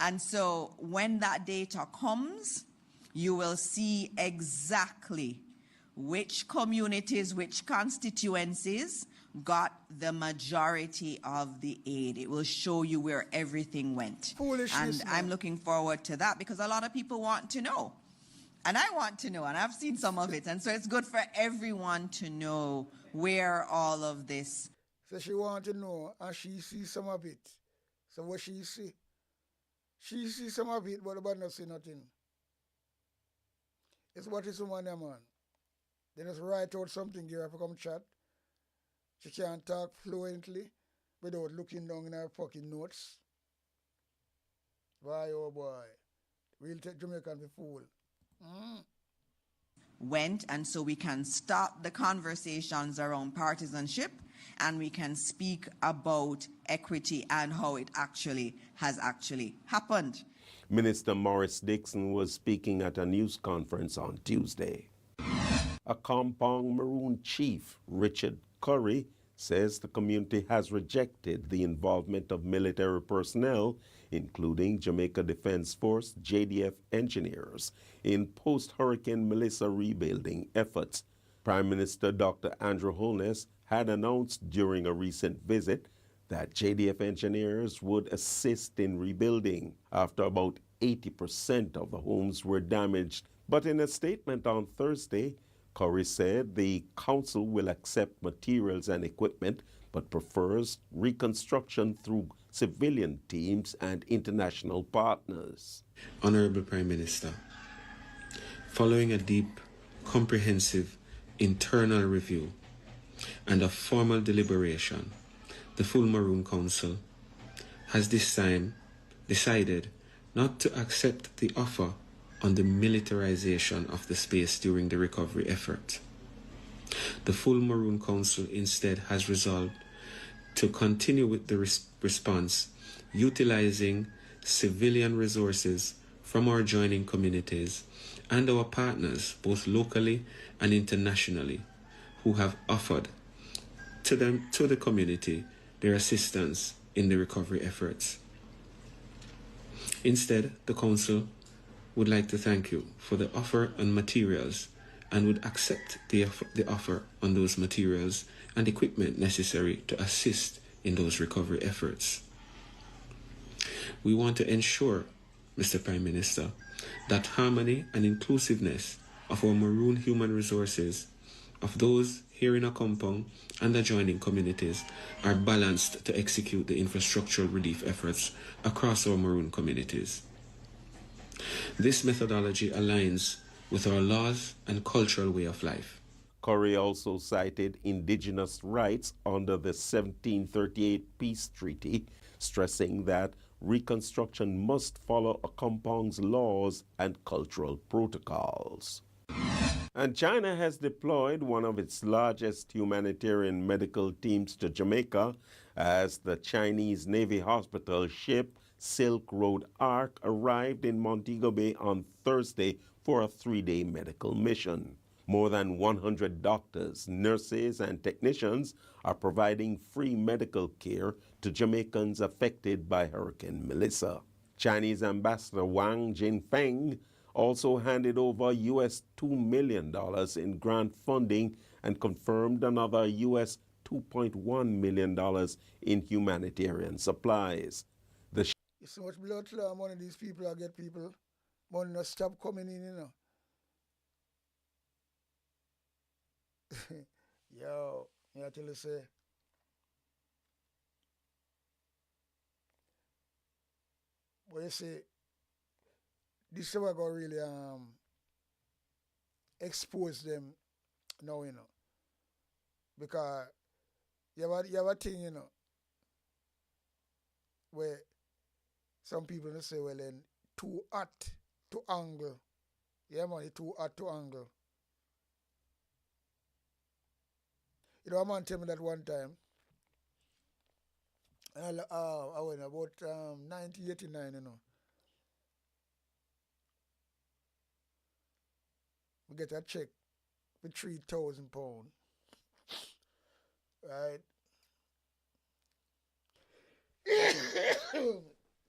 R: And so when that data comes, you will see exactly which communities, which constituencies got the majority of the aid. It will show you where everything went. And I'm looking forward to that because a lot of people want to know. And I want to know, and I've seen some of it. And so it's good for everyone to know where all of this.
F: So she want to know, and she see some of it. So what she see? She see some of it, but about not see nothing. It's what is woman, man. They just write out something here, have to come chat. She can't talk fluently without looking down in her fucking notes. Why, oh boy. We'll take Jamaican for fool.
R: Went, and so we can stop the conversations around partisanship and we can speak about equity and how it has actually happened.
O: Minister Morris Dixon was speaking at a news conference on Tuesday. A Kampong Maroon chief, Richard Curry, says the community has rejected the involvement of military personnel, including Jamaica Defense Force JDF engineers, in post-Hurricane Melissa rebuilding efforts. Prime Minister Dr. Andrew Holness had announced during a recent visit that JDF engineers would assist in rebuilding after about 80% of the homes were damaged. But in a statement on Thursday, Curry said the council will accept materials and equipment, but prefers reconstruction through civilian teams and international partners.
P: Honorable Prime Minister, following a deep, comprehensive internal review and a formal deliberation, the Full Maroon Council has this time decided not to accept the offer on the militarization of the space during the recovery effort. The Full Maroon Council instead has resolved to continue with the response, utilizing civilian resources from our joining communities and our partners, both locally and internationally, who have offered to the community their assistance in the recovery efforts. Instead, the Council would like to thank you for the offer on materials and would accept the offer on those materials and equipment necessary to assist in those recovery efforts. We want to ensure, Mr. Prime Minister, that harmony and inclusiveness of our maroon human resources, of those here in a compound and adjoining communities, are balanced to execute the infrastructural relief efforts across our maroon communities. This methodology aligns with our laws and cultural way of life.
O: Curry also cited indigenous rights under the 1738 Peace Treaty, stressing that reconstruction must follow a compound's laws and cultural protocols. And China has deployed one of its largest humanitarian medical teams to Jamaica as the Chinese Navy hospital ship Silk Road Ark arrived in Montego Bay on Thursday for a 3-day medical mission. More than 100 doctors, nurses, and technicians are providing free medical care to Jamaicans affected by Hurricane Melissa. Chinese Ambassador Wang Jinfeng also handed over US $2 million in grant funding and confirmed another US $2.1 million in humanitarian supplies.
F: It's so much blood flow money these people are get people. Money not stop coming in, you know. Yo, I tell you say. But you see, this is what going to really expose them now, you know. Because you have a thing, you know, where some people will say, well, then, too hot to angle. Yeah, man, it's too hot to angle. You know, a man tell me that one time. And I went about 1989, you know. We get a check for £3,000. Right?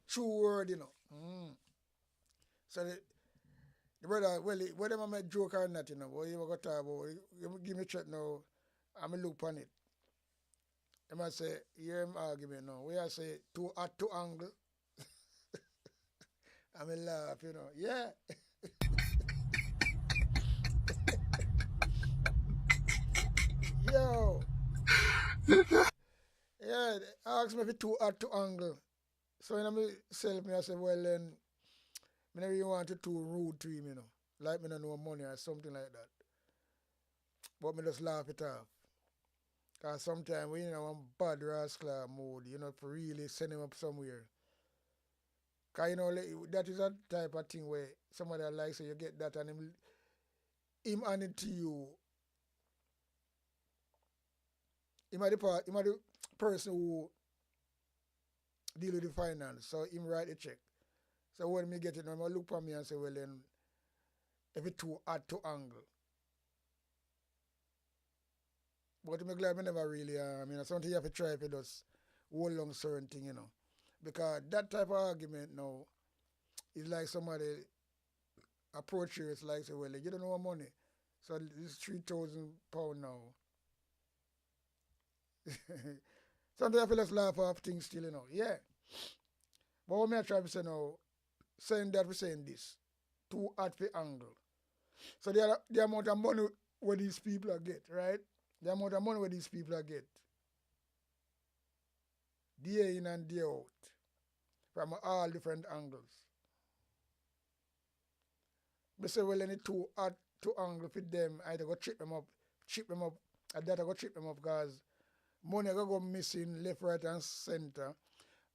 F: True word, you know. So the brother, well, whether I make joke or not, you know, what you got to talk about, you give me check now, I'm going to look on it. I might say, hear him argument now. We are say, too hot to angle. I'm going to laugh, you know. Yeah. Yo. Yeah, ask me if it's too hot to angle. So when I myself, I say, well, then, I never want to too rude to him, you know. Like me don't know money or something like that. But me just laugh it off. Because sometimes when you know I'm bad rascal mode, you know, for really send him up somewhere. Because you know, that is a type of thing where somebody likes so you get that and him hand it to you. Him are the person who deal with the finance, so him write the check. So when me get it, I look for me and say, well then, if it's too hard to angle. But I'm glad I never really, I mean, something you have to try if you just hold on certain thing, you know. Because that type of argument now is like somebody approach you, it's like, say, well, you don't know what money. So this £3,000 now. Sometimes I feel just laugh off things still, you know. Yeah. But what I try to say now, saying that we're saying this, too hard for angle. So the amount of money where these people are get, right? The amount of money where these people are get. Day in and day out. From all different angles. But say, well, any too hard to angle for them, I go chip them up, and that I go chip them up because money go missing left, right, and center.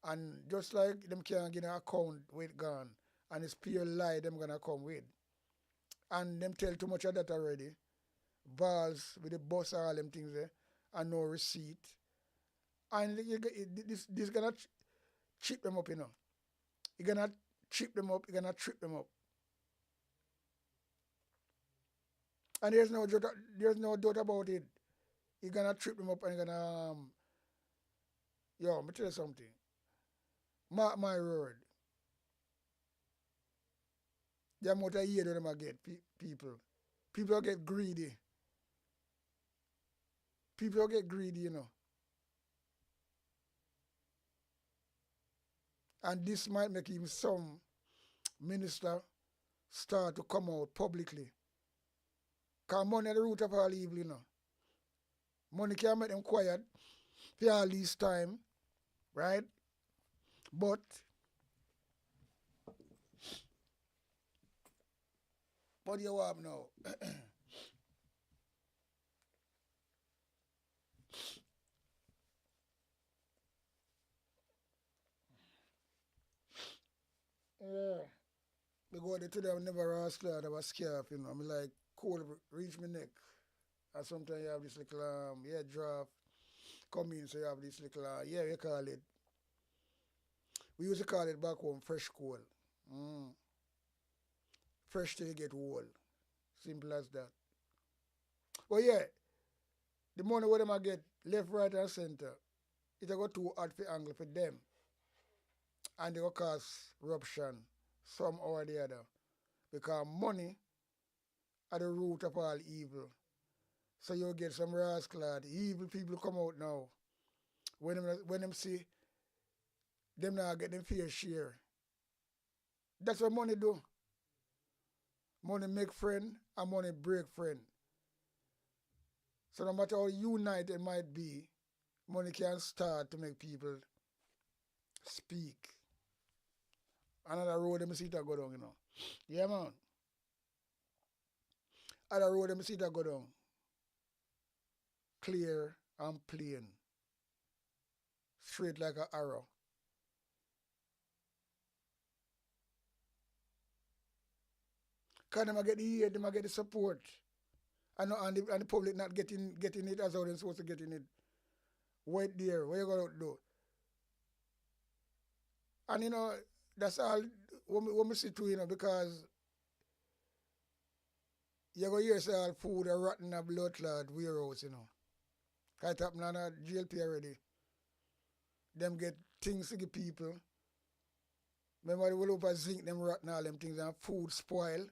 F: And just like them can't get an account with gone, and it's pure lie them gonna come with. And them tell too much of that already. Balls with the bus, all them things there, and no receipt. And this gonna chip them up, you know. You're gonna chip them up, you're gonna trip them up. And there's no doubt about it. You're gonna trip them up and you're gonna yo, let me tell you something. Mark my word. The amount of year that them get people. People get greedy. People get greedy, you know. And this might make even some minister start to come out publicly. Because money is the root of all evil, you know. Money can make them quiet for all this time, right? But what do you have now? Yeah. Because they today I never asked that I was scared, you know. I'm like, cold reach my neck. And sometimes you have this little draft come in, so you have this little you call it. We used to call it back home fresh coal. Fresh till you get old. Simple as that. But yeah, the money where them I get left, right, and center, it go too hard for angle for them. And they will cause corruption somehow or the other. Because money are the root of all evil. So you'll get some rascal, evil people come out now. When them see them now get them fair share. That's what money do. Money make friend and money break friend. So no matter how united it might be, money can start to make people speak. Another road them see that go down, you know. Yeah, man. Other road them see that go down. Clear and plain. Straight like an arrow. Because them get the aid, them get the support. and the public not getting it as how they're supposed to getting it. Wait there, what you gonna do? And you know, that's all what me see too, you know, because you're gonna hear say all food are rotten a blood clot warehouse, you know. It happen on a GLP already. Them get things to give people. Remember they will over zinc them rotten all them things and food spoil.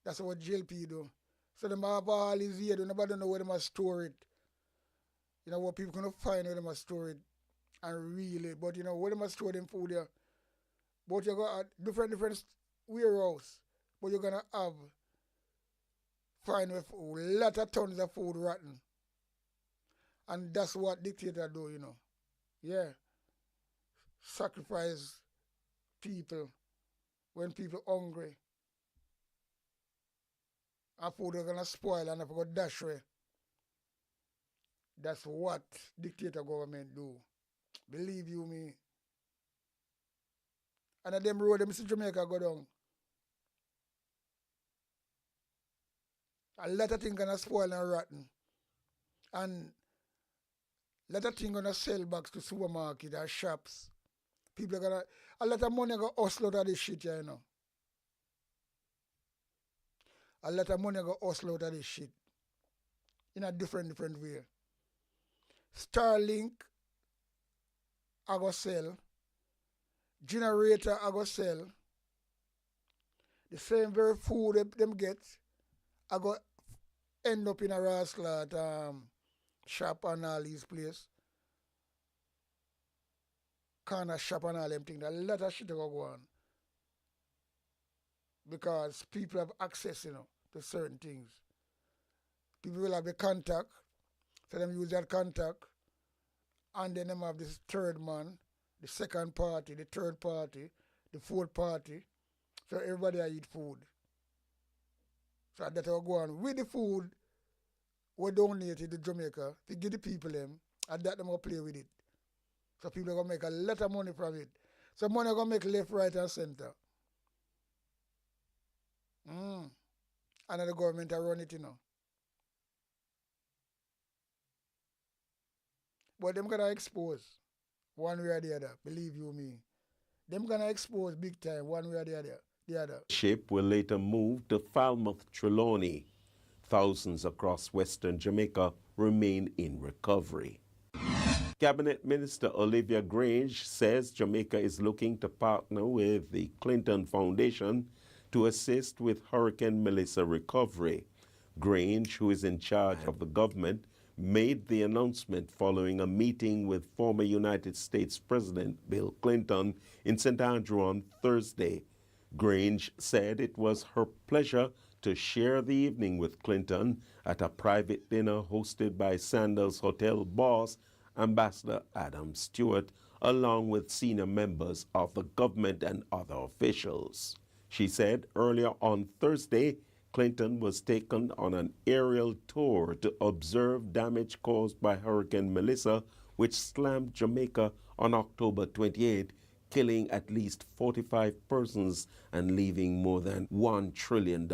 F: That's what GLP do. So them have all these here, nobody know where they must store it. You know what people gonna find where they must store it and really, but you know where they must store them food there. But you got different warehouse, but you're gonna find a lot of tons of food rotten. And that's what dictator do, you know. Yeah. Sacrifice people when people hungry. And food are gonna spoil and if I go dash away. That's what dictator government do. Believe you me. And at them road, them see Jamaica go down. A lot of things gonna spoil and rotten. And a lot of things gonna sell back to supermarket or shops. People are gonna, a lot of money gonna hustle out of this shit here, you know. A lot of money gonna hustle out of this shit. In a different way. Starlink I go sell. Generator I go sell. The same very food them get, I go end up in a rascal shop and all these places. Corner shop and all them things. A lot of shit go on. Because people have access, you know, to certain things. People will have the contact, so them use that contact, and then them have this third man, the second party, the third party, the fourth party. So everybody eat food. So that will go on with the food we donated to Jamaica to give the people them, and that them will play with it. So people are going to make a lot of money from it. So money are going to make left, right, and center. And the government are run it, you know. But them gonna expose one way or the other, believe you me. Them gonna expose big time one way or the other.
O: Ship will later move to Falmouth, Trelawney. Thousands across western Jamaica remain in recovery. Cabinet Minister Olivia Grange says Jamaica is looking to partner with the Clinton Foundation to assist with Hurricane Melissa recovery. Grange, who is in charge of the government, made the announcement following a meeting with former United States President Bill Clinton in St. Andrew on Thursday. Grange said it was her pleasure to share the evening with Clinton at a private dinner hosted by Sandals Hotel boss, Ambassador Adam Stewart, along with senior members of the government and other officials. She said earlier on Thursday, Clinton was taken on an aerial tour to observe damage caused by Hurricane Melissa, which slammed Jamaica on October 28, killing at least 45 persons and leaving more than $1 trillion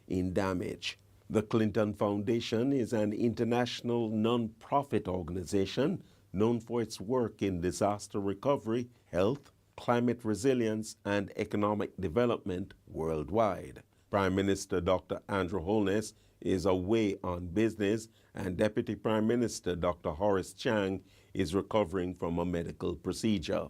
O: in damage. The Clinton Foundation is an international non-profit organization known for its work in disaster recovery, health, climate resilience, and economic development worldwide. Prime Minister Dr. Andrew Holness is away on business, and Deputy Prime Minister Dr. Horace Chang is recovering from a medical procedure.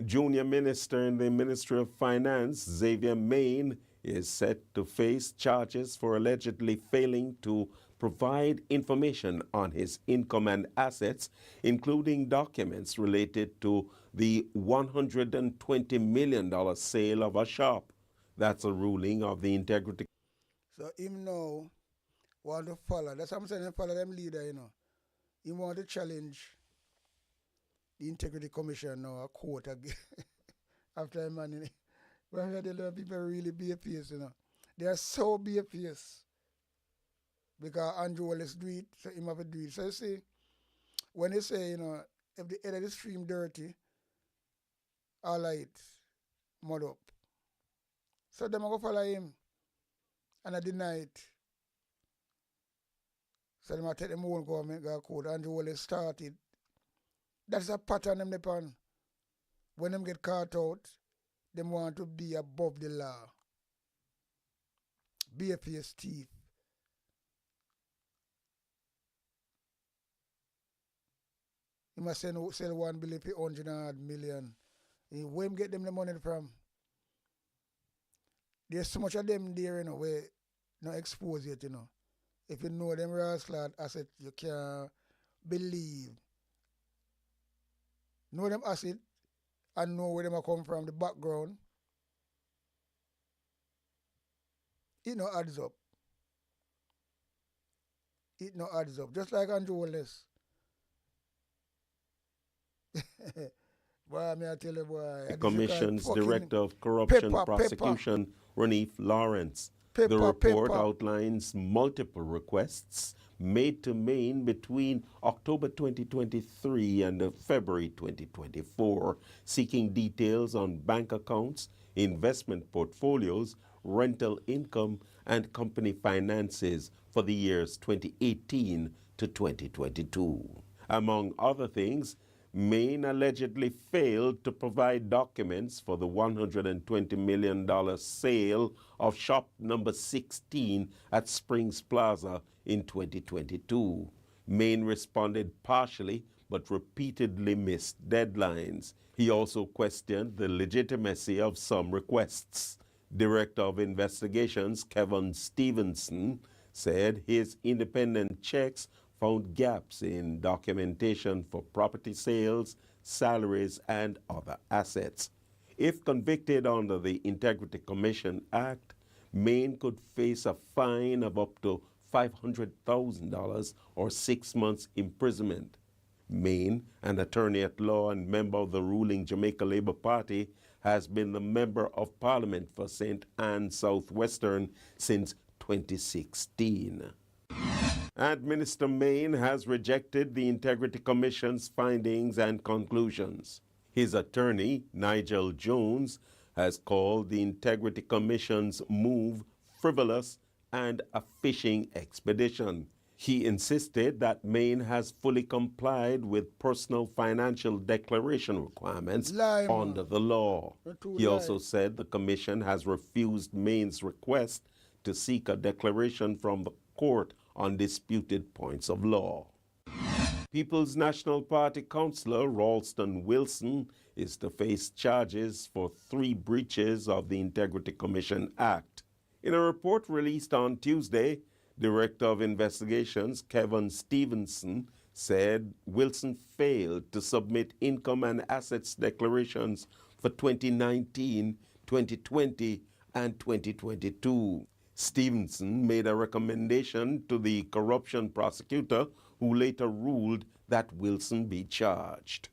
O: Junior Minister in the Ministry of Finance, Xavier Main, is set to face charges for allegedly failing to provide information on his income and assets, including documents related to the $120 million sale of a shop. That's a ruling of the Integrity.
F: So him now want to follow. That's what I'm saying, follow them leader, you know. He want to challenge the Integrity Commission now, a court again. After him, man, when the people really BAPS, you know. They are so BAPS. Because Andrew Wallace do it, so him have to do it. So you see, when they say, you know, if the head of the stream dirty, all right, mud up. So them go follow him and I deny it. So they might take them own government got code. Andrew Wallace started. That's a pattern them depend. When them get caught out, them want to be above the law. Be a fierce thief. You must sell 1 billion for 100 million. Where him get them the money from? There's so much of them there, you know, where not exposed yet, you know. If you know them rascal asset, you can't believe. Know them asset and know where them are come from, the background. It no adds up. It no adds up. Just like Andrew Wallace. Boy, I tell you, boy.
O: The Commission's Director of Corruption Prosecution, Ranif Lawrence. The report outlines multiple requests made to Maine between October 2023 and February 2024, seeking details on bank accounts, investment portfolios, rental income, and company finances for the years 2018 to 2022. Among other things, Maine allegedly failed to provide documents for the $120 million sale of shop number 16 at Springs Plaza in 2022. Maine responded partially but repeatedly missed deadlines. He also questioned the legitimacy of some requests. Director of Investigations Kevin Stevenson said his independent checks found gaps in documentation for property sales, salaries, and other assets. If convicted under the Integrity Commission Act, Maine could face a fine of up to $500,000 or 6 months imprisonment. Maine, an attorney at law and member of the ruling Jamaica Labour Party, has been the Member of Parliament for St. Anne Southwestern since 2016. And Minister Maine has rejected the Integrity Commission's findings and conclusions. His attorney, Nigel Jones, has called the Integrity Commission's move frivolous and a fishing expedition. He insisted that Maine has fully complied with personal financial declaration requirements under the law. He also said the Commission has refused Maine's request to seek a declaration from the court on disputed points of law. People's National Party councillor Ralston Wilson is to face charges for 3 breaches of the Integrity Commission Act. In a report released on Tuesday, Director of Investigations Kevin Stevenson said Wilson failed to submit income and assets declarations for 2019, 2020, and 2022. Stevenson made a recommendation to the corruption prosecutor, who later ruled that Wilson be charged.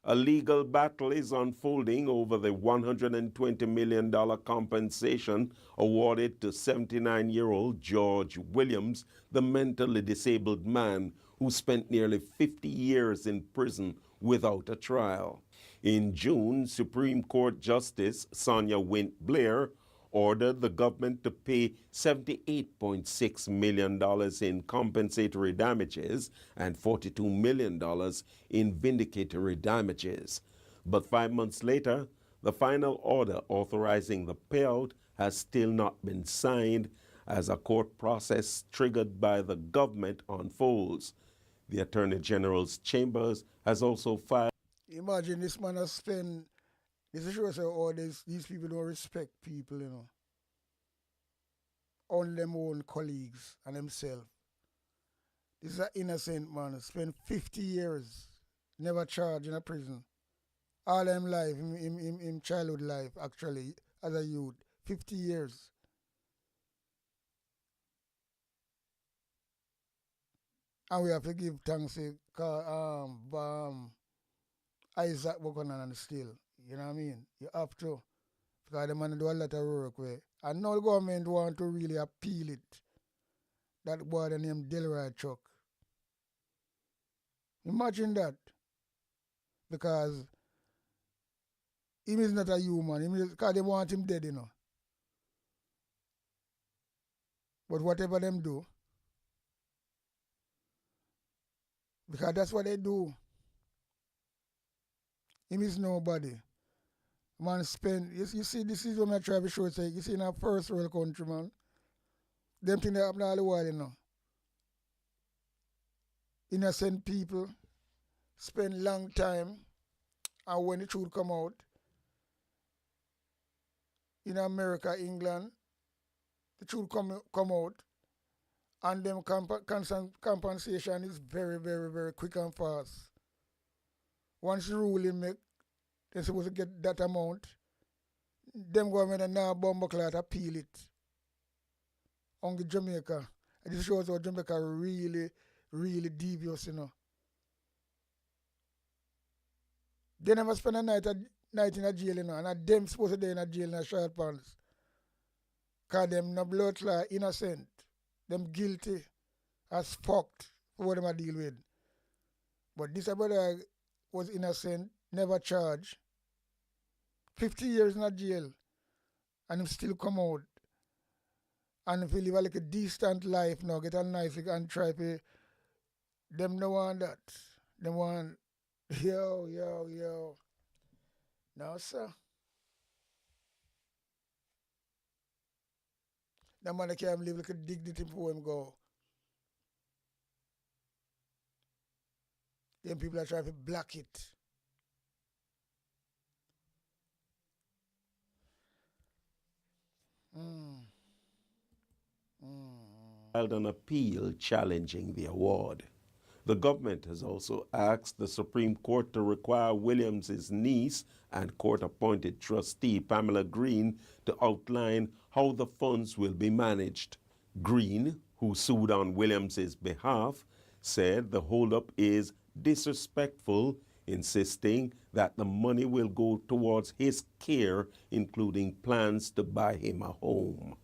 O: A legal battle is unfolding over the $120 million compensation awarded to 79-year-old George Williams, the mentally disabled man who spent nearly 50 years in prison without a trial. In June, Supreme Court Justice Sonia Wint Blair ordered the government to pay $78.6 million in compensatory damages and $42 million in vindicatory damages. But 5 months later, the final order authorizing the payout has still not been signed as a court process triggered by the government unfolds. The Attorney General's chambers has also filed.
F: Imagine this man has spent. This is sure these people don't respect people, you know. Only them own colleagues and themselves. This is an innocent man. Spent 50 years, never charged in a prison. All them life, in childhood life, actually, as a youth. 50 years. And we have to give thanks to Isaac Buchanan still. You know what I mean? You have to. Because the man do a lot of work with. And now the government want to really appeal it. That boy named Delroy Chuck. Imagine that. Because him is not a human. Because they want him dead, you know. But whatever them do, Because that's what they do. Him is nobody. Man spend, you see, this is what I try to show you. You see in our first world country, man. Them things that happen all the while, you know. Innocent people spend long time, and when the truth come out, in America, England, the truth come out, and them compensation is very, very, very quick and fast. Once the ruling make, they're supposed to get that amount, them government and now Bumbleclad appeal it. On Jamaica. And this shows how Jamaica really, really devious, you know. They never spend a night in a jail, you know, and them supposed to be in a jail in a short pants. Because them no blood clot, innocent. Them guilty as fucked for what them a deal with. But this brother was innocent, never charged. 50 years in a jail, and him still come out. And if he live like a decent life now, get a nice and try to, them no want that. Them want, yo. No, sir. That man can't live like a dignity before him go. Them people are trying to block it.
O: Filed an appeal challenging the award. The government has also asked the Supreme Court to require Williams' niece and court-appointed trustee Pamela Green to outline how the funds will be managed. Green, who sued on Williams' behalf, said the holdup is disrespectful, insisting that the money will go towards his care, including plans to buy him a home.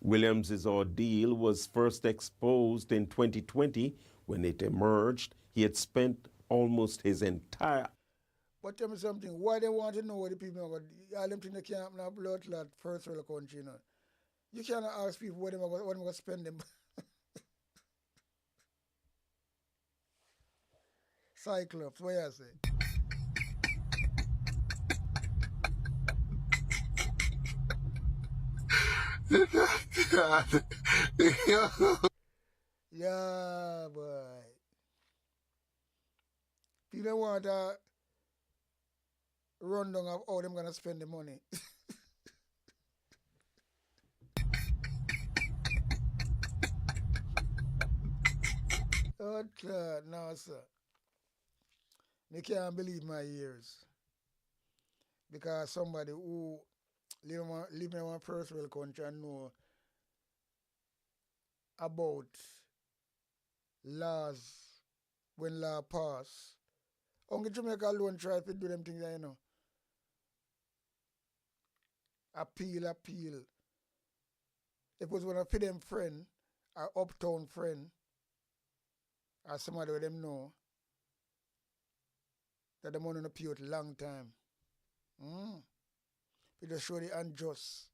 O: Williams' ordeal was first exposed in 2020. When it emerged, he had spent almost his entire...
F: But tell me something, why they want to know what the people know? All them things they can't have no blood clot first world country, you know. You cannot ask people what they're going to spend them. Cyclops, what you say? Yeah, boy. People want a rundown of how them gonna spend the money. Oh, God, no, sir. I can't believe my ears. Because somebody who live in one first world country and know about laws when law pass. Only Jamaica alone try to do them things, you know. Appeal. If it was one of them friend, or uptown friend, or somebody with them know, that the money not pay out long time. It just show the unjust.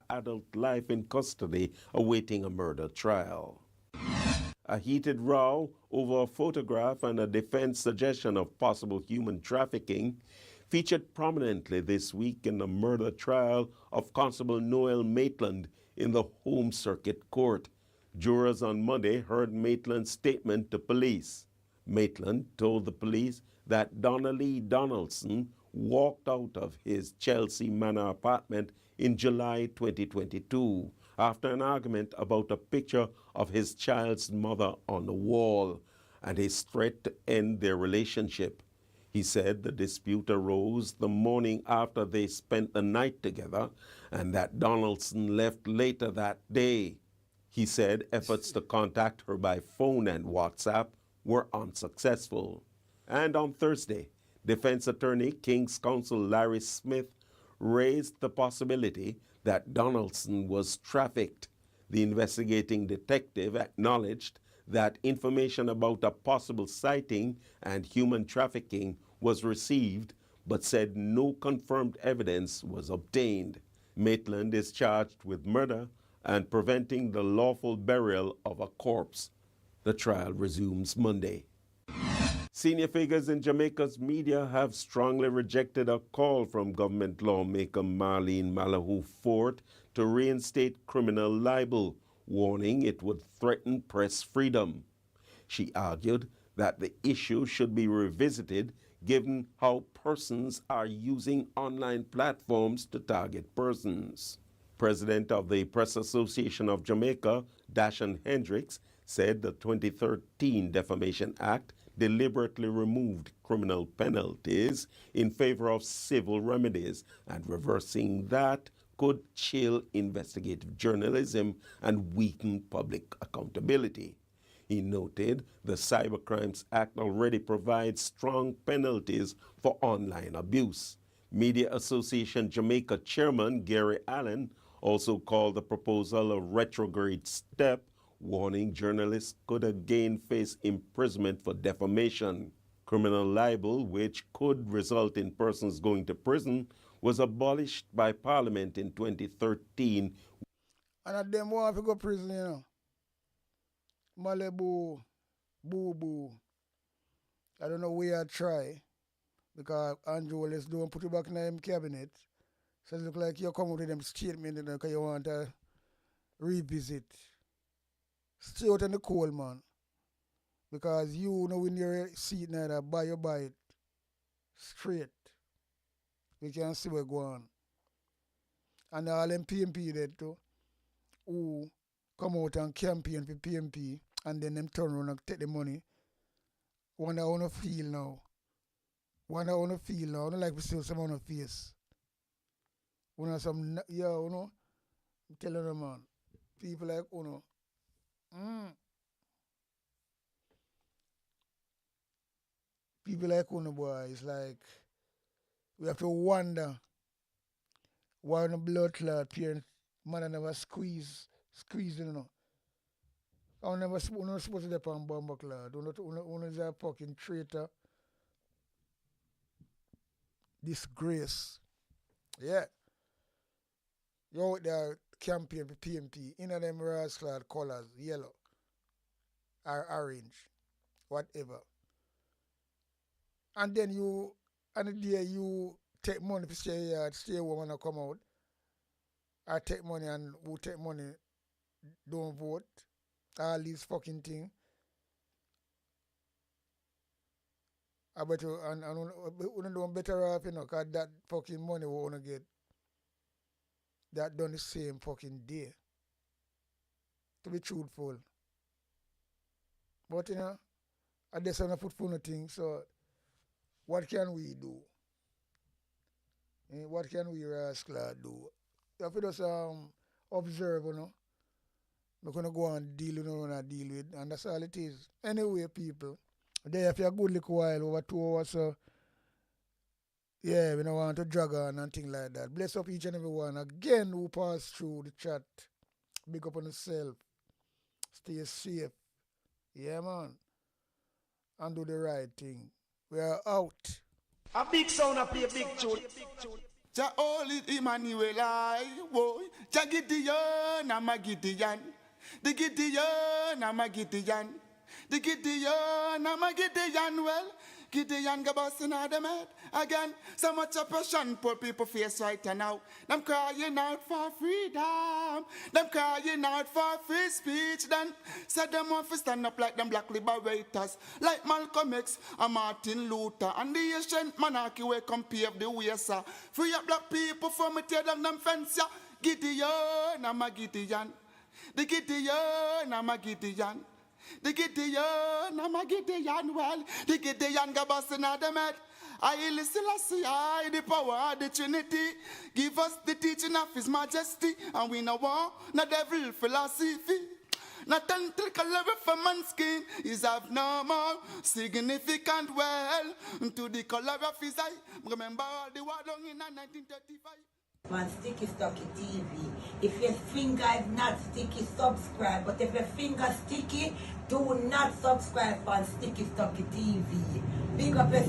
O: Adult life in custody awaiting a murder trial. A heated row over a photograph and a defense suggestion of possible human trafficking featured prominently this week in the murder trial of Constable Noel Maitland in the Home Circuit Court. Jurors on Monday heard Maitland's statement to police. Maitland told the police that Donnelly Donaldson walked out of his Chelsea Manor apartment in July 2022 after an argument about a picture of his child's mother on the wall and his threat to end their relationship. He said the dispute arose the morning after they spent the night together and that Donaldson left later that day. He said efforts to contact her by phone and WhatsApp were unsuccessful. And on Thursday, defense attorney King's Counsel Larry Smith raised the possibility that Donaldson was trafficked. The investigating detective acknowledged that information about a possible sighting and human trafficking was received, but said no confirmed evidence was obtained. Maitland is charged with murder and preventing the lawful burial of a corpse. The trial resumes Monday. Senior figures in Jamaica's media have strongly rejected a call from government lawmaker Marlene Malahou Fort to reinstate criminal libel, warning it would threaten press freedom. She argued that the issue should be revisited given how persons are using online platforms to target persons. President of the Press Association of Jamaica, Dashan Hendricks, said the 2013 Defamation Act deliberately removed criminal penalties in favor of civil remedies, and reversing that could chill investigative journalism and weaken public accountability. He noted the Cybercrimes Act already provides strong penalties for online abuse. Media Association Jamaica Chairman Gary Allen also called the proposal a retrograde step, warning journalists could again face imprisonment for defamation. Criminal libel, which could result in persons going to prison, was abolished by Parliament in 2013.
F: And them want to go to prison, you know. Malibu, boo. I don't know where I try, because Andrew Wallace don't put you back in the cabinet. So it look like you come out with them statement because you want to revisit. Stay out in the cold, man. Because you know when you're seat neither buy it straight. We can see what's going on. And all them PMP there too, who come out and campaign for PMP and then them turn around and take the money. Wonder how I feel now. I don't like to see someone on face. You know, I'm telling them, man, people like, people like boy, it's like, we have to wonder why the blood clot parents, mother never squeeze, you know. I never supposed to be on bomber clot. One is a fucking traitor. Disgrace. Yeah. You out there campaign for PMP, in them rose clad colors, yellow or orange, whatever. And then the day you take money to stay here, stay home and come out, or take money and who take money don't vote, all these fucking things. I bet you, and do better off, you know, because that fucking money we want to get, that done the same fucking day. To be truthful. But, you know, I just want to put full thing, so what can we do? What can we rascal do? If we just observe, you know, we're going to go and deal with what we want to deal with, and that's all it is. Anyway, people, there if you're a good little while, over 2 hours, so yeah, we don't want to drag on and things like that. Bless up each and every one again who pass through the chat. Big up on yourself. Stay safe. Yeah, man. And do the right thing. We are out.
C: A big sound a play a big tune. Jah Holy Emmanuel I woy. Jah Gideon I'm a Gideon. The Gideon I'm a Gideon. The Gideon I'm a Gideon. Well, Gideon go busting out them head again. So much oppression poor people face right now. Them crying out for freedom. Them crying out for free speech. Then said them want to stand up like them black liberators, like Malcolm X and Martin Luther and the ancient monarchy where come pave the way, sir. Free up black people from me tear down them fence, yeah. Gideon, I'm a Gideon. The Gideon, I'm a Gideon. The Gideon, I'm a Gideon, well, the Gideon go busting out them head. I listen, I the power of the Trinity. Give us the teaching of His Majesty, and we no want no devil philosophy. Not until color of man's skin is abnormal, significant well to the color of his eye. Remember all the war done in 1935.
S: On Sticky Stocky TV. If your finger is not sticky, subscribe. But if your finger sticky, do not subscribe on Sticky Stocky TV. Big up your